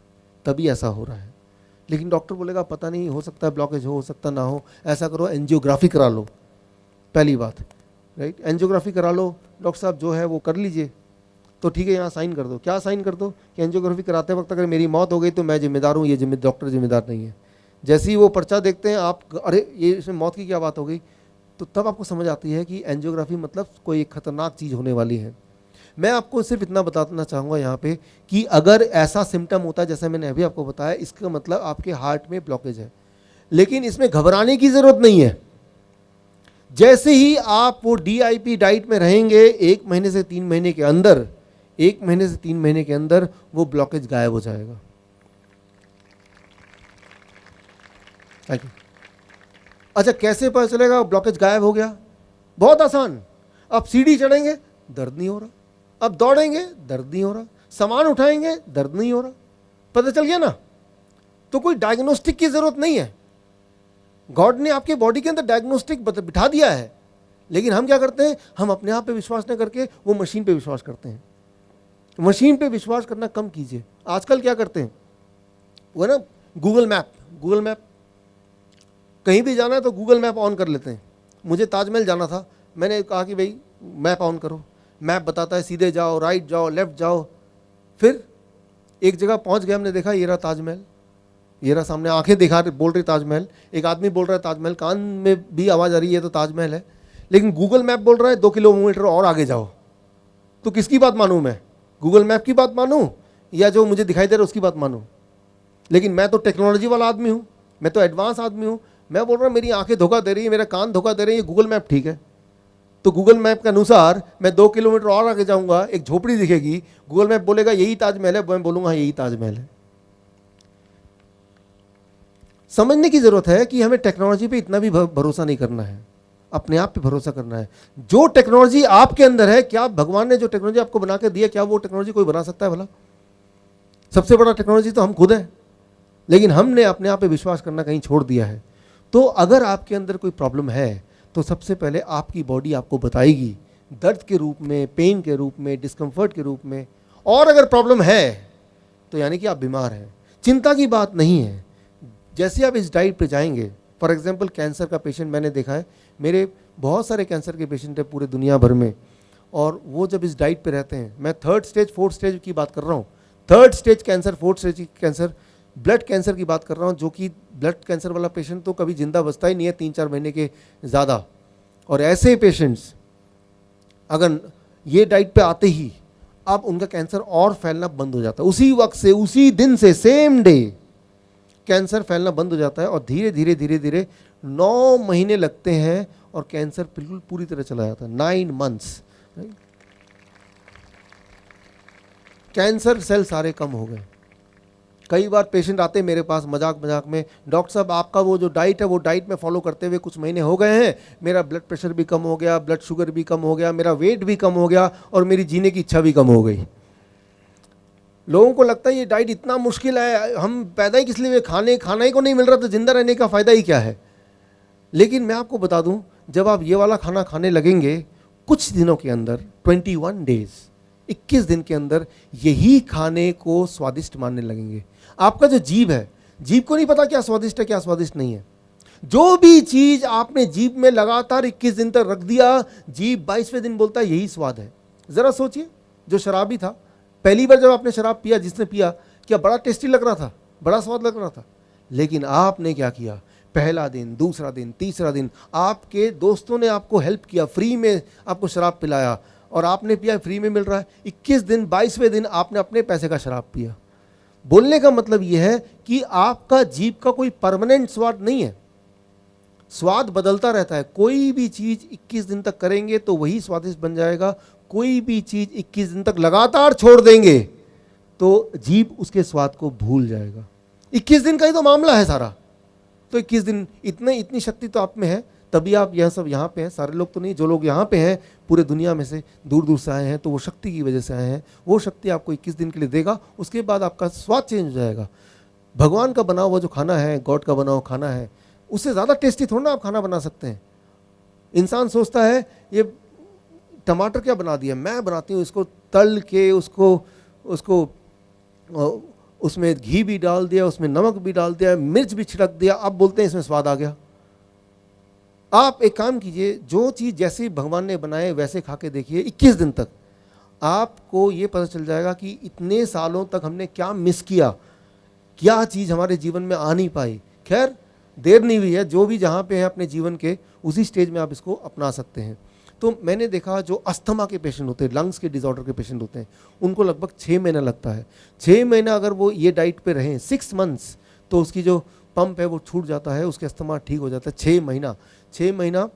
तभी ऐसा हो रहा है। लेकिन डॉक्टर बोलेगा पता नहीं, हो सकता है ब्लॉकेज हो सकता ना हो, ऐसा करो एंजियोग्राफी करा लो, पहली बात, राइट। एंजियोग्राफी करा लो, डॉक्टर साहब जो है वो कर लीजिए, तो ठीक है यहाँ साइन कर दो। क्या साइन कर दो कि एंजियोग्राफी कराते वक्त अगर मेरी मौत हो गई तो मैं जिम्मेदार हूँ, ये डॉक्टर जिम्मेदार नहीं है। जैसे ही वो पर्चा देखते हैं आप, अरे ये इसमें मौत की क्या बात हो गई, तो तब आपको समझ आती है कि एंजियोग्राफी मतलब कोई एक खतरनाक चीज़ होने वाली है। मैं आपको सिर्फ इतना बताना चाहूँगा यहाँ पे कि अगर ऐसा सिम्टम होता है जैसे मैंने अभी आपको बताया, इसका मतलब आपके हार्ट में ब्लॉकेज है। लेकिन इसमें घबराने की ज़रूरत नहीं है। जैसे ही आप वो DIP डाइट में रहेंगे 1 महीने से 3 महीने के अंदर, 1 महीने से 3 महीने के अंदर वो ब्लॉकेज गायब हो जाएगा। अच्छा, कैसे पता चलेगा ब्लॉकेज गायब हो गया? बहुत आसान। अब सीढ़ी चढ़ेंगे, दर्द नहीं हो रहा। अब दौड़ेंगे, दर्द नहीं हो रहा। सामान उठाएंगे, दर्द नहीं हो रहा। पता चल गया ना? तो कोई डायग्नोस्टिक की जरूरत नहीं है। गॉड ने आपके बॉडी के अंदर डायग्नोस्टिक बिठा दिया है, लेकिन हम क्या करते हैं? हम अपने आप पे विश्वास न करके वो मशीन पे विश्वास करते हैं। मशीन पे विश्वास करना कम कीजिए। आजकल क्या करते हैं, वो है ना गूगल मैप, कहीं भी जाना है तो गूगल मैप ऑन कर लेते हैं। मुझे ताजमहल जाना था, मैंने कहा कि भाई मैप ऑन करो। मैप बताता है सीधे जाओ, राइट जाओ, लेफ्ट जाओ। फिर एक जगह पहुंच गए, हमने देखा ये रहा ताजमहल, ये रहा सामने, आंखें दिखा बोल रही ताजमहल। एक आदमी बोल रहा है ताजमहल, कान में भी आवाज़ आ रही है तो ताजमहल है, लेकिन गूगल मैप बोल रहा है 2 किलोमीटर और आगे जाओ। तो किसकी बात मानूं मैं? गूगल मैप की बात मानूं या जो मुझे दिखाई दे रहा है उसकी बात मानूं? लेकिन मैं तो टेक्नोलॉजी वाला आदमी हूँ, मैं तो एडवांस आदमी हूँ। मैं बोल रहा हूँ मेरी आंखें धोखा दे रही है, मेरा कान धोखा दे रही है, ये गूगल मैप ठीक है। तो गूगल मैप के अनुसार मैं 2 किलोमीटर और आगे जाऊंगा, एक झोपड़ी दिखेगी, गूगल मैप बोलेगा यही ताजमहल है, मैं बोलूंगा यही ताजमहल है। समझने की जरूरत है कि हमें टेक्नोलॉजी पे इतना भी भरोसा नहीं करना है, अपने आप पे भरोसा करना है। जो टेक्नोलॉजी आपके अंदर है, क्या भगवान ने जो टेक्नोलॉजी आपको बना के दिया, क्या वो टेक्नोलॉजी कोई बना सकता है भला? सबसे बड़ा टेक्नोलॉजी तो हम खुद हैं, लेकिन हमने अपने आप पे विश्वास करना कहीं छोड़ दिया है। तो अगर आपके अंदर कोई प्रॉब्लम है तो सबसे पहले आपकी बॉडी आपको बताएगी, दर्द के रूप में, पेन के रूप में, डिस्कम्फर्ट के रूप में। और अगर प्रॉब्लम है तो यानी कि आप बीमार हैं। चिंता की बात नहीं है। जैसे आप इस डाइट पे जाएंगे, फॉर एग्जांपल कैंसर का पेशेंट मैंने देखा है, मेरे बहुत सारे कैंसर के पेशेंट हैं पूरे दुनिया भर में, और वो जब इस डाइट पे रहते हैं, मैं 3rd स्टेज 4th स्टेज की बात कर रहा हूँ, 3rd stage cancer, 4th stage cancer, blood cancer की बात कर रहा हूँ, जो कि ब्लड कैंसर वाला पेशेंट तो कभी जिंदा बचता ही नहीं है 3-4 महीने के ज़्यादा। और ऐसे पेशेंट्स अगर ये डाइट पे आते ही अब उनका कैंसर और फैलना बंद हो जाता है। उसी वक्त से, उसी दिन से, सेम डे कैंसर फैलना बंद हो जाता है, और धीरे धीरे धीरे धीरे 9 महीने लगते हैं और कैंसर बिल्कुल पूरी तरह चला जाता है। 9 मंथ्स कैंसर सेल सारे कम हो गए। कई बार पेशेंट आते हैं मेरे पास मजाक मजाक में, डॉक्टर साहब आपका वो जो डाइट है, वो डाइट में फॉलो करते हुए कुछ महीने हो गए हैं, मेरा ब्लड प्रेशर भी कम हो गया, ब्लड शुगर भी कम हो गया, मेरा वेट भी कम हो गया, और मेरी जीने की इच्छा भी कम हो गई। लोगों को लगता है ये डाइट इतना मुश्किल है, हम पैदा ही किस लिए, खाना ही को नहीं मिल रहा तो जिंदा रहने का फ़ायदा ही क्या है। लेकिन मैं आपको बता दूं, जब आप ये वाला खाना खाने लगेंगे, कुछ दिनों के अंदर, 21 डेज, 21 दिन के अंदर यही खाने को स्वादिष्ट मानने लगेंगे। आपका जो जीभ है, जीभ को नहीं पता क्या स्वादिष्ट है क्या स्वादिष्ट नहीं है। जो भी चीज आपने जीभ में लगातार 21 दिन तक रख दिया, जीभ 22वें दिन बोलता है यही स्वाद है। जरा सोचिए, जो शराबी था, पहली बार जब आपने शराब पिया, जिसने पिया, क्या बड़ा टेस्टी लग रहा था, बड़ा स्वाद लग रहा था, लेकिन आपने क्या किया, पहला दिन, दूसरा दिन, तीसरा दिन, आपके दोस्तों ने आपको हेल्प किया, फ्री में आपको शराब पिलाया, और आपने पिया, फ्री में मिल रहा है। 21 दिन, 22वें दिन आपने अपने पैसे का शराब पिया। बोलने का मतलब यह है कि आपका जीभ का कोई परमानेंट स्वाद नहीं है, स्वाद बदलता रहता है। कोई भी चीज 21 दिन तक करेंगे तो वही स्वादिष्ट बन जाएगा, कोई भी चीज 21 दिन तक लगातार छोड़ देंगे तो जीभ उसके स्वाद को भूल जाएगा। 21 दिन का ही तो मामला है सारा। तो 21 दिन, इतनी शक्ति तो आप में है, तभी आप यह सब यहाँ पे हैं। सारे लोग तो नहीं, जो लोग यहाँ पे हैं पूरे दुनिया में से दूर दूर से आए हैं, तो वो शक्ति की वजह से आए हैं। वो शक्ति आपको 21 दिन के लिए देगा, उसके बाद आपका स्वाद चेंज हो जाएगा। भगवान का बना हुआ जो खाना है, गॉड का बना हुआ खाना है, उससे ज़्यादा टेस्टी थोड़ा ना आप खाना बना सकते हैं। इंसान सोचता है ये टमाटर क्या बना दिया, मैं बनाती हूँ इसको तल के, उसको उसमें घी भी डाल दिया, उसमें नमक भी डाल दिया, मिर्च भी छिड़क दिया, अब बोलते हैं इसमें स्वाद आ गया। आप एक काम कीजिए, जो चीज़ जैसे भगवान ने बनाए वैसे खा के देखिए, 21 दिन तक आपको ये पता चल जाएगा कि इतने सालों तक हमने क्या मिस किया, क्या चीज़ हमारे जीवन में आ नहीं पाई। खैर देर नहीं हुई है, जो भी जहाँ पे है अपने जीवन के उसी स्टेज में आप इसको अपना सकते हैं। तो मैंने देखा जो अस्थमा के पेशेंट होते हैं, लंग्स के डिसऑर्डर के पेशेंट होते हैं, उनको लगभग 6 महीना लगता है। 6 महीना अगर वो ये डाइट पे रहें, 6 मंथ्स, तो उसकी जो पंप है वो छूट जाता है, उसके अस्थमा ठीक हो जाता है। 6 महीना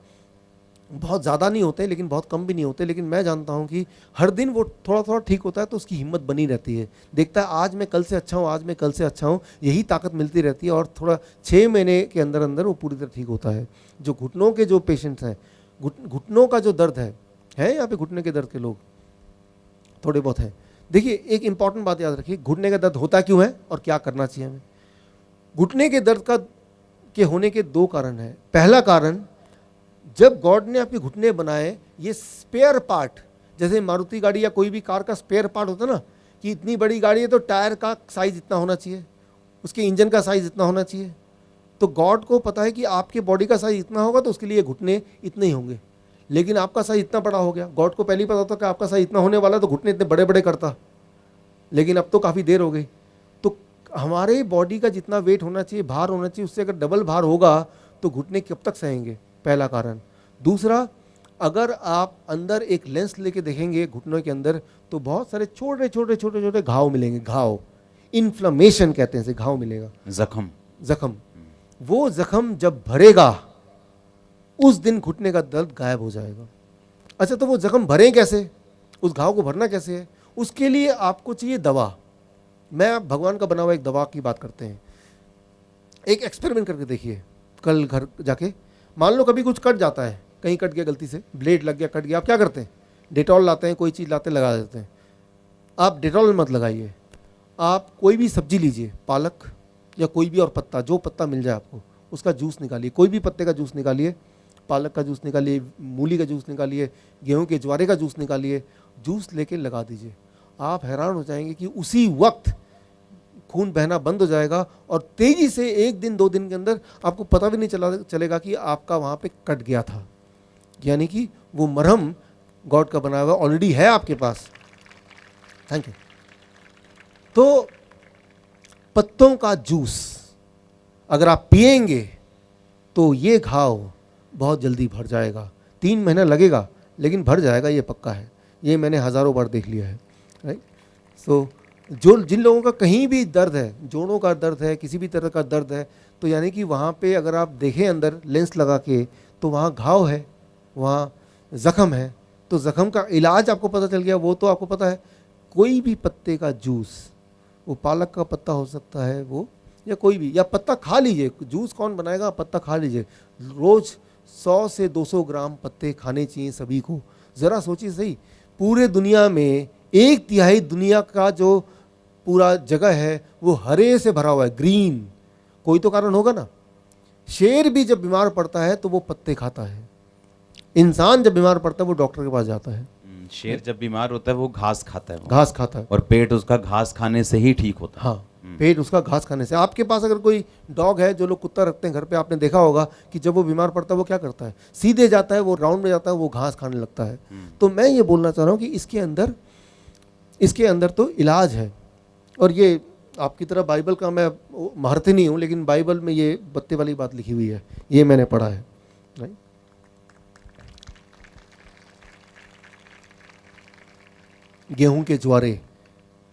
बहुत ज़्यादा नहीं होते लेकिन बहुत कम भी नहीं होते, लेकिन मैं जानता हूँ कि हर दिन वो थोड़ा थोड़ा ठीक होता है तो उसकी हिम्मत बनी रहती है, देखता है आज मैं कल से अच्छा हूँ, आज मैं कल से अच्छा हूँ, यही ताकत मिलती रहती है और थोड़ा 6 महीने के अंदर अंदर वो पूरी तरह ठीक होता है। जो घुटनों के जो पेशेंट्स हैं, घुटनों का जो दर्द है यहाँ पे घुटने के दर्द के लोग थोड़े बहुत हैं। देखिए एक इंपॉर्टेंट बात याद रखिए, घुटने का दर्द होता क्यों है और क्या करना चाहिए हमें। घुटने के दर्द के होने के 2 कारण हैं। पहला कारण, जब गॉड ने आपके घुटने बनाए, ये स्पेयर पार्ट, जैसे मारुति गाड़ी या कोई भी कार का स्पेयर पार्ट होता है ना, कि इतनी बड़ी गाड़ी है तो टायर का साइज इतना होना चाहिए, उसके इंजन का साइज इतना होना चाहिए। तो गॉड को पता है कि आपके बॉडी का साइज इतना होगा तो उसके लिए घुटने इतने ही होंगे, लेकिन आपका साइज इतना बड़ा हो गया। गॉड को पहले ही पता होता कि आपका साइज इतना होने वाला, तो घुटने इतने बड़े बड़े करता, लेकिन अब तो काफ़ी देर हो गई। तो हमारे बॉडी का जितना वेट होना चाहिए, भार होना चाहिए, उससे अगर डबल भार होगा तो घुटने कब तक सहेंगे, पहला कारण। दूसरा, अगर आप अंदर एक लेंस लेके देखेंगे घुटनों के अंदर, तो बहुत सारे छोटे छोटे छोटे छोटे घाव मिलेंगे। घाव, इन्फ्लेमेशन कहते हैं, घाव मिलेगा, जख्म। वो जख्म जब भरेगा उस दिन घुटने का दर्द गायब हो जाएगा। अच्छा, तो वो जख्म भरें कैसे, उस घाव को भरना कैसे है? उसके लिए आपको चाहिए दवा। मैं भगवान का बना हुआ एक दवा की बात करते हैं। एक एक्सपेरिमेंट करके देखिए, कल घर जाके, मान लो कभी कुछ कट जाता है, कहीं कट गया गलती से, ब्लेड लग गया, कट गया, आप क्या करते हैं? डेटॉल लाते हैं, कोई चीज़ लाते हैं, लगा देते हैं। आप डेटॉल मत लगाइए, आप कोई भी सब्जी लीजिए, पालक या कोई भी और पत्ता, जो पत्ता मिल जाए आपको, उसका जूस निकालिए, कोई भी पत्ते का जूस निकालिए, पालक का जूस निकालिए, मूली का जूस निकालिए, गेहूं के ज्वारे का जूस निकालिए, जूस लेके लगा दीजिए। आप हैरान हो जाएंगे कि उसी वक्त खून बहना बंद हो जाएगा और तेजी से 1 दिन 2 दिन के अंदर आपको पता भी नहीं चलेगा कि आपका वहाँ पे कट गया था। यानी कि वो मरहम गॉड का बनाया हुआ ऑलरेडी है आपके पास। Thank you. तो पत्तों का जूस अगर आप पिएंगे तो ये घाव बहुत जल्दी भर जाएगा। 3 महीना लगेगा लेकिन भर जाएगा, ये पक्का है। ये मैंने हज़ारों बार देख लिया है, राइट। सो जिन लोगों का कहीं भी दर्द है, जोड़ों का दर्द है, किसी भी तरह का दर्द है, तो यानी कि वहाँ पे अगर आप देखें अंदर लेंस लगा के, तो वहाँ घाव है, वहाँ ज़ख़म है। तो ज़ख़म का इलाज आपको पता चल गया, वो तो आपको पता है। कोई भी पत्ते का जूस, वो पालक का पत्ता हो सकता है वो, या कोई भी, या पत्ता खा लीजिए। जूस कौन बनाएगा, पत्ता खा लीजिए। रोज़ 100 से 200 ग्राम पत्ते खाने चाहिए सभी को। ज़रा सोचिए सही, पूरे दुनिया में 1/3 दुनिया का जो पूरा जगह है वो हरे से भरा हुआ है, ग्रीन। कोई तो कारण होगा ना। शेर भी जब बीमार पड़ता है तो वो पत्ते खाता है। इंसान जब बीमार पड़ता है वो डॉक्टर के पास जाता है। शेर जब बीमार होता है वो घास खाता है, घास खाता है, और पेट उसका घास खाने से ही ठीक होता है। हाँ, पेट उसका घास खाने से। आपके पास अगर कोई डॉग है, जो लोग कुत्ता रखते हैं घर पे, आपने देखा होगा कि जब वो बीमार पड़ता है वो क्या करता है, सीधे जाता है, वो राउंड में जाता है, वो घास खाने लगता है। तो मैं ये बोलना चाह रहा हूँ कि इसके अंदर तो इलाज है। और ये आपकी तरह बाइबल का मैं महारथी नहीं हूँ, लेकिन बाइबल में ये पत्ते वाली बात लिखी हुई है, ये मैंने पढ़ा है, राइट। गेहूं के ज्वारे,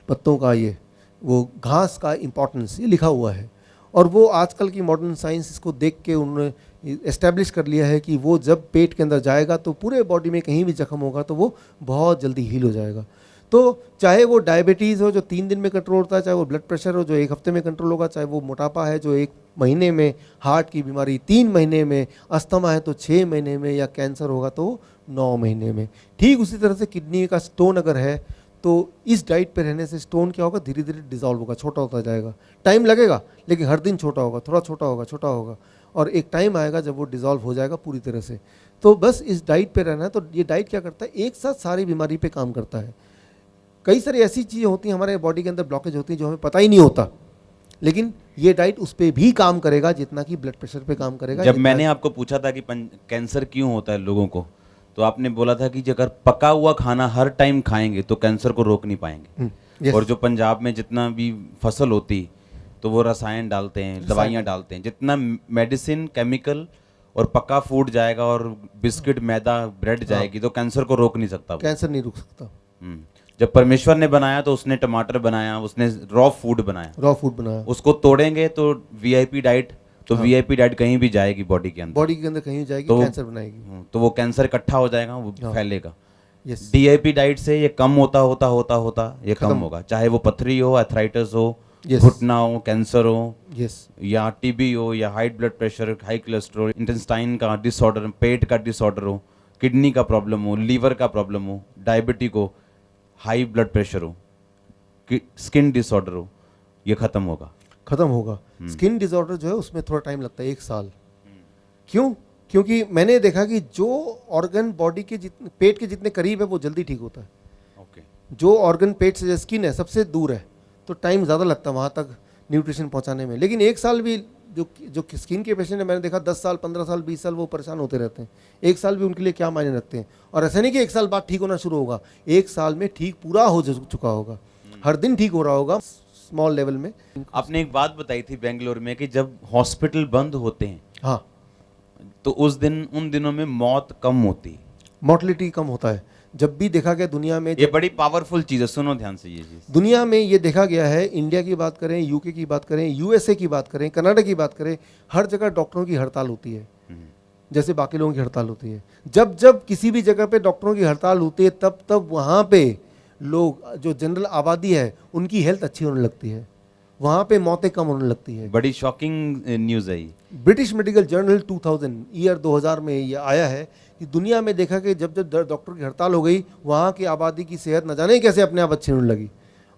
पत्तों का ये, वो घास का इम्पोर्टेंस ये लिखा हुआ है। और वो आजकल की मॉडर्न साइंस इसको देख के उन्होंने एस्टेब्लिश कर लिया है कि वो जब पेट के अंदर जाएगा तो पूरे बॉडी में कहीं भी जख्म होगा तो वो बहुत जल्दी हील हो जाएगा। तो चाहे वो डायबिटीज़ हो जो 3 दिन में कंट्रोल होता है, चाहे वो ब्लड प्रेशर हो जो 1 हफ्ते में कंट्रोल होगा, चाहे वो मोटापा है जो 1 महीने में, हार्ट की बीमारी 3 महीने में, अस्थमा है तो 6 महीने में, या कैंसर होगा तो 9 महीने में। ठीक उसी तरह से किडनी का स्टोन अगर है तो इस डाइट पे रहने से स्टोन क्या होगा, धीरे धीरे डिसॉल्व होगा, छोटा होता जाएगा। टाइम लगेगा लेकिन हर दिन छोटा होगा, थोड़ा छोटा होगा, छोटा होगा, और एक टाइम आएगा जब वो डिसॉल्व हो जाएगा पूरी तरह से। तो बस इस डाइट पे रहना है। तो ये डाइट क्या करता है, एक साथ सारी बीमारी पे काम करता है। कई सारी ऐसी चीज़ें होती हैं हमारे बॉडी के अंदर, ब्लॉकेज होती हैं जो हमें पता ही नहीं होता, लेकिन ये डाइट उस पर भी काम करेगा जितना कि ब्लड प्रेशर पे काम करेगा। जब मैंने आपको पूछा था कि कैंसर क्यों होता है लोगों को, तो आपने बोला था कि अगर पका हुआ खाना हर टाइम खाएंगे तो कैंसर को रोक नहीं पाएंगे। और जो पंजाब में जितना भी फसल होती तो वो रसायन डालते हैं, दवाइयाँ डालते हैं, जितना मेडिसिन, केमिकल और पक्का फूड जाएगा और बिस्किट, मैदा, ब्रेड जाएगी, तो कैंसर को रोक नहीं सकता। कैंसर नहीं रुक सकता। जब परमेश्वर ने बनाया तो उसने टमाटर बनाया, उसने रॉ फूड बनाया, उसको तोड़ेंगे उसको तोड़ेंगे तो वीआईपी डाइट तो वीआईपी डाइट कहीं भी जाएगी बॉडी के अंदर, बॉडी के अंदर कहीं जाएगी, तो कैंसर बनाएगी। तो वो कैंसर इकट्ठा हो जाएगा, वो फैलेगा। यस, डीआईपी डाइट से ये कम होता होता होता होता ये कम होगा, चाहे वो पथरी हो, आर्थराइटिस हो, Yes. घुटना हो, कैंसर हो, यस, या टीबी हो, या high blood pressure, high cholesterol, intestine का डिसऑर्डर, पेट का डिसऑर्डर हो, किडनी का प्रॉब्लम हो, लीवर का प्रॉब्लम हो, डायबिटिक हो, हाई ब्लड प्रेशर हो, स्किन डिसऑर्डर हो, ये खत्म होगा। खत्म होगा। स्किन डिसऑर्डर जो है उसमें थोड़ा टाइम लगता है, 1 साल। क्यों? क्योंकि मैंने देखा कि जो ऑर्गन बॉडी के जितने, पेट के जितने करीब है वो जल्दी ठीक होता है। ओके, जो ऑर्गन पेट से, स्किन है, सबसे दूर है, तो टाइम ज़्यादा लगता है वहाँ तक न्यूट्रिशन पहुँचाने में। लेकिन 1 साल भी जो स्किन के पेशेंट है, मैंने देखा 10 साल, 15 साल, 20 साल वो परेशान होते रहते हैं। 1 साल भी उनके लिए क्या मायने रखते हैं। और ऐसा नहीं कि 1 साल बाद ठीक होना शुरू होगा, 1 साल में ठीक पूरा हो चुका होगा, हर दिन ठीक हो रहा होगा, स्मॉल लेवल में। आपने एक बात बताई थी बेंगलोर में कि जब हॉस्पिटल बंद होते हैं हाँ, तो उन दिनों में मौत कम होती, मोर्टलिटी कम होता है। जब भी देखा गया दुनिया में, ये बड़ी पावरफुल चीज है, सुनो ध्यान से ये चीज। दुनिया में ये देखा गया है, इंडिया की बात करें, यूके की बात करें, यूएसए की बात करें, कनाडा की बात करें, हर जगह डॉक्टरों की हड़ताल होती है, जैसे बाकी लोगों की हड़ताल होती है। जब जब किसी भी जगह पे डॉक्टरों की हड़ताल होती है, तब तब वहाँ पे लोग, जो जनरल आबादी है, उनकी हेल्थ अच्छी होने लगती है, वहाँ पे मौतें कम होने लगती है। बड़ी शॉकिंग न्यूज है ये। ब्रिटिश मेडिकल जर्नल 2000 में ये आया है कि दुनिया में देखा कि जब जब डॉक्टर की हड़ताल हो गई, वहाँ की आबादी की सेहत न जाने कैसे अपने आप अच्छी होने लगी,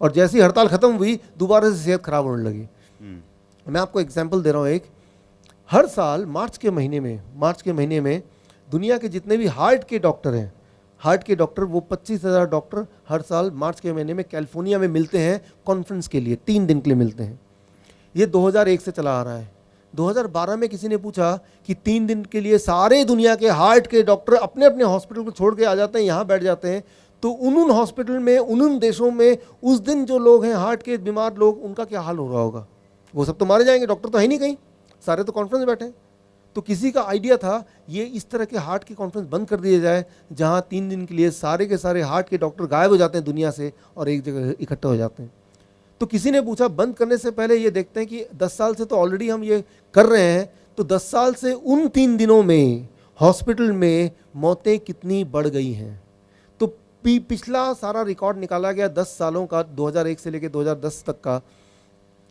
और जैसी हड़ताल ख़त्म हुई दोबारा से सेहत खराब होने लगी। मैं आपको एग्जांपल दे रहा हूँ एक। हर साल मार्च के महीने में दुनिया के जितने भी हार्ट के डॉक्टर हैं, वो 25,000 डॉक्टर हर साल मार्च के महीने में कैलिफोर्निया में मिलते हैं कॉन्फ्रेंस के लिए, 3 दिन के लिए मिलते हैं। ये 2001 से चला आ रहा है। 2012 में किसी ने पूछा कि 3 दिन के लिए सारे दुनिया के हार्ट के डॉक्टर अपने अपने हॉस्पिटल को छोड़ के आ जाते हैं, यहाँ बैठ जाते हैं, तो उन हॉस्पिटल में, उन देशों में उस दिन जो लोग हैं हार्ट के बीमार लोग, उनका क्या हाल हो रहा होगा। वो सब तो मारे जाएंगे, डॉक्टर तो है नहीं कहीं, सारे तो कॉन्फ्रेंस में बैठे हैं। तो किसी का आइडिया था ये इस तरह के हार्ट की कॉन्फ्रेंस बंद कर दिए जाए, जहाँ 3 दिन के लिए सारे के सारे हार्ट के डॉक्टर गायब हो जाते हैं दुनिया से और एक जगह इकट्ठे हो जाते हैं। तो किसी ने पूछा बंद करने से पहले ये देखते हैं कि 10 साल से तो ऑलरेडी हम ये कर रहे हैं, तो 10 साल से उन 3 दिनों में हॉस्पिटल में मौतें कितनी बढ़ गई हैं। तो पिछला सारा रिकॉर्ड निकाला गया 10 सालों का, 2001 से लेकर 2010 तक का,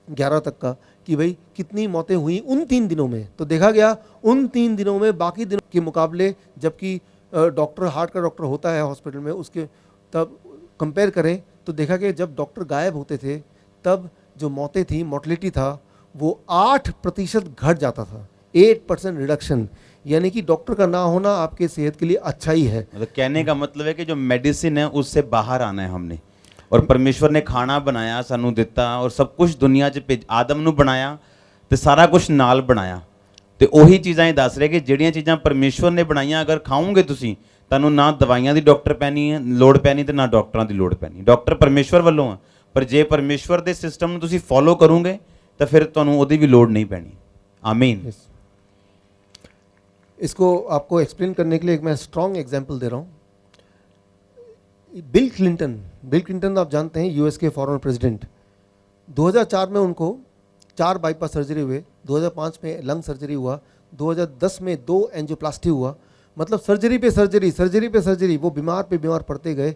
11 तक का, कि भाई कितनी मौतें हुई उन 3 दिनों में। तो देखा गया उन 3 दिनों में बाकी दिनों के मुकाबले, जबकि डॉक्टर, हार्ट का डॉक्टर होता है हॉस्पिटल में, उसके तब कंपेयर करें तो देखा गया जब डॉक्टर गायब होते थे तब जो मौतें थी, मोर्टलिटी था, वो 8% घट जाता था, 8% रिडक्शन। यानी कि डॉक्टर का ना होना आपके सेहत के लिए अच्छा ही है। मतलब कहने का मतलब है कि जो मेडिसिन है उससे बाहर आना है हमने, और परमेश्वर ने खाना बनाया, सानू दिता, और सब कुछ दुनिया 'ਚ आदम ਨੂੰ ਬਣਾਇਆ ਤੇ ਸਾਰਾ ਕੁਝ ਨਾਲ ਬਣਾਇਆ, ਤੇ ਉਹੀ ਚੀਜ਼ਾਂ ਇਹ ਦੱਸ ਰਹੇ ਕਿ ਜਿਹੜੀਆਂ ਚੀਜ਼ਾਂ ਪਰਮੇਸ਼ਵਰ ਨੇ ਬਣਾਈਆਂ ਅਗਰ ਖਾਓਗੇ ਤੁਸੀਂ, ਤੁਹਾਨੂੰ ਨਾ ਦਵਾਈਆਂ ਦੀ ਡਾਕਟਰ ਪੈਣੀ ਹੈ ਲੋੜ ਪੈਣੀ ਤੇ ਨਾ ਡਾਕਟਰਾਂ ਦੀ ਲੋੜ ਪੈਣੀ। ਡਾਕਟਰ ਪਰਮੇਸ਼ਵਰ ਵੱਲੋਂ ਆ, ਪਰ ਜੇ ਪਰਮੇਸ਼ਵਰ ਦੇ ਸਿਸਟਮ ਨੂੰ ਤੁਸੀਂ ਫੋਲੋ ਕਰੋਗੇ ਤਾਂ ਫਿਰ ਤੁਹਾਨੂੰ ਉਹਦੀ ਵੀ ਲੋੜ ਨਹੀਂ ਪੈਣੀ। आमीन। इसको आपको एक्सप्लेन करने के लिए एक मैं स्ट्रॉन्ग एग्जांपल दे रहा हूँ। बिल क्लिंटन आप जानते हैं, यूएस के फॉरेन प्रेसिडेंट। 2004 में उनको 4 बाईपास सर्जरी हुए, 2005 में लंग सर्जरी हुआ, 2010 में 2 एंजियोप्लास्टी हुआ। मतलब सर्जरी पे सर्जरी, वो बीमार पे बीमार पड़ते गए।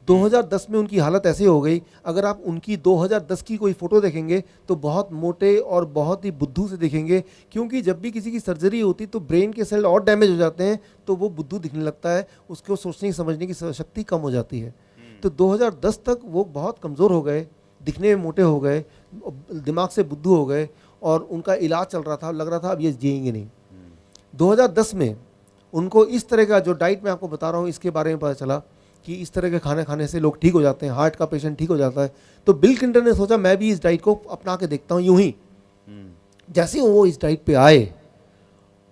2010 में उनकी हालत ऐसी हो गई, अगर आप उनकी 2010 की कोई फ़ोटो देखेंगे तो बहुत मोटे और बहुत ही बुद्धू से दिखेंगे, क्योंकि जब भी किसी की सर्जरी होती तो ब्रेन के सेल और डैमेज हो जाते हैं, तो वो बुद्धू दिखने लगता है, उसको सोचने समझने की शक्ति कम हो जाती है। तो 2010 तक वो बहुत कमज़ोर हो गए, दिखने में मोटे हो गए, दिमाग से बुद्धू हो गए, और उनका इलाज चल रहा था, लग रहा था अब ये जिएंगे नहीं। 2010 में उनको इस तरह का जो डाइट मैं आपको बता रहा हूँ इसके बारे में पता चला कि इस तरह के खाने खाने से लोग ठीक हो जाते हैं, हार्ट का पेशेंट ठीक हो जाता है। तो बिल क्लिंटन ने सोचा मैं भी इस डाइट को अपना के देखता हूँ। यूं ही जैसे वो इस डाइट पे आए,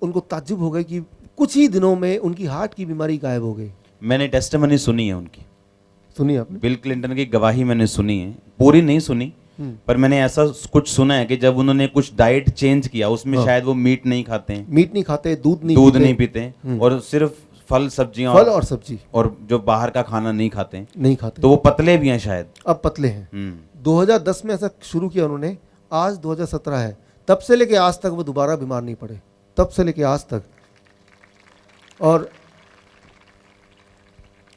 उनको ताज्जुब हो गई कि कुछ ही दिनों में उनकी हार्ट की बीमारी गायब हो गई। मैंने टेस्टिमनी सुनी है उनकी, सुनी आपने? बिल क्लिंटन की गवाही मैंने सुनी है, पूरी नहीं सुनी, पर मैंने ऐसा कुछ सुना है कि जब उन्होंने कुछ डाइट चेंज किया, उसमें शायद वो मीट नहीं खाते हैं, मीट नहीं खाते, दूध नहीं पीते, और सिर्फ फल और सब्जी, और जो बाहर का खाना नहीं खाते, तो वो पतले भी हैं शायद, अब पतले हैं। 2010 में ऐसा शुरू किया उन्होंने, आज 2017 है, तब से लेके आज तक वो दोबारा बीमार नहीं पड़े, तब से लेके आज तक। और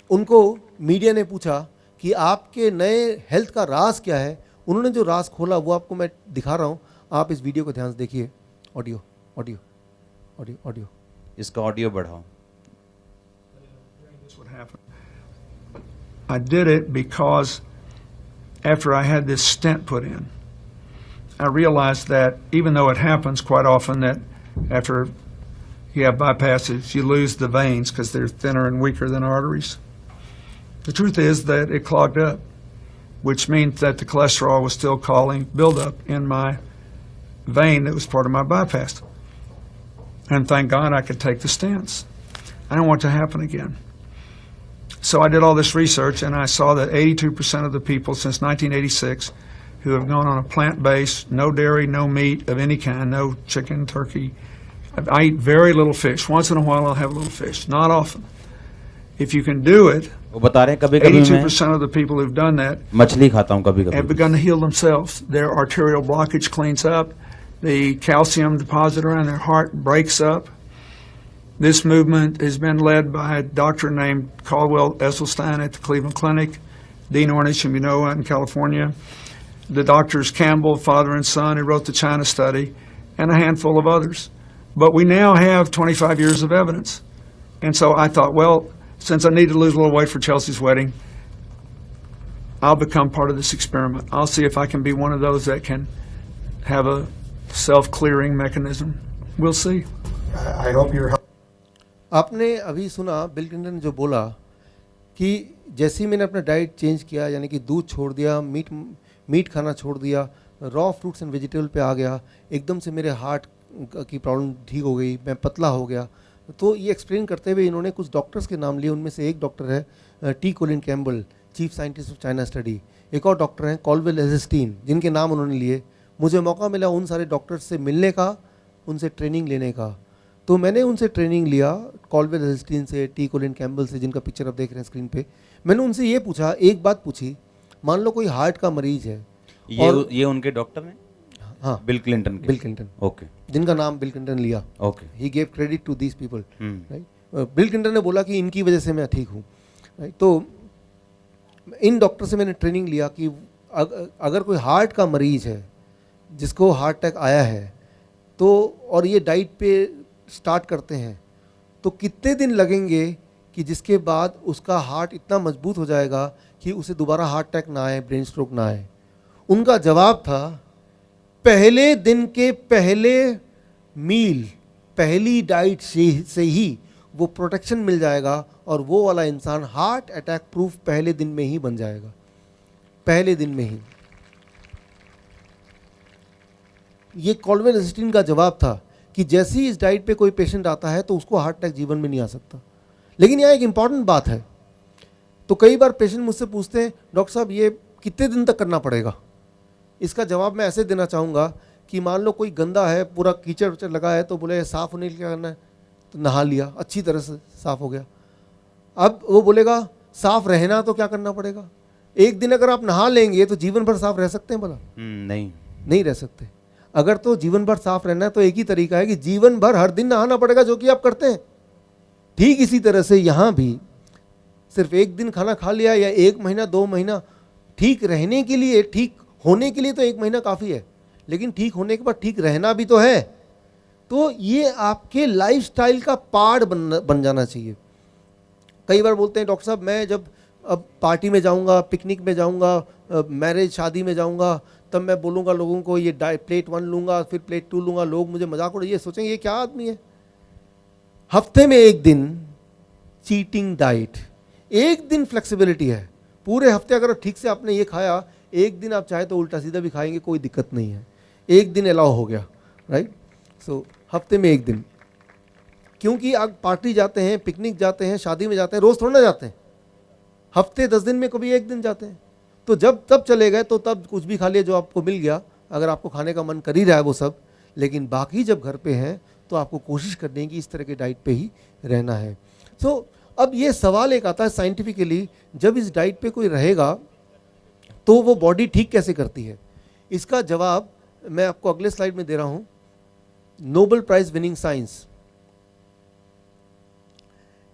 उनको मीडिया ने पूछा कि आपके नए हेल्थ का राज क्या है। उन्होंने जो राज खोला वो आपको मैं दिखा रहा हूँ, आप इस वीडियो को ध्यान से देखिए। ऑडियो ऑडियो ऑडियो ऑडियो इसका ऑडियो बढ़ाओ। This would happen. I did it because after I had this stent put in, I realized that even though it happens quite often that after you have bypasses, you lose the veins because they're thinner and weaker than arteries. The truth is that it clogged up, which means that the cholesterol was still causing buildup in my vein that was part of my bypass. And thank God I could take the stents. I don't want it to happen again. So I did all this research, and I saw that 82% of the people since 1986 who have gone on a plant-based, no dairy, no meat of any kind, no chicken, turkey. I eat very little fish. Once in a while I'll have a little fish, not often. If you can do it, वो बता रहे हैं कभी कभी मैं 82% of the people who've done that मछली खाता हूँ कभी have कभी। begun to heal themselves. Their arterial blockage cleans up. The calcium deposit around their heart breaks up. This movement has been led by a doctor named Caldwell Esselstyn at the Cleveland Clinic, Dean Ornish, whom you know, out in California, the doctors Campbell, father and son, who wrote the China study, and a handful of others. But we now have 25 years of evidence. And so I thought, well, since I need to lose a little weight for Chelsea's wedding, I'll become part of this experiment. I'll see if I can be one of those that can have a self-clearing mechanism. We'll see. I hope you're आपने अभी सुना बिल क्लिंटन ने जो बोला कि जैसे ही मैंने अपना डाइट चेंज किया, यानी कि दूध छोड़ दिया, मीट खाना छोड़ दिया, रॉ फ्रूट्स एंड वेजिटेबल पे आ गया, एकदम से मेरे हार्ट की प्रॉब्लम ठीक हो गई, मैं पतला हो गया। तो ये एक्सप्लेन करते हुए इन्होंने कुछ डॉक्टर्स के नाम लिए। उनमें से एक डॉक्टर है T Colin Campbell, chief scientist of China study. एक और डॉक्टर हैं कॉल्वेल एसेस्टीन, जिनके नाम उन्होंने लिए। मुझे मौका मिला उन सारे डॉक्टर्स से मिलने का, उनसे ट्रेनिंग लेने का। तो मैंने उनसे ट्रेनिंग लिया, कॉल्वेल एसेस्टीन से, टी कोलिन कैम्बल से, जिनका पिक्चर आप देख रहे हैं स्क्रीन पे। मैंने उनसे ये पूछा, एक बात पूछी, मान लो कोई हार्ट का मरीज है, ये उनके डॉक्टर हैं? हाँ, बिल क्लिंटन के? बिल क्लिंटन, ओके, जिनका नाम बिल क्लिंटन लिया। Okay, he gave credit to these people, right. Bill Clinton ने बोला कि इनकी वजह से मैं ठीक हूँ, राइट। तो इन डॉक्टर से मैंने ट्रेनिंग लिया कि अगर कोई हार्ट का मरीज है जिसको हार्ट अटैक आया है, तो और ये डाइट पे स्टार्ट करते हैं, तो कितने दिन लगेंगे कि जिसके बाद उसका हार्ट इतना मजबूत हो जाएगा कि उसे दोबारा हार्ट अटैक ना आए, ब्रेन स्ट्रोक ना आए। उनका जवाब था, पहले दिन के पहले मील, पहली डाइट से ही वो प्रोटेक्शन मिल जाएगा और वो वाला इंसान हार्ट अटैक प्रूफ पहले दिन में ही बन जाएगा, पहले दिन में ही। ये कॉल्वेल एसेस्टीन का जवाब था कि जैसे ही इस डाइट पे कोई पेशेंट आता है तो उसको हार्ट अटैक जीवन में नहीं आ सकता। लेकिन यहाँ एक इंपॉर्टेंट बात है, तो कई बार पेशेंट मुझसे पूछते हैं, डॉक्टर साहब ये कितने दिन तक करना पड़ेगा? इसका जवाब मैं ऐसे देना चाहूँगा कि मान लो कोई गंदा है, पूरा कीचड़ उचड़ लगा है, तो बोले साफ़ होने के लिए क्या करना है? तो नहा लिया, अच्छी तरह से साफ़ हो गया। अब वो बोलेगा साफ़ रहना तो क्या करना पड़ेगा? एक दिन अगर आप नहा लेंगे तो जीवन भर साफ़ रह सकते हैं भला? नहीं रह सकते। अगर तो जीवन भर साफ रहना है तो एक ही तरीका है कि जीवन भर हर दिन नहाना पड़ेगा, जो कि आप करते हैं। ठीक इसी तरह से यहाँ भी सिर्फ एक दिन खाना खा लिया या 1 महीना 2 महीना, ठीक रहने के लिए, ठीक होने के लिए तो 1 महीना काफ़ी है, लेकिन ठीक होने के बाद ठीक रहना भी तो है। तो ये आपके लाइफस्टाइल का पार्ट बन जाना चाहिए। कई बार बोलते हैं डॉक्टर साहब मैं जब अब पार्टी में जाऊंगा, पिकनिक में जाऊंगा, मैरिज शादी में जाऊंगा, तब मैं बोलूँगा लोगों को ये प्लेट 1 लूँगा, फिर प्लेट 2 लूँगा। लोग मुझे मजाक उड़ाएंगे, ये सोचेंगे ये क्या आदमी है। हफ्ते में 1 दिन चीटिंग डाइट, 1 दिन फ्लेक्सिबिलिटी है। पूरे हफ्ते अगर ठीक से आपने ये खाया, 1 दिन आप चाहे तो उल्टा सीधा भी खाएंगे, कोई दिक्कत नहीं है। 1 दिन अलाउ हो गया, राइट। सो हफ्ते में 1 दिन, क्योंकि आप पार्टी जाते हैं, पिकनिक जाते हैं, शादी में जाते हैं, रोज़ थोड़ा ना जाते हैं। हफ्ते 10 दिन में कभी 1 दिन जाते हैं। तो जब तब चले गए तो तब कुछ भी खा लिया जो आपको मिल गया, अगर आपको खाने का मन कर ही रहा है वो सब। लेकिन बाकी जब घर पे हैं तो आपको कोशिश करनी है कि इस तरह के डाइट पे ही रहना है। सो अब ये सवाल एक आता है साइंटिफिकली, जब इस डाइट पे कोई रहेगा तो वो बॉडी ठीक कैसे करती है? इसका जवाब मैं आपको अगले स्लाइड में दे रहा हूं, नोबेल प्राइज विनिंग साइंस,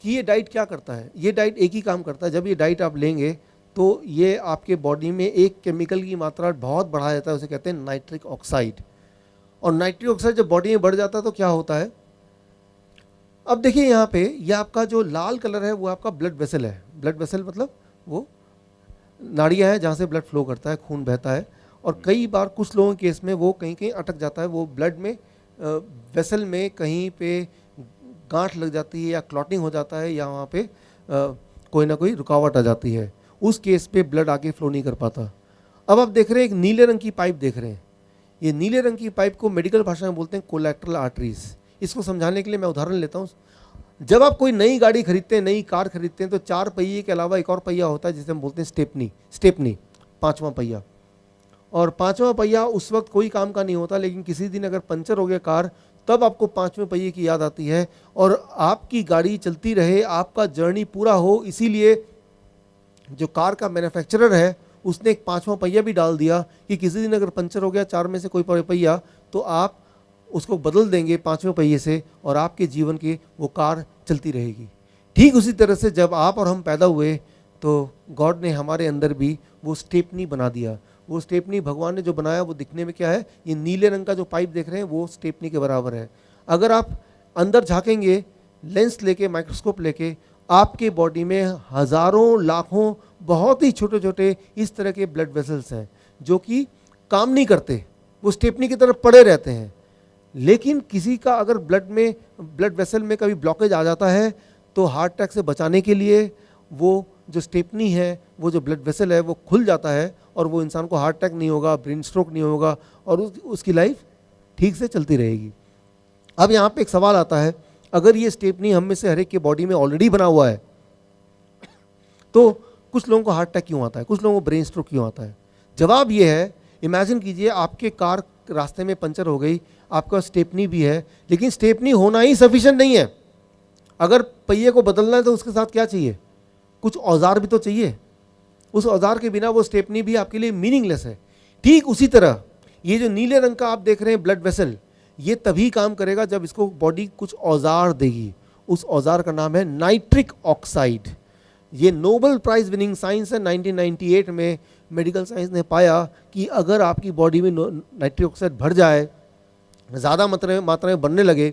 कि ये डाइट क्या करता है। ये डाइट एक ही काम करता है, जब ये डाइट आप लेंगे तो ये आपके बॉडी में एक केमिकल की मात्रा बहुत बढ़ा देता है, उसे कहते हैं नाइट्रिक ऑक्साइड। और नाइट्रिक ऑक्साइड जब बॉडी में बढ़ जाता है तो क्या होता है, अब देखिए यहाँ पे ये आपका जो लाल कलर है वो आपका ब्लड वेसल है। ब्लड वेसल मतलब वो नाड़ियाँ हैं जहाँ से ब्लड फ्लो करता है, खून बहता है। और कई बार कुछ लोगों के केस में वो कहीं कहीं अटक जाता है, वो ब्लड में वेसल में कहीं पे गांठ लग जाती है या क्लॉटिंग हो जाता है या वहाँ पे कोई ना कोई रुकावट आ जाती है, उस केस पे ब्लड आगे फ्लो नहीं कर पाता। अब आप देख रहे हैं एक नीले रंग की पाइप देख रहे हैं, ये नीले रंग की पाइप को मेडिकल भाषा में बोलते हैं कोलैटरल आर्टरीज। इसको समझाने के लिए मैं उदाहरण लेता हूँ। जब आप कोई नई गाड़ी खरीदते हैं, नई कार खरीदते हैं, तो 4 पहिए के अलावा एक और पहिया होता है जिसे हम बोलते हैं स्टेपनी, 5वां पहिया। और 5वां पहिया उस वक्त कोई काम का नहीं होता, लेकिन किसी दिन अगर पंचर हो गया कार, तब आपको 5वें पहिए की याद आती है और आपकी गाड़ी चलती रहे, आपका जर्नी पूरा हो, इसीलिए जो कार का मैन्युफैक्चरर है उसने एक 5वां पहिया भी डाल दिया कि किसी दिन अगर पंचर हो गया 4 में से कोई पहिया, तो आप उसको बदल देंगे 5वें पहिए से और आपके जीवन की वो कार चलती रहेगी। ठीक उसी तरह से जब आप और हम पैदा हुए तो गॉड ने हमारे अंदर भी वो स्टेपनी बना दिया। वो स्टेपनी भगवान ने जो बनाया वो दिखने में क्या है, ये नीले रंग का जो पाइप देख रहे हैं वो स्टेपनी के बराबर है। अगर आप अंदर झांकेंगे लेंस लेके, माइक्रोस्कोप लेके, आपके बॉडी में हज़ारों लाखों बहुत ही छोटे छोटे इस तरह के ब्लड वेसल्स हैं जो कि काम नहीं करते, वो स्टेपनी की तरफ पड़े रहते हैं। लेकिन किसी का अगर ब्लड वेसल में कभी ब्लॉकेज आ जाता है तो हार्ट अटैक से बचाने के लिए वो जो स्टेपनी है, वो जो ब्लड वेसल है वो खुल जाता है और वो इंसान को हार्ट अटैक नहीं होगा, ब्रेन स्ट्रोक नहीं होगा और उसकी लाइफ ठीक से चलती रहेगी। अब यहाँ पे एक सवाल आता है, अगर ये स्टेपनी हम में से हर एक के बॉडी में ऑलरेडी बना हुआ है तो कुछ लोगों को हार्ट अटैक क्यों आता है, कुछ लोगों को ब्रेन स्ट्रोक क्यों आता है? जवाब ये है, इमेजिन कीजिए आपके कार रास्ते में पंचर हो गई, आपका स्टेपनी भी है, लेकिन स्टेपनी होना ही सफिशिएंट नहीं है। अगर पहिए को बदलना है तो उसके साथ क्या चाहिए, कुछ औजार भी तो चाहिए। उस औजार के बिना वो स्टेपनी भी आपके लिए मीनिंगलेस है। ठीक उसी तरह ये जो नीले रंग का आप देख रहे हैं ब्लड वेसल, ये तभी काम करेगा जब इसको बॉडी कुछ औजार देगी। उस औजार का नाम है नाइट्रिक ऑक्साइड। ये नोबेल प्राइज विनिंग साइंस है। 1998 में मेडिकल साइंस ने पाया कि अगर आपकी बॉडी में नाइट्रिक ऑक्साइड भर जाए, ज़्यादा मात्रा में बनने लगे,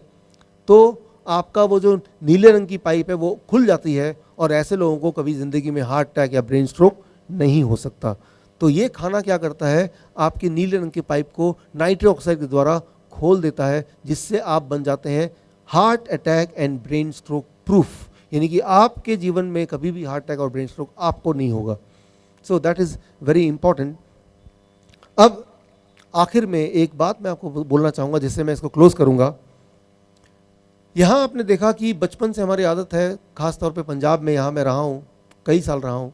तो आपका वो जो नीले रंग की पाइप है वो खुल जाती है और ऐसे लोगों को कभी ज़िंदगी में हार्ट अटैक या ब्रेन स्ट्रोक नहीं हो सकता। तो ये खाना क्या करता है, आपकी नीले रंग की पाइप को नाइट्रिक ऑक्साइड के द्वारा खोल देता है, जिससे आप बन जाते हैं heart attack and brain stroke proof, यानी कि आपके जीवन में कभी भी हार्ट अटैक और ब्रेन स्ट्रोक आपको नहीं होगा। So that is very important. अब आखिर में एक बात मैं आपको बोलना चाहूँगा जिससे मैं इसको क्लोज करूँगा। यहाँ आपने देखा कि बचपन से हमारी आदत है, ख़ास तौर पे पंजाब में, यहाँ मैं रहा हूँ, कई साल रहा हूँ,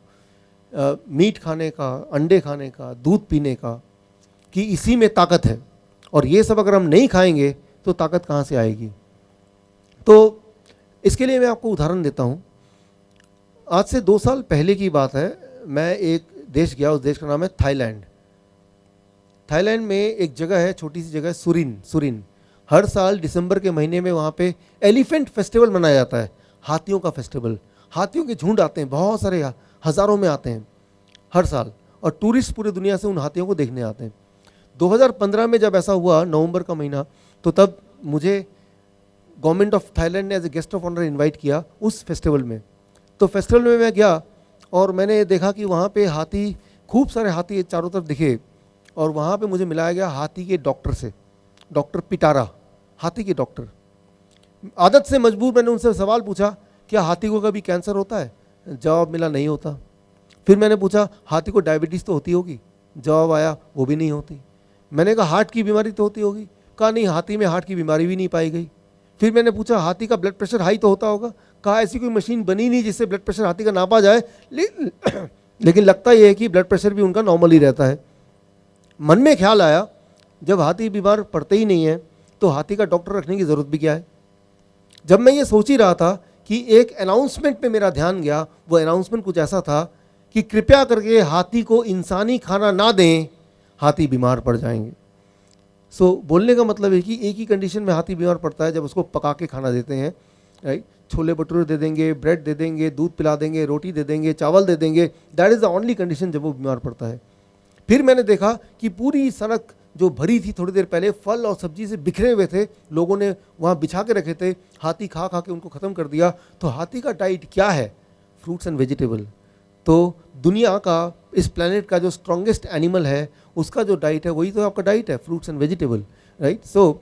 मीट खाने का, अंडे खाने का, दूध पीने का, कि इसी में ताकत है और ये सब अगर हम नहीं खाएंगे तो ताकत कहाँ से आएगी। तो इसके लिए मैं आपको उदाहरण देता हूँ। आज से 2 साल पहले की बात है, मैं एक देश गया, उस देश का नाम है थाईलैंड। थाईलैंड में एक जगह है, छोटी सी जगह, सुरिन। हर साल दिसंबर के महीने में वहाँ पे एलिफेंट फेस्टिवल मनाया जाता है, हाथियों का फेस्टिवल। हाथियों के झुंड आते हैं, बहुत सारे, हज़ारों में आते हैं हर साल, और टूरिस्ट पूरी दुनिया से उन हाथियों को देखने आते हैं। 2015 में जब ऐसा हुआ, नवंबर का महीना, तो तब मुझे गवर्नमेंट ऑफ थाईलैंड ने as a guest of honour invite किया उस फेस्टिवल में। तो फेस्टिवल में मैं गया और मैंने देखा कि वहाँ पे हाथी, खूब सारे हाथी चारों तरफ दिखे, और वहाँ पे मुझे मिलाया गया हाथी के डॉक्टर से, डॉक्टर पिटारा, हाथी के डॉक्टर। आदत से मजबूर मैंने उनसे सवाल पूछा, क्या हाथी को कभी कैंसर होता है? जवाब मिला नहीं होता। फिर मैंने पूछा, हाथी को डायबिटीज़ तो होती होगी? जवाब आया, वो भी नहीं होती। मैंने कहा, हार्ट की बीमारी तो होती होगी? कहा नहीं, हाथी में हार्ट की बीमारी भी नहीं पाई गई। फिर मैंने पूछा, हाथी का ब्लड प्रेशर हाई तो होता होगा? कहा ऐसी कोई मशीन बनी नहीं जिससे ब्लड प्रेशर हाथी का नापा जाए, लेकिन लगता यह है कि ब्लड प्रेशर भी उनका नॉर्मल ही रहता है। मन में ख्याल आया, जब हाथी बीमार पड़ते ही नहीं है तो हाथी का डॉक्टर रखने की ज़रूरत भी क्या है। जब मैं ये सोच ही रहा था कि एक अनाउंसमेंट पे मेरा ध्यान गया। वो अनाउंसमेंट कुछ ऐसा था कि कृपया करके हाथी को इंसानी खाना ना दें, हाथी बीमार पड़ जाएंगे। सो बोलने का मतलब है कि एक ही कंडीशन में हाथी बीमार पड़ता है जब उसको पका के खाना देते हैं, राइट। छोले भटूरे दे देंगे, ब्रेड दे देंगे, दूध पिला देंगे, रोटी दे देंगे, चावल दे देंगे, that is the only condition जब वो बीमार पड़ता है। फिर मैंने देखा कि पूरी सड़क जो भरी थी थोड़ी देर पहले फल और सब्जी से बिखरे हुए थे, लोगों ने वहाँ बिछा के रखे थे, हाथी खा खा के उनको ख़त्म कर दिया। तो हाथी का डाइट क्या है? Fruits and vegetable. तो दुनिया का, इस प्लेनेट का जो स्ट्रॉन्गेस्ट एनिमल है उसका जो डाइट है वही तो आपका डाइट है, फ्रूट्स एंड वेजिटेबल, राइट। सो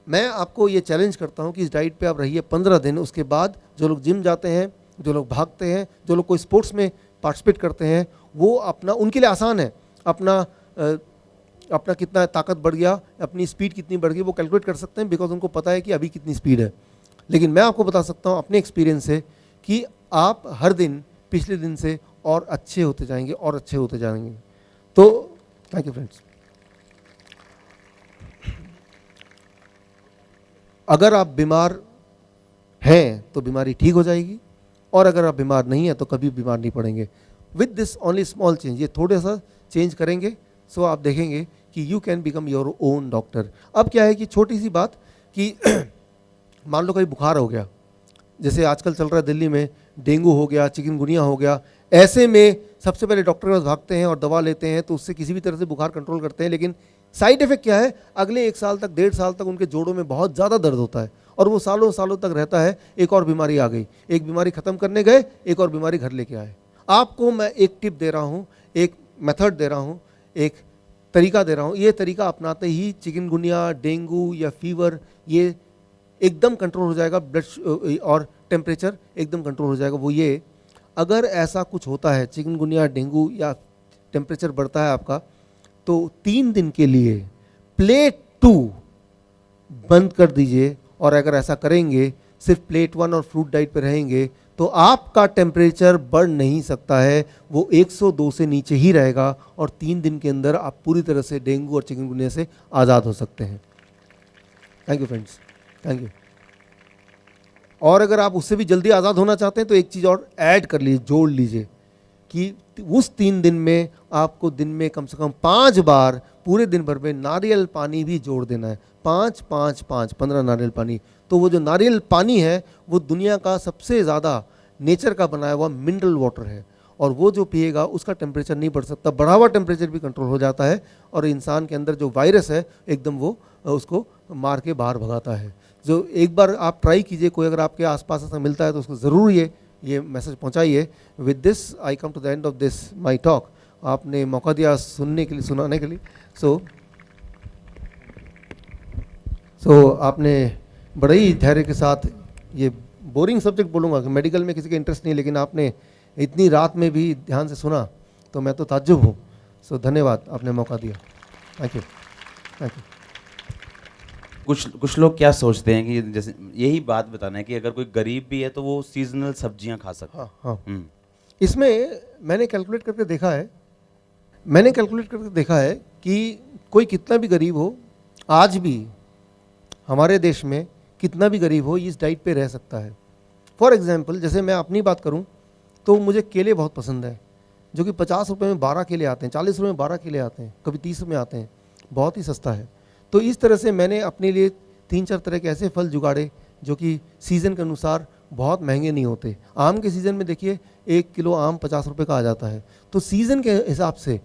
मैं आपको ये चैलेंज करता हूँ कि इस डाइट पे आप रहिए 15 दिन। उसके बाद जो लोग जिम जाते हैं, जो लोग भागते हैं, जो लोग कोई स्पोर्ट्स में पार्टिसिपेट करते हैं, वो अपना, उनके लिए आसान है, अपना कितना ताकत बढ़ गया, अपनी स्पीड कितनी बढ़ गई वो कैलकुलेट कर सकते हैं, बिकॉज उनको पता है कि अभी कितनी स्पीड है। लेकिन मैं आपको बता सकता हूँ अपने एक्सपीरियंस से कि आप हर दिन पिछले दिन से और अच्छे होते जाएंगे और अच्छे होते जाएंगे। तो थैंक यू फ्रेंड्स। अगर आप बीमार हैं तो बीमारी ठीक हो जाएगी, और अगर आप बीमार नहीं हैं तो कभी बीमार नहीं पड़ेंगे। With this only small change, ये थोड़ा सा चेंज करेंगे सो आप देखेंगे कि you can become your own doctor. अब क्या है कि छोटी सी बात कि मान लो कहीं बुखार हो गया, जैसे आजकल चल रहा है दिल्ली में, डेंगू हो गया, चिकनगुनिया हो गया, ऐसे में सबसे पहले डॉक्टर के पास भागते हैं और दवा लेते हैं, तो उससे किसी भी तरह से बुखार कंट्रोल करते हैं। लेकिन साइड इफेक्ट क्या है? अगले 1 साल तक, 1.5 साल तक उनके जोड़ों में बहुत ज़्यादा दर्द होता है और वो सालों सालों तक रहता है। एक और बीमारी आ गई, एक बीमारी ख़त्म करने गए, एक और बीमारी घर लेके आए। आपको मैं एक टिप दे रहा हूँ, एक मेथड दे रहा हूँ, एक तरीका दे रहा हूँ। ये तरीका अपनाते ही चिकनगुनिया, डेंगू या फीवर ये एकदम कंट्रोल हो जाएगा, ब्लड और टेम्परेचर एकदम कंट्रोल हो जाएगा। वो ये, अगर ऐसा कुछ होता है, चिकनगुनिया, डेंगू या टेम्परेचर बढ़ता है आपका, तो 3 दिन के लिए प्लेट 2 बंद कर दीजिए। और अगर ऐसा करेंगे, सिर्फ प्लेट 1 और फ्रूट डाइट पे रहेंगे, तो आपका टेम्परेचर बढ़ नहीं सकता है, वो 102 से नीचे ही रहेगा और 3 दिन के अंदर आप पूरी तरह से डेंगू और चिकनगुनिया से आज़ाद हो सकते हैं। Thank you friends, thank you. और अगर आप उससे भी जल्दी आज़ाद होना चाहते हैं तो एक चीज़ और ऐड कर लीजिए, जोड़ लीजिए कि उस 3 दिन में आपको दिन में कम से कम 5 बार पूरे दिन भर में नारियल पानी भी जोड़ देना है। 5 5 5 15 नारियल पानी। तो वो जो नारियल पानी है वो दुनिया का सबसे ज़्यादा नेचर का बनाया हुआ मिनरल वाटर है, और वो जो पिएगा उसका टेम्परेचर नहीं बढ़ सकता, बढ़ा हुआ टेम्परेचर भी कंट्रोल हो जाता है, और इंसान के अंदर जो वायरस है एकदम वो उसको मार के बाहर भगाता है। जो एक बार आप ट्राई कीजिए, कोई अगर आपके आसपास ऐसा मिलता है तो उसको ज़रूर ये मैसेज पहुंचाइए। With this I come to the end of this my talk. आपने मौका दिया सुनने के लिए, सुनाने के लिए। सो आपने बड़े ही धैर्य के साथ, ये बोरिंग सब्जेक्ट बोलूँगा कि मेडिकल में किसी का इंटरेस्ट नहीं, लेकिन आपने इतनी रात में भी ध्यान से सुना तो मैं तो ताज्जुब हूँ। सो धन्यवाद, आपने मौका दिया। Thank you, thank you. कुछ लोग क्या सोचते हैं कि जैसे यही बात बताना है कि अगर कोई गरीब भी है तो वो सीजनल सब्जियां खा सकता है। हाँ। इसमें मैंने कैलकुलेट करके देखा है कि कोई कितना भी गरीब हो, आज भी हमारे देश में कितना भी गरीब हो, इस डाइट पे रह सकता है। फॉर एग्जांपल, जैसे मैं अपनी बात करूं तो मुझे केले बहुत पसंद है, जो कि 50 रुपये में 12 केले आते हैं, 40 रुपये में 12 केले आते हैं, कभी 30 में आते हैं, बहुत ही सस्ता है। तो इस तरह से मैंने अपने लिए 3-4 तरह के ऐसे फल जुगाड़े जो कि सीज़न के अनुसार बहुत महंगे नहीं होते। आम के सीज़न में देखिए 1 किलो आम 50 रुपये का आ जाता है। तो सीज़न के हिसाब से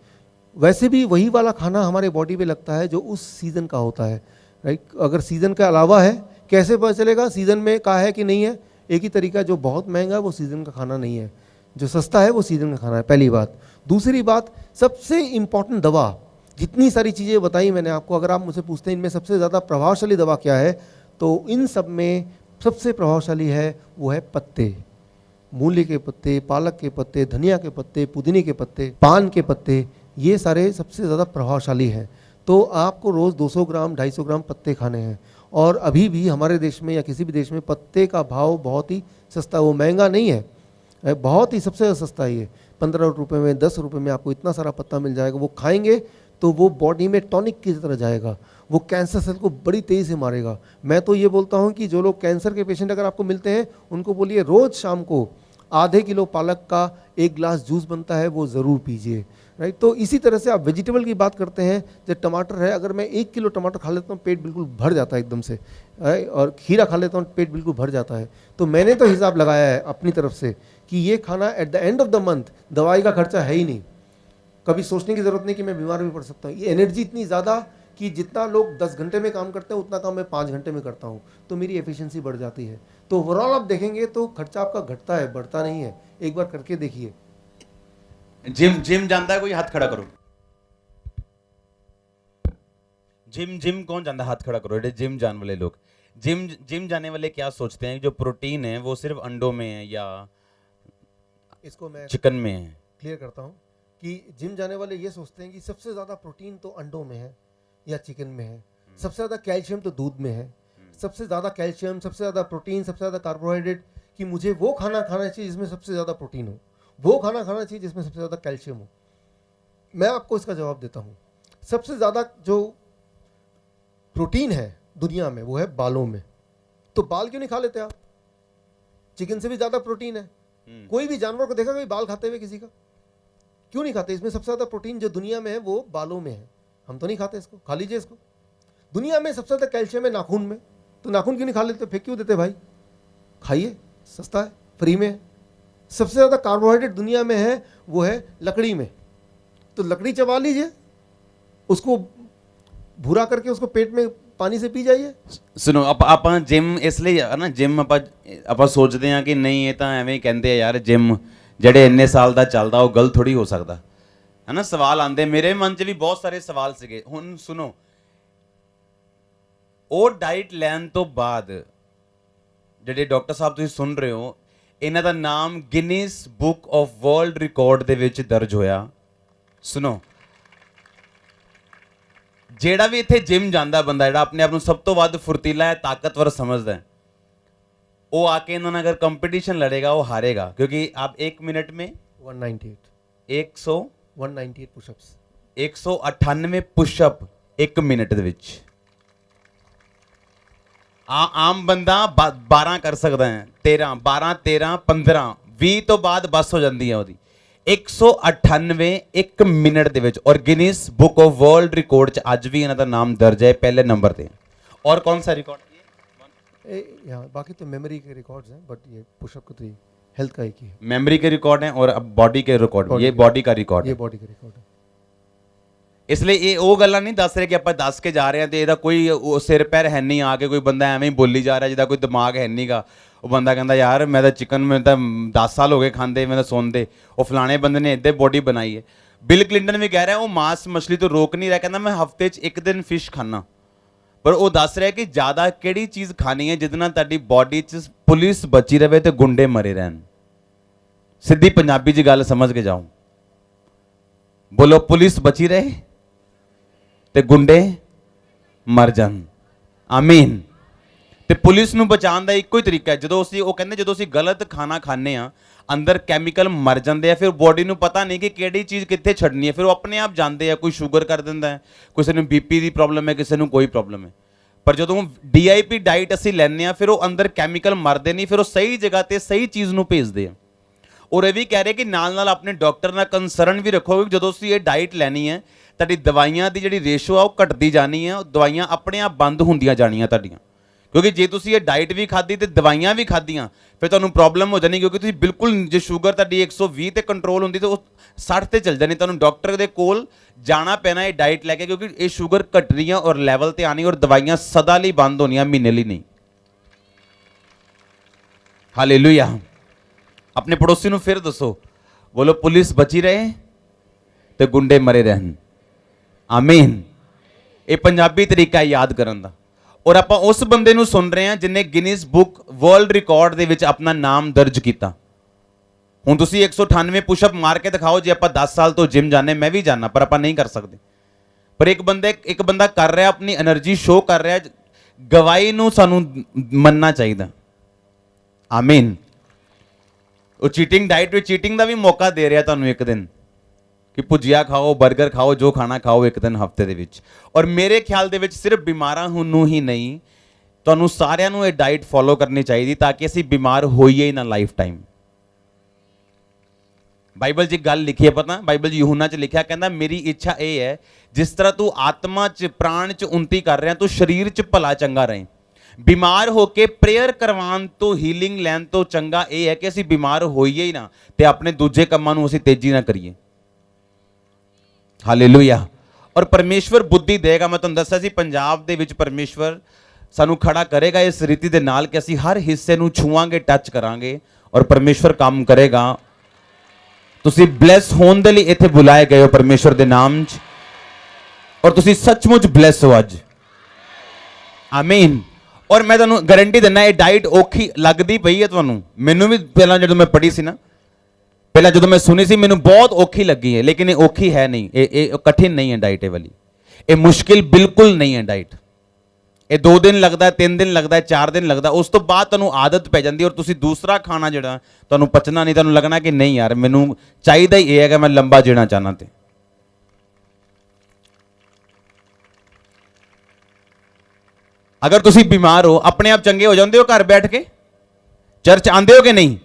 वैसे भी वही वाला खाना हमारे बॉडी पे लगता है जो उस सीज़न का होता है, राइट। अगर सीज़न के अलावा है, कैसे पता चलेगा सीज़न में का है कि नहीं है? एक ही तरीका, जो बहुत महंगा है वो सीज़न का खाना नहीं है, जो सस्ता है वो सीज़न का खाना है, पहली बात। दूसरी बात, सबसे इम्पॉर्टेंट दवा, जितनी सारी चीज़ें बताई मैंने आपको, अगर आप मुझसे पूछते हैं इनमें सबसे ज़्यादा प्रभावशाली दवा क्या है, तो इन सब में सबसे प्रभावशाली है वो है पत्ते। मूली के पत्ते, पालक के पत्ते, धनिया के पत्ते, पुदीने के पत्ते, पान के पत्ते, ये सारे सबसे ज़्यादा प्रभावशाली हैं। तो आपको रोज़ 200 ग्राम 250 ग्राम पत्ते खाने हैं। और अभी भी हमारे देश में या किसी भी देश में पत्ते का भाव बहुत ही सस्ता, वो महंगा नहीं है, बहुत ही सबसे सस्ता ही है। 15 रुपये में, 10 रुपये में आपको इतना सारा पत्ता मिल जाएगा। वो खाएंगे तो वो बॉडी में टॉनिक की तरह जाएगा, वो कैंसर सेल को बड़ी तेज़ी से मारेगा। मैं तो ये बोलता हूँ कि जो लोग कैंसर के पेशेंट अगर आपको मिलते हैं, उनको बोलिए रोज़ शाम को आधे किलो पालक का 1 गिलास जूस बनता है, वो ज़रूर पीजिए, राइट। तो इसी तरह से आप वेजिटेबल की बात करते हैं, जब टमाटर है, अगर मैं 1 किलो टमाटर खा लेता हूँ पेट बिल्कुल भर जाता है एकदम से, और खीरा खा लेता हूँ पेट बिल्कुल भर जाता है। तो मैंने तो हिसाब लगाया है अपनी तरफ से कि ये खाना at the end of the month दवाई का खर्चा है ही नहीं, कभी सोचने की ज़रूरत नहीं कि मैं बीमार भी पड़ सकता हूँ। ये एनर्जी इतनी ज़्यादा कि जितना लोग 10 घंटे में काम करते हैं उतना काम मैं 5 घंटे में करता हूँ, तो मेरी एफिशिएंसी बढ़ जाती है। तो ओवरऑल आप देखेंगे तो खर्चा आपका घटता है, बढ़ता नहीं है। एक बार करके देखिए। जिम जानता है कोई? हाथ खड़ा करो। जिम कौन जानता? हाथ खड़ा करो। जिम जाने वाले लोग, जिम जाने वाले क्या सोचते हैं जो प्रोटीन है वो सिर्फ अंडों में है या इसको मैं चिकन में है? क्लियर करता हूँ कि जिम जाने वाले ये सोचते हैं कि सबसे ज़्यादा प्रोटीन तो अंडों में है या चिकन में है, सबसे ज़्यादा कैल्शियम तो दूध में है, सबसे ज़्यादा कैल्शियम, सबसे ज़्यादा प्रोटीन, सबसे ज़्यादा कार्बोहाइड्रेट, कि मुझे वो खाना खाना चाहिए जिसमें सबसे ज़्यादा प्रोटीन हो, वो खाना खाना चाहिए जिसमें सबसे ज़्यादा कैल्शियम हो। मैं आपको इसका जवाब देता हूँ। सबसे ज़्यादा जो प्रोटीन है दुनिया में वो है बालों में। तो बाल क्यों नहीं खा लेते आप? चिकन से भी ज़्यादा प्रोटीन है। कोई भी जानवर को देखा कभी बाल खाते हुए किसी का? क्यों नहीं खाते? इसमें सबसे ज़्यादा प्रोटीन जो दुनिया में है वो बालों में है। हम तो नहीं खाते इसको, खा लीजिए इसको। दुनिया में सबसे ज़्यादा कैल्शियम है नाखून में, तो नाखून क्यों नहीं खा लेते? फेंक क्यों देते भाई? खाइए, सस्ता है, फ्री में है। सबसे ज़्यादा कार्बोहाइड्रेट दुनिया में है वो है लकड़ी में, तो लकड़ी चबा लीजिए, उसको भूरा करके उसको पेट में पानी से पी जाइए। ਸੁਣੋ ਆਪਾਂ ਜਿਮ ਇਸ ਲਈ ਨਾ, ਜਿਮ ਆਪਾਂ ਸੋਚਦੇ ਆ ਕਿ ਨਹੀਂ ਇਹ ਤਾਂ ਐਵੇਂ ਹੀ ਕਹਿੰਦੇ ਆ ਯਾਰ, ਜਿਮ ਜਿਹੜੇ ਇੰਨੇ ਸਾਲ ਦਾ ਚੱਲਦਾ ਉਹ ਗਲਤ ਥੋੜੀ ਹੋ ਸਕਦਾ ਹੈ ਨਾ। ਸਵਾਲ ਆਉਂਦੇ ਮੇਰੇ ਮਨ 'ਚ ਵੀ, ਬਹੁਤ ਸਾਰੇ ਸਵਾਲ ਸੀਗੇ। ਹੁਣ ਸੁਣੋ, ਉਹ ਡਾਈਟ ਲੈਣ ਤੋਂ ਬਾਅਦ ਜਿਹੜੇ ਡਾਕਟਰ ਸਾਹਿਬ ਤੁਸੀਂ ਸੁਣ ਰਹੇ ਹੋ, ਇਹਨਾਂ ਦਾ ਨਾਮ Guinness book of world record ਦੇ ਵਿੱਚ ਦਰਜ ਹੋਇਆ। ਸੁਣੋ, ਜਿਹੜਾ ਵੀ ਇੱਥੇ ਜਿਮ ਜਾਂਦਾ ਬੰਦਾ, ਜਿਹੜਾ ਆਪਣੇ ਆਪ ਨੂੰ ਸਭ ਤੋਂ ਵੱਧ ਫੁਰਤੀਲਾ ਹੈ, ਤਾਕਤਵਰ ਸਮਝਦਾ ਹੈ, ਉਹ ਆ ਕੇ ਇਹਨਾਂ ਨਾਲ ਅਗਰ ਕੰਪੀਟੀਸ਼ਨ ਲੜੇਗਾ ਉਹ ਹਾਰੇਗਾ, ਕਿਉਂਕਿ ਆਪ 1 ਮਿੰਟ में 198 ਪੁਸ਼ਅਪਸ 198 ਪੁਸ਼ਅਪ 1 ਮਿੰਟ ਦੇ ਵਿੱਚ। ਆਮ ਬੰਦਾ 12 ਕਰ ਸਕਦਾ ਹੈ, 13 12 13 15 20 ਤੋਂ ਬਾਅਦ ਬਸ ਹੋ ਜਾਂਦੀ ਹੈ ਉਹਦੀ। 198 1 ਮਿੰਟ ਦੇ ਵਿੱਚ, ਔਰ Guinness book of world record 'ਚ ਅੱਜ ਵੀ ਇਹਨਾਂ ਦਾ ਨਾਮ ਦਰਜ ਹੈ, ਪਹਿਲੇ ਨੰਬਰ ਤੇ। और कौन सा रिकॉर्ड? यहाँ बाकी तो मेमोरी के रिकॉर्ड्स हैं, बट ये पुशअप का तो हेल्थ का एक ही है। मेमोरी के रिकॉर्ड हैं और अब बॉडी के रिकॉर्ड, ये बॉडी का रिकॉर्ड, ये बॉडी का रिकॉर्ड है। इसलिए ये ਉਹ ਗੱਲਾਂ ਨਹੀਂ ਦੱਸ ਰਹੇ ਕਿ ਆਪਾਂ ਦੱਸ ਕੇ ਜਾ ਰਹੇ ਹਾਂ ਤੇ ਇਹਦਾ ਕੋਈ ਸਿਰ ਪੈਰ ਹੈ ਨਹੀਂ, ਆ ਕੇ ਕੋਈ ਬੰਦਾ ਐਵੇਂ ਹੀ ਬੋਲੀ ਜਾ ਰਿਹਾ ਜਿਹਦਾ ਕੋਈ ਦਿਮਾਗ ਹੈ ਨਹੀਂਗਾ। ਉਹ ਬੰਦਾ ਕਹਿੰਦਾ ਯਾਰ ਮੈਂ ਤਾਂ ਚਿਕਨ ਮੈਂ ਤਾਂ 10 ਸਾਲ ਹੋ ਗਏ ਖਾਂਦੇ, ਮੈਂ ਤਾਂ ਸੁਣਦੇ ਉਹ ਫਲਾਣੇ ਬੰਦੇ ਨੇ ਇੱਦਾਂ ਬੋਡੀ ਬਣਾਈ ਹੈ। ਬਿਲ ਕਲਿੰਟਨ ਵੀ ਕਹਿ ਰਿਹਾ ਉਹ ਮਾंस ਮਛਲੀ ਤੋਂ ਰੋਕ ਨਹੀਂ ਰਿਹਾ, ਕਹਿੰਦਾ ਮੈਂ ਹਫਤੇ 'ਚ 1 ਦਿਨ ਫਿਸ਼ ਖਾਣਾ। ਪਰ ਉਹ ਦੱਸ ਰਿਹਾ ਕਿ ਜ਼ਿਆਦਾ ਕਿਹੜੀ ਚੀਜ਼ ਖਾਣੀ ਹੈ ਜਿਹਦੇ ਨਾਲ ਤੁਹਾਡੀ ਬੋਡੀ 'ਚ ਪੁਲਿਸ ਬਚੀ ਰਹੇ ਤੇ ਗੁੰਡੇ ਮਰੇ ਰਹਿਣ। ਸਿੱਧੀ ਪੰਜਾਬੀ 'ਚ ਗੱਲ ਸਮਝ ਕੇ ਜਾਓ, ਬੋਲੋ ਪੁਲਿਸ ਬਚੀ ਰਹੇ ਤੇ ਗੁੰਡੇ ਮਰ ਜਾਣ। ਆਮੀਨ। ਤੇ ਪੁਲਿਸ ਨੂੰ ਬਚਾਉਣ ਦਾ ਇੱਕੋ ਹੀ ਤਰੀਕਾ ਹੈ, ਜਦੋਂ ਅਸੀਂ ਉਹ ਕਹਿੰਦੇ ਜਦੋਂ ਅਸੀਂ ਗਲਤ ਖਾਣਾ ਖਾਂਦੇ ਆ ਅੰਦਰ ਕੈਮੀਕਲ ਮਰ ਜਾਂਦੇ ਆ, ਫਿਰ ਬੋਡੀ ਨੂੰ ਪਤਾ ਨਹੀਂ ਕਿ ਕਿਹੜੀ ਚੀਜ਼ ਕਿੱਥੇ ਛੱਡਣੀ ਹੈ, ਫਿਰ ਉਹ ਆਪਣੇ ਆਪ ਜਾਂਦੇ ਆ। ਕੋਈ ਸ਼ੂਗਰ ਕਰ ਦਿੰਦਾ ਹੈ, ਕਿਸੇ ਨੂੰ ਬੀਪੀ ਦੀ ਪ੍ਰੋਬਲਮ ਹੈ, ਕਿਸੇ ਨੂੰ ਕੋਈ ਪ੍ਰੋਬਲਮ ਹੈ। ਪਰ ਜਦੋਂ DIP ਡਾਈਟ ਅਸੀਂ ਲੈਂਦੇ ਆ ਫਿਰ ਉਹ ਅੰਦਰ ਕੈਮੀਕਲ ਮਰਦੇ ਨਹੀਂ, ਫਿਰ ਉਹ ਸਹੀ ਜਗ੍ਹਾ ਤੇ ਸਹੀ ਚੀਜ਼ ਨੂੰ ਭੇਜਦੇ ਆ। ਔਰ ਇਹ ਵੀ ਕਹਿ ਰਹੇ ਕਿ ਨਾਲ ਨਾਲ ਆਪਣੇ ਡਾਕਟਰ ਨਾਲ ਕੰਸਰਨ ਵੀ ਰੱਖੋ, ਜਦੋਂ ਤੁਸੀਂ ਇਹ ਡਾਈਟ ਲੈਣੀ ਹੈ ਤੁਹਾਡੀ ਦਵਾਈਆਂ ਦੀ ਜਿਹੜੀ ਰੇਸ਼ੋ ਆ ਉਹ ਘਟਦੀ ਜਾਣੀ ਹੈ, ਦਵਾਈਆਂ ਆਪਣੇ ਆਪ ਬੰਦ ਹੁੰਦੀਆਂ ਜਾਣੀਆਂ ਤੁਹਾਡੀਆਂ। ਕਿਉਂਕਿ ਜੇ ਤੁਸੀਂ ਇਹ ਡਾਈਟ ਵੀ ਖਾਧੀ ਤੇ ਦਵਾਈਆਂ ਵੀ ਖਾਧੀਆਂ ਫਿਰ ਤੁਹਾਨੂੰ ਪ੍ਰੋਬਲਮ ਹੋ ਜਾਣੀ, ਕਿਉਂਕਿ ਤੁਸੀਂ ਬਿਲਕੁਲ ਜੇ ਸ਼ੂਗਰ ਤੁਹਾਡੀ 120 ਤੇ ਕੰਟਰੋਲ ਹੁੰਦੀ ਤਾਂ ਉਹ 60 ਤੇ ਚੱਲ ਜਾਣੀ। ਤੁਹਾਨੂੰ ਡਾਕਟਰ ਦੇ ਕੋਲ ਜਾਣਾ ਪੈਣਾ ਇਹ ਡਾਈਟ ਲੈ ਕੇ, ਕਿਉਂਕਿ ਇਹ ਸ਼ੂਗਰ ਘਟਣੀ ਹੈ ਔਰ ਲੈਵਲ ਤੇ ਆਣੀ, ਔਰ ਦਵਾਈਆਂ ਸਦਾ ਲਈ ਬੰਦ ਹੋਣੀਆਂ, ਮਹੀਨੇ ਲਈ ਨਹੀਂ। ਹਾਲੇਲੂਇਆ। ਆਪਣੇ ਪੜੋਸੀ ਨੂੰ ਫਿਰ ਦੱਸੋ, ਬੋਲੋ ਪੁਲਿਸ ਬਚੀ ਰਹੇ ਤੇ ਗੁੰਡੇ ਮਰੇ ਰਹਿਣ। ਆਮੀਨ। ਇਹ ਪੰਜਾਬੀ ਤਰੀਕਾ ਹੈ ਯਾਦ ਕਰਨ ਦਾ। ਔਰ ਆਪਾਂ ਉਸ ਬੰਦੇ ਨੂੰ ਸੁਣ ਰਹੇ ਹਾਂ ਜਿਨੇ ਗਿਨੀਜ਼ ਬੁੱਕ ਵਰਲਡ ਰਿਕਾਰਡ ਦੇ ਵਿੱਚ ਆਪਣਾ ਨਾਮ ਦਰਜ ਕੀਤਾ। ਹੁਣ ਤੁਸੀਂ 198 ਪੁਸ਼ਅਪ ਮਾਰ ਕੇ ਦਿਖਾਓ, ਜੇ ਆਪਾਂ 10 ਸਾਲ ਤੋਂ ਜਿਮ ਜਾਂਦੇ, ਮੈਂ ਵੀ ਜਾਣਾ, ਪਰ ਆਪਾਂ ਨਹੀਂ ਕਰ ਸਕਦੇ। ਪਰ ਇੱਕ ਬੰਦਾ ਕਰ ਰਿਹਾ, ਆਪਣੀ એનર્ਜੀ ਸ਼ੋ ਕਰ ਰਿਹਾ, ਗਵਾਹੀ ਨੂੰ ਸਾਨੂੰ ਮੰਨਣਾ ਚਾਹੀਦਾ। ਆਮੀਨ। ਉਹ ਚੀਟਿੰਗ ਡਾਈਟ ਵਿੱਚ ਚੀਟਿੰਗ ਦਾ ਵੀ ਮੌਕਾ ਦੇ ਰਿਹਾ ਤੁਹਾਨੂੰ ਇੱਕ ਦਿਨ, ਕਿ ਭੁਜੀਆ ਖਾਓ, 버ਗਰ ਖਾਓ, ਜੋ ਖਾਣਾ ਖਾਓ ਇੱਕ ਦਿਨ ਹਫਤੇ ਦੇ ਵਿੱਚ। ਔਰ ਮੇਰੇ ਖਿਆਲ ਦੇ ਵਿੱਚ ਸਿਰਫ ਬਿਮਾਰਾਂ ਨੂੰ ਹੀ ਨਹੀਂ, ਤੁਹਾਨੂੰ ਸਾਰਿਆਂ ਨੂੰ ਇਹ ਡਾਈਟ ਫੋਲੋ ਕਰਨੀ ਚਾਹੀਦੀ ਤਾਂ ਕਿ ਅਸੀਂ ਬਿਮਾਰ ਹੋਈਏ ਨਾ ਲਾਈਫ ਟਾਈਮ। ਬਾਈਬਲ 'ਚ ਇੱਕ ਗੱਲ ਲਿਖੀ ਹੈ ਪਤਾ, ਬਾਈਬਲ 'ਚ ਯਹੂਨਾ 'ਚ ਲਿਖਿਆ, ਕਹਿੰਦਾ ਮੇਰੀ ਇੱਛਾ ਇਹ ਹੈ ਜਿਸ ਤਰ੍ਹਾਂ ਤੂੰ ਆਤਮਾ 'ਚ ਪ੍ਰਾਣ 'ਚ ਉन्नति ਕਰ ਰਿਹਾ, ਤੂੰ ਸਰੀਰ 'ਚ ਭਲਾ ਚੰਗਾ ਰਹੇ। ਬਿਮਾਰ ਹੋ ਕੇ ਪ੍ਰੇਅਰ ਕਰਵਾਉਣ ਤੋਂ, ਹੀਲਿੰਗ ਲੈਣ ਤੋਂ ਚੰਗਾ ਇਹ ਹੈ ਕਿ ਅਸੀਂ ਬਿਮਾਰ ਹੋਈਏ ਹੀ ਨਾ ਤੇ ਆਪਣੇ ਦੂਜੇ ਕੰਮਾਂ ਨੂੰ ਅਸੀਂ ਤੇਜ਼ੀ ਨਾਲ ਕਰੀਏ। ਹਾਲੇਲੂਇਆ। ਔਰ ਪਰਮੇਸ਼ਵਰ ਬੁੱਧੀ ਦੇਗਾ। ਮੈਂ ਤੁਹਾਨੂੰ ਦੱਸਿਆ ਸੀ ਪੰਜਾਬ ਦੇ ਵਿੱਚ ਪਰਮੇਸ਼ਵਰ ਸਾਨੂੰ ਖੜਾ ਕਰੇਗਾ ਇਸ ਰੀਤੀ ਦੇ ਨਾਲ ਕਿ ਅਸੀਂ ਹਰ ਹਿੱਸੇ ਨੂੰ ਛੂਆਂਗੇ, ਟੱਚ ਕਰਾਂਗੇ ਔਰ ਪਰਮੇਸ਼ਵਰ ਕੰਮ ਕਰੇਗਾ। ਤੁਸੀਂ ਬਲੈਸ ਹੋਣ ਦੇ ਲਈ ਇੱਥੇ ਬੁਲਾਏ ਗਏ ਹੋ ਪਰਮੇਸ਼ਵਰ ਦੇ ਨਾਮ 'ਚ, ਔਰ ਤੁਸੀਂ ਸੱਚਮੁੱਚ ਬਲੈਸ ਹੋ ਅੱਜ। ਆਮੀਨ। ਔਰ ਮੈਂ ਤੁਹਾਨੂੰ ਗਾਰੰਟੀ ਦਿੰਦਾ ਇਹ ਡਾਈਟ ਔਖੀ ਲੱਗਦੀ ਪਈ ਹੈ ਤੁਹਾਨੂੰ। ਮੈਨੂੰ ਵੀ ਪਹਿਲਾਂ ਜਦੋਂ ਮੈਂ ਪੜ੍ਹੀ ਸੀ ਨਾ, ਪਹਿਲਾਂ ਜਦੋਂ ਮੈਂ ਸੁਣੀ ਸੀ ਮੈਨੂੰ ਬਹੁਤ ਔਖੀ ਲੱਗੀ ਹੈ, ਲੇਕਿਨ ਇਹ ਔਖੀ ਹੈ ਨਹੀਂ, ਇਹ ਕਠਿਨ ਨਹੀਂ ਹੈ ਡਾਈਟ ਇਹ ਵਾਲੀ, ਇਹ ਮੁਸ਼ਕਿਲ ਬਿਲਕੁਲ ਨਹੀਂ ਹੈ ਡਾਈਟ। ਇਹ 2 ਦਿਨ ਲੱਗਦਾ, 3 ਦਿਨ ਲੱਗਦਾ, 4 ਦਿਨ ਲੱਗਦਾ, ਉਸ ਤੋਂ ਬਾਅਦ ਤੁਹਾਨੂੰ ਆਦਤ ਪੈ ਜਾਂਦੀ ਔਰ ਤੁਸੀਂ ਦੂਸਰਾ ਖਾਣਾ ਜਿਹੜਾ ਤੁਹਾਨੂੰ ਪਚਣਾ ਨਹੀਂ, ਤੁਹਾਨੂੰ ਲੱਗਣਾ ਕਿ ਨਹੀਂ ਯਾਰ ਮੈਨੂੰ ਚਾਹੀਦਾ ਹੀ ਇਹ ਹੈ ਕਿ ਮੈਂ ਲੰਬਾ ਜੀਣਾ ਚਾਹਨਾ। ਤੇ ਅਗਰ ਤੁਸੀਂ ਬਿਮਾਰ ਹੋ, ਆਪਣੇ ਆਪ ਚੰਗੇ ਹੋ ਜਾਂਦੇ ਹੋ ਘਰ ਬੈਠ ਕੇ? ਚਰਚ ਆਉਂਦੇ ਹੋ ਕਿ ਨਹੀਂ?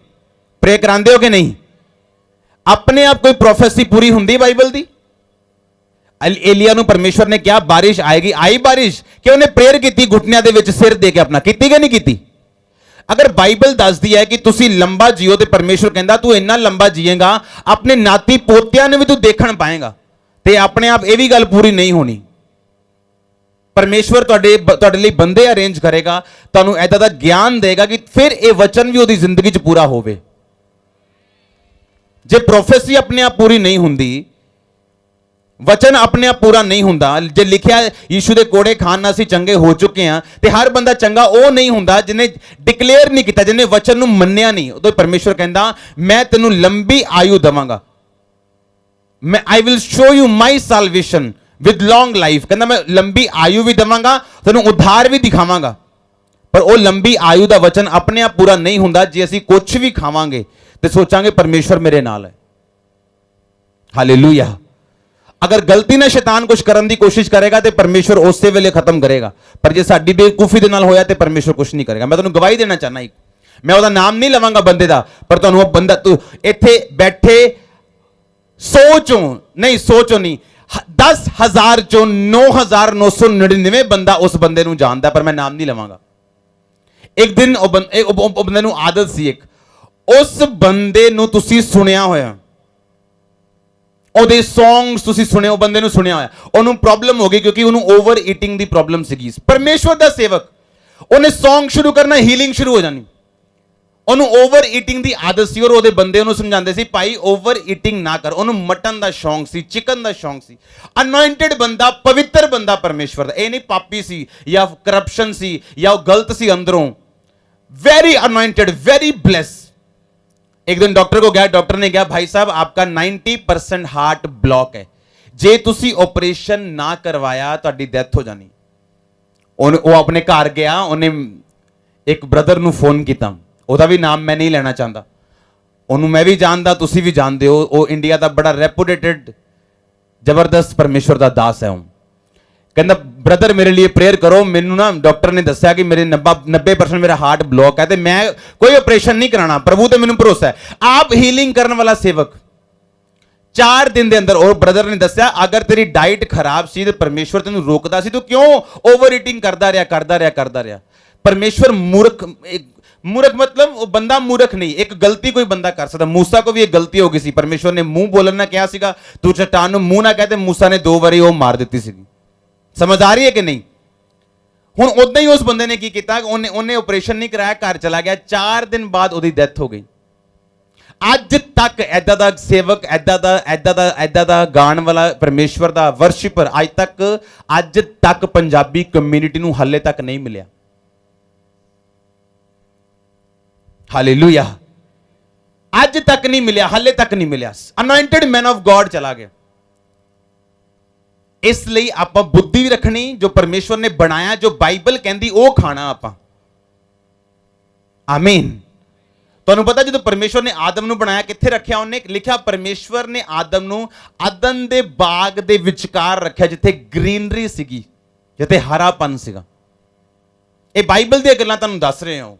ਪ੍ਰੇ ਕਰਾਉਂਦੇ ਹੋ ਕਿ ਨਹੀਂ? ਆਪਣੇ ਆਪ ਕੋਈ ਪ੍ਰੋਫੈਸੀ ਪੂਰੀ ਹੁੰਦੀ ਬਾਈਬਲ ਦੀ? एलिया ਨੂੰ ਪਰਮੇਸ਼ਵਰ ਨੇ ਕਿਹਾ ਬਾਰਿਸ਼ ਆਏਗੀ, ਆਈ ਬਾਰਿਸ਼? ਕਿ ਉਹਨੇ ਪ੍ਰੇਅਰ ਕੀਤੀ ਘੁਟਨਿਆਂ ਦੇ ਵਿੱਚ ਸਿਰ ਦੇ ਕੇ ਆਪਣਾ? ਕੀਤੀ ਕਿ ਨਹੀਂ ਕੀਤੀ? ਅਗਰ ਬਾਈਬਲ ਦੱਸਦੀ ਹੈ ਕਿ ਤੁਸੀਂ ਲੰਬਾ ਜੀਓ ਤੇ ਪਰਮੇਸ਼ਵਰ ਕਹਿੰਦਾ ਤੂੰ ਇੰਨਾ ਲੰਬਾ ਜੀਏਗਾ ਆਪਣੇ ਨਾਤੀ ਪੋਤਿਆਂ ਨੂੰ ਵੀ ਤੂੰ ਦੇਖਣ ਪਾਏਗਾ, ਤੇ ਆਪਣੇ ਆਪ ਇਹ ਵੀ ਗੱਲ ਪੂਰੀ ਨਹੀਂ ਹੋਣੀ। ਪਰਮੇਸ਼ਵਰ ਤੁਹਾਡੇ ਲਈ ਬੰਦੇ ਅਰੇਂਜ ਕਰੇਗਾ, ਤੁਹਾਨੂੰ ਐਦਾਂ ਦਾ ਗਿਆਨ ਦੇਗਾ ਕਿ ਫਿਰ ਇਹ ਵਚਨ ਵੀ ਉਹਦੀ ਜ਼ਿੰਦਗੀ 'ਚ ਪੂਰਾ ਹੋਵੇ। ਜੇ ਪ੍ਰੋਫੈਸੀ ਆਪਣੇ ਆਪ ਪੂਰੀ ਨਹੀਂ ਹੁੰਦੀ, ਵਚਨ ਆਪਣੇ ਆਪ ਪੂਰਾ ਨਹੀਂ ਹੁੰਦਾ, ਜੇ ਲਿਖਿਆ ਯੀਸ਼ੂ ਦੇ ਕੋੜੇ ਖਾਣ ਨਾਲ ਅਸੀਂ ਚੰਗੇ ਹੋ ਚੁੱਕੇ ਹਾਂ, ਤੇ ਹਰ ਬੰਦਾ ਚੰਗਾ ਉਹ ਨਹੀਂ ਹੁੰਦਾ ਜਿਹਨੇ ਡਿਕਲੇਅਰ ਨਹੀਂ ਕੀਤਾ, ਜਿਹਨੇ ਵਚਨ ਨੂੰ ਮੰਨਿਆ ਨਹੀਂ। ਉਦੋਂ ਪਰਮੇਸ਼ਵਰ ਕਹਿੰਦਾ ਮੈਂ ਤੈਨੂੰ ਲੰਬੀ ਆਯੂ ਦੇਵਾਂਗਾ, ਮੈਂ I will show you my salvation with long life. ਕਹਿੰਦਾ ਮੈਂ ਲੰਬੀ ਆਯੂ ਵੀ ਦੇਵਾਂਗਾ, ਤੈਨੂੰ ਉਧਾਰ ਵੀ ਦਿਖਾਵਾਂਗਾ। ਪਰ ਉਹ ਲੰਬੀ ਆਯੂ ਦਾ ਵਚਨ ਆਪਣੇ ਆਪ ਪੂਰਾ ਨਹੀਂ ਹੁੰਦਾ ਜੇ ਅਸੀਂ ਕੁਝ ਵੀ ਖਾਵਾਂਗੇ ਤੇ ਸੋਚਾਂਗੇ ਪਰਮੇਸ਼ਵਰ ਮੇਰੇ ਨਾਲ ਹੈ। ਹਾਲੇਲੂਇਆ। ਅਗਰ ਗਲਤੀ ਨਾਲ ਸ਼ੈਤਾਨ ਕੁਝ ਕਰਨ ਦੀ ਕੋਸ਼ਿਸ਼ ਕਰੇਗਾ ਤੇ ਪਰਮੇਸ਼ਵਰ ਉਸੇ ਵੇਲੇ ਖਤਮ ਕਰੇਗਾ, ਪਰ ਜੇ ਸਾਡੀ ਬੇਵਕੂਫੀ ਦੇ ਨਾਲ ਹੋਇਆ ਤੇ ਪਰਮੇਸ਼ਵਰ ਕੁਝ ਨਹੀਂ ਕਰੇਗਾ। ਮੈਂ ਤੁਹਾਨੂੰ ਗਵਾਹੀ ਦੇਣਾ ਚਾਹਨਾ, ਇੱਕ ਮੈਂ ਉਹਦਾ ਨਾਮ ਨਹੀਂ ਲਵਾਂਗਾ ਬੰਦੇ ਦਾ, ਪਰ ਤੁਹਾਨੂੰ ਉਹ ਬੰਦਾ, ਤੂੰ ਇੱਥੇ ਬੈਠੇ 100 ਚੋਂ ਨਹੀਂ 10,000 ਚੋਂ 9,999 ਬੰਦਾ ਉਸ ਬੰਦੇ ਨੂੰ ਜਾਣਦਾ, ਪਰ ਮੈਂ ਨਾਮ ਨਹੀਂ ਲਵਾਂਗਾ। ਇੱਕ ਦਿਨ ਉਹ ਬੰਦੇ ਨੂੰ ਆਦਤ ਸੀ, ਇੱਕ ਉਸ ਬੰਦੇ ਨੂੰ ਤੁਸੀਂ ਸੁਣਿਆ ਹੋਇਆ, ਉਹਦੇ ਸੌਂਗਸ ਤੁਸੀਂ ਸੁਣੇ, ਉਹ ਬੰਦੇ ਨੂੰ ਸੁਣਿਆ ਹੋਇਆ, ਉਹਨੂੰ ਪ੍ਰੋਬਲਮ ਹੋ ਗਈ ਕਿਉਂਕਿ ਉਹਨੂੰ ਓਵਰ ਈਟਿੰਗ ਦੀ ਪ੍ਰੋਬਲਮ ਸੀਗੀ। ਪਰਮੇਸ਼ਵਰ ਦਾ ਸੇਵਕ, ਉਹਨੇ ਸੌਂਗ ਸ਼ੁਰੂ ਕਰਨਾ, ਹੀਲਿੰਗ ਸ਼ੁਰੂ ਹੋ ਜਾਣੀ। ਉਹਨੂੰ ਓਵਰ ਈਟਿੰਗ ਦੀ ਆਦਤ ਸੀ ਔਰ ਉਹਦੇ ਬੰਦੇ ਉਹਨੂੰ ਸਮਝਾਉਂਦੇ ਸੀ ਭਾਈ ਓਵਰ ਈਟਿੰਗ ਨਾ ਕਰ। ਉਹਨੂੰ ਮਟਨ ਦਾ ਸ਼ੌਂਕ ਸੀ, ਚਿਕਨ ਦਾ ਸ਼ੌਂਕ ਸੀ। ਅਨੋਇੰਟਡ ਬੰਦਾ, ਪਵਿੱਤਰ ਬੰਦਾ ਪਰਮੇਸ਼ਵਰ ਦਾ, ਇਹ ਨਹੀਂ ਪਾਪੀ ਸੀ ਜਾਂ ਕਰਪਸ਼ਨ ਸੀ ਜਾਂ ਉਹ ਗਲਤ ਸੀ ਅੰਦਰੋਂ। Very anointed, very bless. एक दिन डॉक्टर को गया, डॉक्टर ने कहा भाई साहब आपका 90% हार्ट ब्लॉक है, जे तुसी ऑपरेशन ना करवाया तो डेथ हो जानी। वो अपने घर गया, उन्हें एक ब्रदर ਨੂੰ फोन किया, ਉਹਦਾ भी नाम मैं नहीं लेना चाहता, ਉਹਨੂੰ मैं भी जानता, तुसी भी जानते हो, वो इंडिया का बड़ा रेपुटेटेड जबरदस्त परमेश्वर का दास है। कहता ब्रदर मेरे लिए प्रेयर करो, मैनू ना डॉक्टर ने दस्या कि मेरे 90% मेरा हार्ट ब्लॉक है, तो मैं कोई ऑपरेशन नहीं कराना, प्रभु ते मैनू भरोसा है। आप हीलिंग करने वाला सेवक 4 दिन के अंदर, और ब्रदर ने दस्या अगर तेरी डाइट खराब सी तो परमेश्वर तेनू रोकदा सी, तो क्यों ओवर ईटिंग करता रहा। परमेश्वर मूर्ख मतलब वो बंदा मूर्ख नहीं, एक गलती कोई बंदा कर सकता। मूसा को भी एक गलती हो गई सी, परमेश्वर ने मुंह बोलना क्या सीगा, तू चट्टान नूं मुंह ना कहते, मूसा ने 2 बारी वो मार दी सी। समझ आ रही है कि नहीं? हुण उदां ही उस बंदे ने की कीता, उन्हें ऑपरेशन नहीं कराया, घर चला गया, 4 दिन बाद उसकी डेथ हो गई। अज तक ऐदा दा सेवक, ऐदा दा गाण वाला परमेश्वर दा वर्शिपर अज तक पंजाबी कम्यूनिटी नूं हाले तक नहीं मिलिया। हालेलुया। अज तक नहीं मिलिया, हाले तक नहीं मिलिया। अनॉइंटेड मैन ऑफ गॉड चला गया। इसलिए आप बुद्धि भी रखनी, जो परमेश्वर ने बनाया, जो बाइबल कहती वो खाना आप। आमीन। तुहानू पता जो परमेश्वर ने आदम नू बनाया, कित्थे रखिया? उन्हें लिखा परमेश्वर ने आदम नू अदन दे बाग दे विचकार रखिया, जिथे ग्रीनरी सीगी, जिथे हरापन सीगा। ये बाइबल दी गल्लां तुहानू दस रहे हो,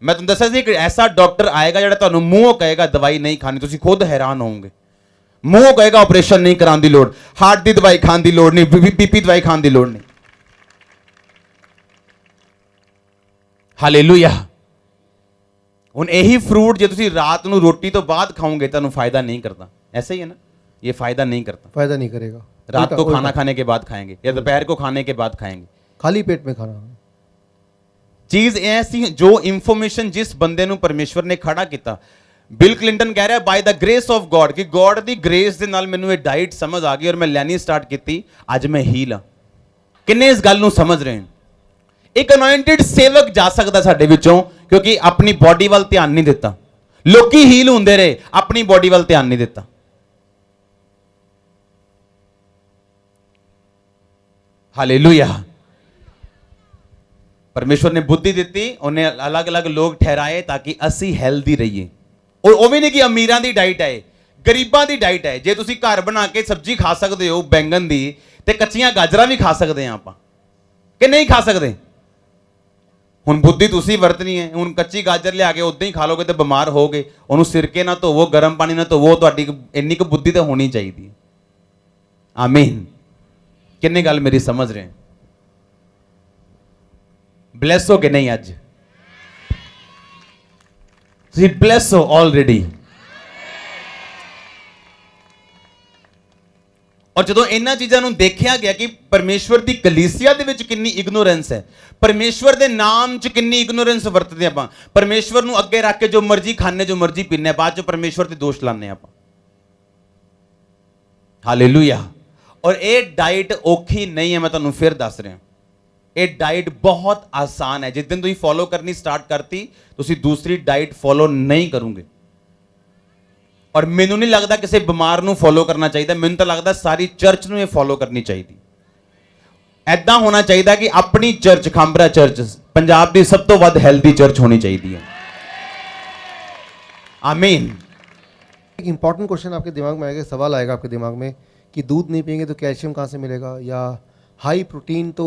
मैं तुम दसा एक ऐसा डॉक्टर आएगा ਜਿਹੜਾ ਤੁਹਾਨੂੰ ਮੂੰਹੋਂ ਕਹੇਗਾ ਦਵਾਈ ਨਹੀਂ ਖਾਣੀ, ਤੁਸੀਂ ਖੁਦ ਹੈਰਾਨ ਹੋਵੋਗੇ। ਮੂੰਹੋਂ ਕਹੇਗਾ ਆਪਰੇਸ਼ਨ ਨਹੀਂ ਕਰਾਉਣ ਦੀ ਲੋੜ, ਹਾਰਟ ਦੀ ਦਵਾਈ ਖਾਣ ਦੀ ਲੋੜ ਨਹੀਂ, ਬੀਪੀ ਦਵਾਈ ਖਾਣ ਦੀ ਲੋੜ ਨਹੀਂ। ਹਾਲੇਲੂਇਆ। ਹੁਣ ਇਹੀ ਫਰੂਟ ਜੇ ਤੁਸੀਂ ਰਾਤ ਨੂੰ ਰੋਟੀ ਤੋਂ ਬਾਅਦ ਖਾਓਗੇ ਤੁਹਾਨੂੰ फायदा नहीं करता, ऐसा ही है ना, ये फायदा नहीं करता। फायदा नहीं करेगा। रात को खाना खाने के बाद खाएंगे या दोपहर को खाने के बाद खाएंगे, खाली पेट में खाना। चीज ऐसी जो इंफॉर्मेशन जिस बंदे ਨੂੰ ਪਰਮੇਸ਼ਵਰ ਨੇ ਖੜਾ ਕੀਤਾ, ਬਿਲ ਕਲਿੰਟਨ ਕਹਿ ਰਿਹਾ ਬਾਈ ਦਾ ਗ੍ਰੇਸ ਆਫ ਗੋਡ, ਕਿ ਗੋਡ ਦੀ ਗ੍ਰੇਸ ਦੇ ਨਾਲ ਮੈਨੂੰ ਇਹ ਡਾਈਟ ਸਮਝ ਆ ਗਈ ਔਰ ਮੈਂ ਲੈਣੀ ਸਟਾਰਟ ਕੀਤੀ, ਅੱਜ ਮੈਂ ਹੀਲ ਆ। ਕਿੰਨੇ ਇਸ ਗੱਲ ਨੂੰ ਸਮਝ ਰਹੇ ਹਨ? ਇੱਕ ਅਨੋਇੰਟਡ ਸੇਵਕ ਜਾ ਸਕਦਾ ਸਾਡੇ ਵਿੱਚੋਂ, ਕਿਉਂਕਿ ਆਪਣੀ ਬਾਡੀ ਵੱਲ ਧਿਆਨ ਨਹੀਂ ਦਿੱਤਾ। ਲੋਕੀ ਹੀਲ ਹੁੰਦੇ ਰਹੇ, ਆਪਣੀ ਬਾਡੀ ਵੱਲ ਧਿਆਨ ਨਹੀਂ ਦਿੱਤਾ। ਹਾਲੇਲੂਇਆ। परमेश्वर ने बुद्धि दी, उन्हें अलग अलग लोग ठहराए ताकि असी हेल्दी रहिए। और वो भी नहीं कि अमीरां दी डाइट है, गरीबां दी डाइट है। जे तुसी घर बना के सब्जी खा सकते हो बैंगन दी, ते कच्चियां गाजरां भी खा सकते हैं आपां, कि नहीं खा सकते? हुण बुद्धि तुसी वरतनी है। हुण कच्ची गाजर लिया के उदां ही खा लोगे तो बीमार होगे, उन्होंने सिरके ना धोवो, गर्म पानी ना धोवो, तुहाडी इन्नी क बुद्धि तो होनी चाहिए। आमीन। किन्ने गल मेरी समझ रहे हैं? ब्लेस हो के नहीं? अज तुसीं ब्लेस हो ऑलरेडी। और जदों इन्हां चीज़ां नूं देखिया गया कि परमेश्वर दी कलीसिया दे विच किन्नी इग्नोरेंस है, परमेश्वर दे नाम च किन्नी इग्नोरेंस वरतदे आपां, परमेश्वर नूं अगे रख के जो मर्जी खाने जो मर्जी पीने, बाद च परमेश्वर ते दोष लाने आपां। हालेलुया। और ये डाइट औखी नहीं है, मैं तुहानूं फिर दस रहा। ये डाइट बहुत आसान है। जिस दिन तुसीं फॉलो करनी स्टार्ट करती, तुसीं दूसरी डाइट फॉलो नहीं करोगे। और मैनू नहीं लगता किसी बीमार नूं फॉलो करना चाहिए, मैनू तो लगता सारी चर्च नूं ये फॉलो करनी चाहिए। ऐदा होना चाहिए कि अपनी चर्च, खांबरा चर्च पंजाब की सब तो वध हेल्दी चर्च होनी चाहिए। आमीन। एक इंपॉर्टेंट क्वेश्चन आपके दिमाग में आएगा, सवाल आएगा आपके दिमाग में कि दूध नहीं पियेंगे तो कैल्शियम कहाँ से मिलेगा, या हाई प्रोटीन तो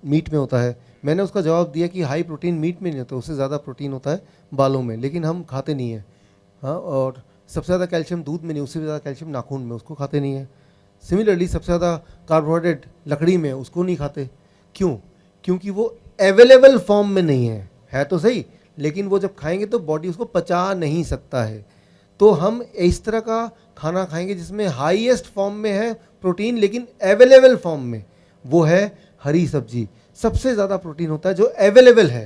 मीट में होता है। मैंने उसका जवाब दिया कि हाई प्रोटीन मीट में नहीं होता, उससे ज़्यादा प्रोटीन होता है बालों में, लेकिन हम खाते नहीं हैं। हाँ, और सबसे ज़्यादा कैल्शियम दूध में नहीं, उससे ज़्यादा कैल्शियम नाखून में, उसको खाते नहीं है। सिमिलरली सबसे ज़्यादा कार्बोहाइड्रेट लकड़ी में, उसको नहीं खाते। क्यों? क्योंकि वो अवेलेबल फॉर्म में नहीं है तो सही, लेकिन वो जब खाएंगे तो बॉडी उसको पचा नहीं सकता है। तो हम इस तरह का खाना खाएंगे जिसमें हाईएस्ट फॉर्म में है प्रोटीन, लेकिन अवेलेबल फॉर्म में, वो है हरी सब्जी। सबसे ज़्यादा प्रोटीन होता है जो अवेलेबल है।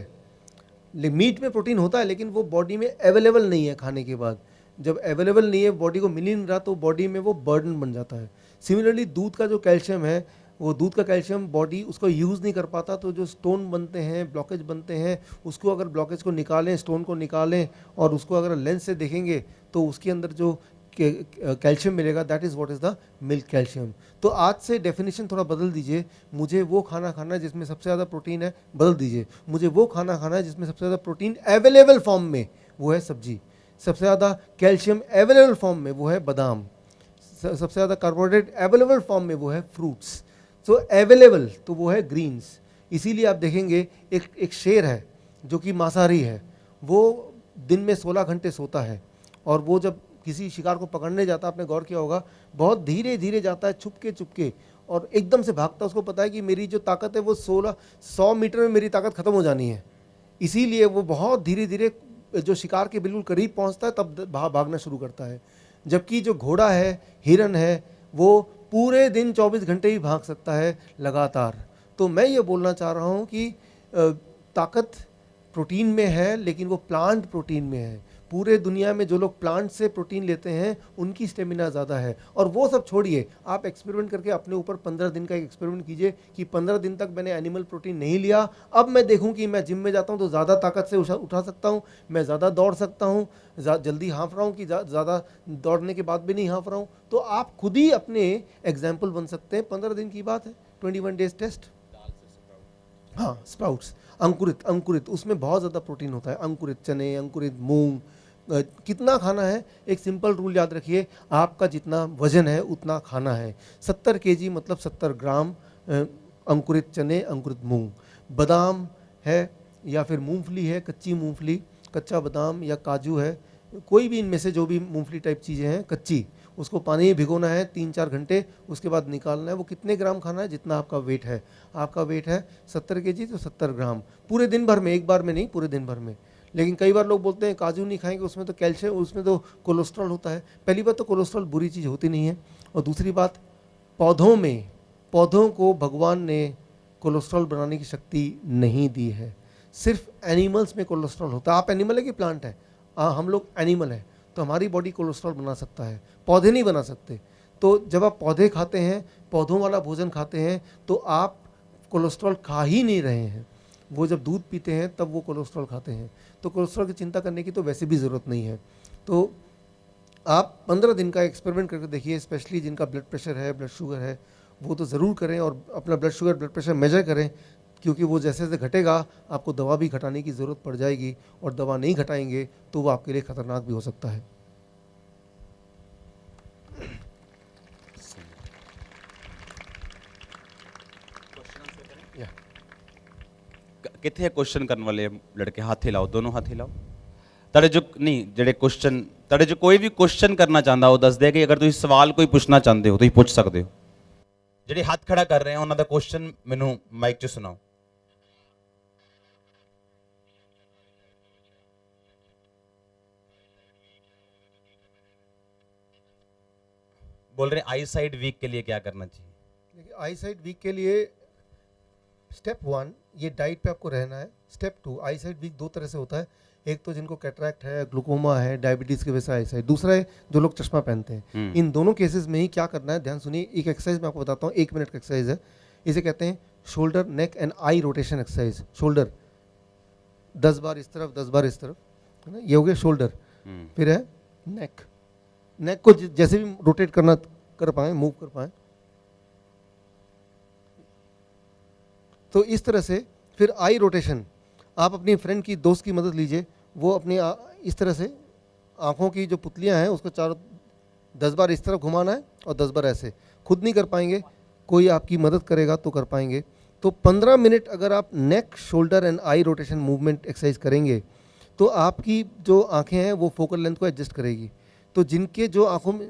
मीट में प्रोटीन होता है लेकिन वो बॉडी में अवेलेबल नहीं है। खाने के बाद जब अवेलेबल नहीं है, बॉडी को मिल ही नहीं रहा, तो बॉडी में वो बर्डन बन जाता है। सिमिलरली दूध का जो कैल्शियम है, वो दूध का कैल्शियम बॉडी उसको यूज़ नहीं कर पाता, तो जो स्टोन बनते हैं, ब्लॉकेज बनते हैं, उसको अगर ब्लॉकेज को निकालें, स्टोन को निकालें और उसको अगर लेंस से देखेंगे तो उसके अंदर जो कैल्शियम मिलेगा, that is what is the milk calcium. तो आज से डेफिनेशन थोड़ा बदल दीजिए। मुझे वो खाना खाना है जिसमें सबसे ज़्यादा प्रोटीन है, बदल दीजिए। मुझे वो खाना खाना है जिसमें सबसे ज़्यादा प्रोटीन अवेलेबल फॉर्म में, वो है सब्जी। सबसे ज़्यादा कैल्शियम अवेलेबल फॉर्म में, वो है बादाम। सबसे ज़्यादा कार्बोहाइड्रेट अवेलेबल फॉर्म में, वो है फ्रूट्स। तो अवेलेबल तो वो है ग्रीन्स। इसीलिए आप देखेंगे एक शेर है जो कि मांसाहारी है, वो दिन में 16 घंटे सोता है, और वो जब किसी शिकार को पकड़ने जाता है, आपने गौर किया होगा, बहुत धीरे धीरे जाता है, छुपके छुपके, और एकदम से भागता है। उसको पता है कि मेरी जो ताकत है वो 100 मीटर में मेरी ताकत खत्म हो जानी है। इसीलिए वो बहुत धीरे धीरे जो शिकार के बिल्कुल करीब पहुंचता है तब भागना शुरू करता है। जबकि जो घोड़ा है, हिरन है, वो पूरे दिन 24 घंटे ही भाग सकता है लगातार। तो मैं ये बोलना चाह रहा हूँ कि ताकत प्रोटीन में है, लेकिन वो प्लांट प्रोटीन में है। पूरे दुनिया में जो लोग प्लांट से प्रोटीन लेते हैं उनकी स्टेमिना ज़्यादा है। और वो सब छोड़िए, आप एक्सपेरिमेंट करके अपने ऊपर 15 दिन का एक एक्सपेरिमेंट कीजिए कि 15 दिन तक मैंने एनिमल प्रोटीन नहीं लिया, अब मैं देखूं कि मैं जिम में जाता हूं तो ज़्यादा ताकत से उठा सकता हूं, मैं ज़्यादा दौड़ सकता हूं, जल्दी हाँफ रहा हूं कि ज़्यादा दौड़ने के बाद भी नहीं हाँफ रहा हूं। तो आप खुद ही अपने एग्जाम्पल बन सकते हैं। 15 दिन की बात है, 21 डेज टेस्ट। हाँ, स्प्राउट्स, अंकुरित उसमें बहुत ज़्यादा प्रोटीन होता है। अंकुरित चने, अंकुरित मूंग, कितना खाना है? एक सिंपल रूल याद रखिए, आपका जितना वजन है उतना खाना है। 70 kg मतलब 70 ग्राम अंकुरित चने, अंकुरित मूंग। बादाम है या फिर मूंगफली है, कच्ची मूंगफली, कच्चा बादाम या काजू है, कोई भी इनमें से जो भी मूंगफली टाइप चीज़ें हैं कच्ची, उसको पानी में भिगोना है 3-4 घंटे, उसके बाद निकालना है। वो कितने ग्राम खाना है? जितना आपका वेट है। आपका वेट है 70 केजी तो 70 ग्राम पूरे दिन भर में, एक बार में नहीं, पूरे दिन भर में। लेकिन कई बार लोग बोलते हैं काजू नहीं खाएंगे, उसमें तो कैल्शियम, उसमें तो कोलेस्ट्रॉल होता है। पहली बात तो कोलेस्ट्रॉल बुरी चीज़ होती नहीं है, और दूसरी बात पौधों को भगवान ने कोलेस्ट्रॉल बनाने की शक्ति नहीं दी है। सिर्फ एनिमल्स में कोलेस्ट्रॉल होता है। आप एनिमल है कि प्लांट है? हम लोग एनिमल है, तो हमारी बॉडी कोलेस्ट्रॉल बना सकता है, पौधे नहीं बना सकते। तो जब आप पौधे खाते हैं, पौधों वाला भोजन खाते हैं, तो आप कोलेस्ट्रॉल खा ही नहीं रहे हैं। वो जब दूध पीते हैं तब वो कोलेस्ट्रॉल खाते हैं। तो कोलेस्ट्रॉल की चिंता करने की तो वैसे भी ज़रूरत नहीं है। तो आप 15 दिन का एक्सपेरिमेंट करके देखिए, स्पेशली जिनका ब्लड प्रेशर है, ब्लड शुगर है, वो तो ज़रूर करें, और अपना blood sugar, blood pressure measure करें, क्योंकि वो जैसे जैसे घटेगा आपको दवा भी घटाने की ज़रूरत पड़ जाएगी, और दवा नहीं घटाएंगे तो वो आपके लिए ख़तरनाक भी हो सकता है। कितने क्वेश्चन करने वाले लड़के? हाथ हिलाओ, दोनों हाथ हिलाओ। तड़े जो नहीं जेडे क्वेश्चन तड़े जो कोई भी क्वेश्चन करना चाहता हो दस दे कि अगर तुम सवाल कोई पूछना चाहते हो तो पूछ सकते हो। ਜਿਹੜੇ ਹੱਥ ਖੜਾ ਕਰ ਰਹੇ ਆ ਉਹਨਾਂ ਦਾ ਕੁਐਸਚਨ ਮੈਨੂੰ ਮਾਈਕ 'ਚ ਸੁਣਾਓ। बोल रहे आई साइड वीक के लिए क्या करना चाहिए? देखिए, आई साइड वीक के लिए स्टेप 1 ये डाइट पे आपको रहना है। स्टेप 2 आई साइड वीक दो तरह से होता है। एक तो जिनको कैटरैक्ट है, ग्लूकोमा है, डायबिटीज़ की वजह से आई साइड। दूसरा है जो लोग चश्मा पहनते हैं। इन दोनों केसेस में ही क्या करना है, ध्यान सुनिए। एक एक्सरसाइज मैं आपको बताता हूँ, 1 मिनट का एक्सरसाइज है। इसे कहते हैं shoulder neck and eye rotation exercise. Shoulder 10 बार इस तरफ, 10 बार इस तरफ, है ना, ये हो गया शोल्डर। फिर है नेक। नेक को जैसे भी रोटेट कर पाए, मूव कर पाए, तो इस तरह से। फिर आई रोटेशन, आप अपनी फ्रेंड की, दोस्त की मदद लीजिए। वो अपनी इस तरह से आंखों की जो पुतलियां हैं उसको 10 बार इस तरफ घुमाना है और 10 बार ऐसे। खुद नहीं कर पाएंगे, कोई आपकी मदद करेगा तो कर पाएंगे। तो 15 मिनट अगर आप neck, shoulder and eye rotation movement exercise करेंगे तो आपकी जो आंखें हैं वो फोकल लेंथ को एडजस्ट करेगी। तो जिनके जो आंखों में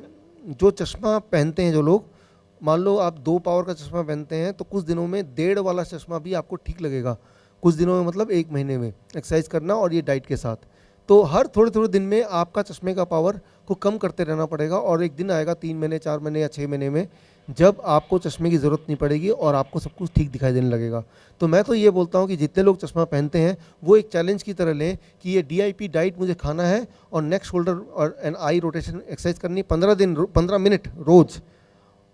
जो चश्मा पहनते हैं जो लोग, मान लो आप 2 पावर का चश्मा पहनते हैं तो कुछ दिनों में 1.5 वाला चश्मा भी आपको ठीक लगेगा। कुछ दिनों में मतलब 1 महीने में एक्सरसाइज करना और ये डाइट के साथ। तो हर थोड़े दिन में आपका चश्मे का पावर को कम करते रहना पड़ेगा, और एक दिन आएगा 3 महीने, 4 महीने या 6 महीने में जब आपको चश्मे की ज़रूरत नहीं पड़ेगी और आपको सब कुछ ठीक दिखाई देने लगेगा। तो मैं तो ये बोलता हूँ कि जितने लोग चश्मा पहनते हैं वो एक चैलेंज की तरह लें कि ये DIP डाइट मुझे खाना है और नेक, शोल्डर और एंड आई रोटेशन एक्सरसाइज करनी 15 मिनट रोज़,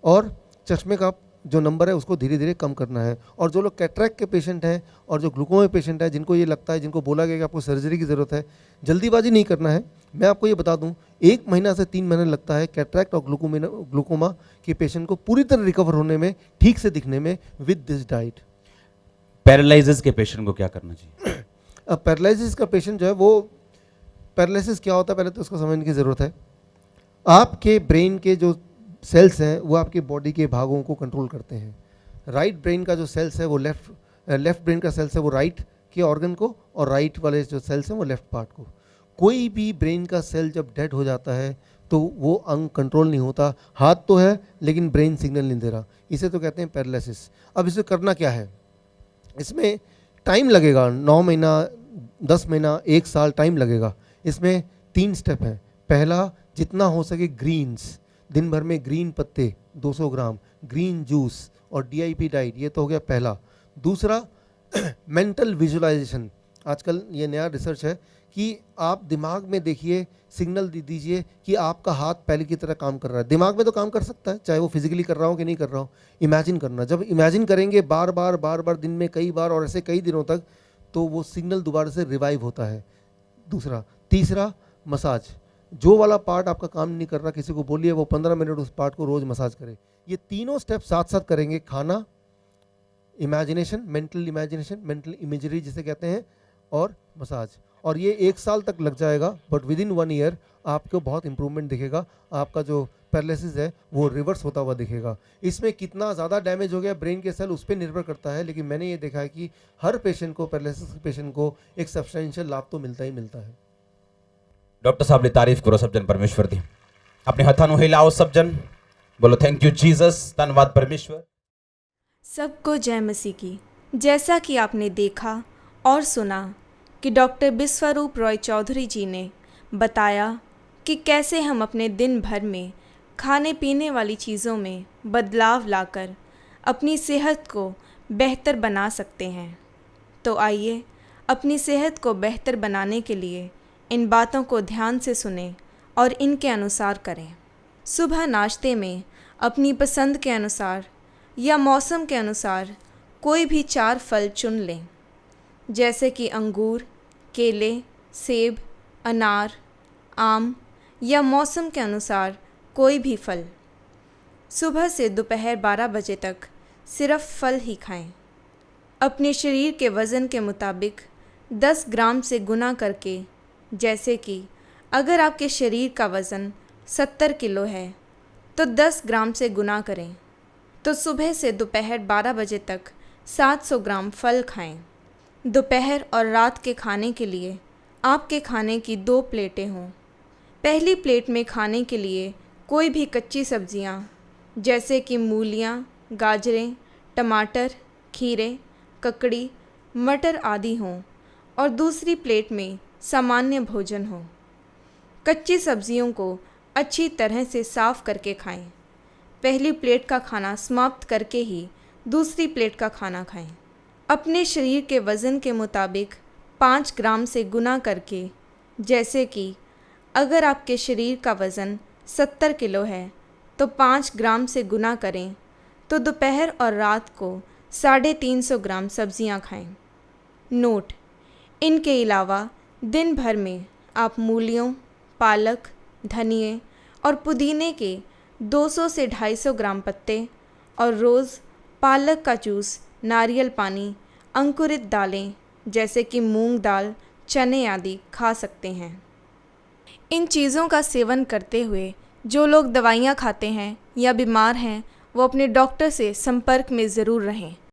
और चश्मे का जो नंबर है उसको धीरे धीरे कम करना है। और जो लोग कैटरैक्ट के पेशेंट हैं और जो ग्लूकोमा पेशेंट है, जिनको ये लगता है, जिनको बोला गया कि आपको सर्जरी की ज़रूरत है, जल्दीबाजी नहीं करना है। मैं आपको ये बता दूं, 1 महीना से 3 महीने लगता है कैटरैक्ट और ग्लूकोमा के पेशेंट को पूरी तरह रिकवर होने में, ठीक से दिखने में, विद दिस डाइट। पैरालिसिस के पेशेंट को क्या करना चाहिए? अब पैरालिसिस का पेशेंट जो है, वो पैरालिसिस क्या होता है पहले तो उसको समझने की ज़रूरत है। आपके ब्रेन के जो सेल्स हैं वो आपके बॉडी के भागों को कंट्रोल करते हैं। राइट ब्रेन का जो सेल्स है वो लेफ्ट ब्रेन का सेल्स है वो राइट के ऑर्गन को, और राइट वाले जो सेल्स हैं वो लेफ्ट पार्ट को। कोई भी ब्रेन का सेल जब डेड हो जाता है तो वो अंग कंट्रोल नहीं होता। हाथ तो है लेकिन ब्रेन सिग्नल नहीं दे रहा, इसे तो कहते हैं पैरालिसिस। अब इसे करना क्या है, इसमें टाइम लगेगा, 9 महीना, 10 महीना, 1 साल टाइम लगेगा। इसमें 3 स्टेप हैं। पहला, जितना हो सके ग्रीन्स, दिन भर में ग्रीन पत्ते 200 ग्राम, ग्रीन जूस और DIP डाइट, ये तो हो गया पहला। दूसरा, मेंटल विजुअलाइजेशन। आजकल ये नया रिसर्च है कि आप दिमाग में देखिए, सिग्नल दीजिए कि आपका हाथ पहले की तरह काम कर रहा है। दिमाग में तो काम कर सकता है, चाहे वो फिजिकली कर रहा हो कि नहीं कर रहा हो। इमेजिन करना, जब इमेजिन करेंगे बार बार दिन में कई बार और ऐसे कई दिनों तक, तो वो सिग्नल दोबारा से रिवाइव होता है। दूसरा। तीसरा, मसाज। जो वाला पार्ट आपका काम नहीं कर रहा, किसी को बोलिए वो 15 मिनट उस पार्ट को रोज मसाज करे। ये तीनों स्टेप साथ साथ करेंगे, खाना, इमेजिनेशन, मेंटल इमेजरी जिसे कहते हैं, और मसाज। और ये 1 साल तक लग जाएगा, बट विद इन 1 ईयर आपको बहुत इंप्रूवमेंट दिखेगा। आपका जो पैरालिसिस है वो रिवर्स होता हुआ दिखेगा। इसमें कितना ज़्यादा डैमेज हो गया ब्रेन के सेल उस पर निर्भर करता है, लेकिन मैंने ये देखा है कि हर पेशेंट को, पैरालिसिस के पेशेंट को एक सब्सटेंशियल लाभ तो मिलता ही मिलता है। डॉक्टर साहब ने तारीफ करो सब जन परमेश्वर दी। अपने हथा नु हिलाओ सब जन, बोलो थैंक यू जीसस, धन्यवाद परमेश्वर। सबको जय मसीह की। जैसा कि आपने देखा और सुना कि डॉक्टर विश्वरूप रॉय चौधरी जी ने बताया कि कैसे हम अपने दिन भर में खाने पीने वाली चीज़ों में बदलाव लाकर अपनी सेहत को बेहतर बना सकते हैं। तो आइए अपनी सेहत को बेहतर बनाने के लिए इन बातों को ध्यान से सुनें और इनके अनुसार करें। सुबह नाश्ते में अपनी पसंद के अनुसार या मौसम के अनुसार कोई भी 4 फल चुन लें, जैसे कि अंगूर, केले, सेब, अनार, आम या मौसम के अनुसार कोई भी फल। सुबह से दोपहर 12 बजे तक सिर्फ फल ही खाएं। अपने शरीर के वज़न के मुताबिक 10 ग्राम से गुना करके, जैसे कि अगर आपके शरीर का वज़न 70 किलो है तो 10 ग्राम से गुना करें, तो सुबह से दोपहर 12 बजे तक 700 ग्राम फल खाएं। दोपहर और रात के खाने के लिए आपके खाने की 2 प्लेटें हों। पहली प्लेट में खाने के लिए कोई भी कच्ची सब्जियां जैसे कि मूलियां, गाजरें, टमाटर, खीरे, ककड़ी, मटर आदि हों और दूसरी प्लेट में सामान्य भोजन हो। कच्ची सब्जियों को अच्छी तरह से साफ़ करके खाएं। पहली प्लेट का खाना समाप्त करके ही दूसरी प्लेट का खाना खाएं। अपने शरीर के वज़न के मुताबिक 5 ग्राम से गुना करके, जैसे कि अगर आपके शरीर का वज़न 70 किलो है तो 5 ग्राम से गुना करें, तो दोपहर और रात को 350 ग्राम सब्जियां खाएं। नोट: इनके अलावा दिन भर में आप मूलियों, पालक, धनिए और पुदीने के 200 से 250 ग्राम पत्ते और रोज़ पालक का जूस, नारियल पानी, अंकुरित दालें जैसे कि मूंग दाल, चने आदि खा सकते हैं। इन चीज़ों का सेवन करते हुए जो लोग दवाइयाँ खाते हैं या बीमार हैं वो अपने डॉक्टर से संपर्क में ज़रूर रहें।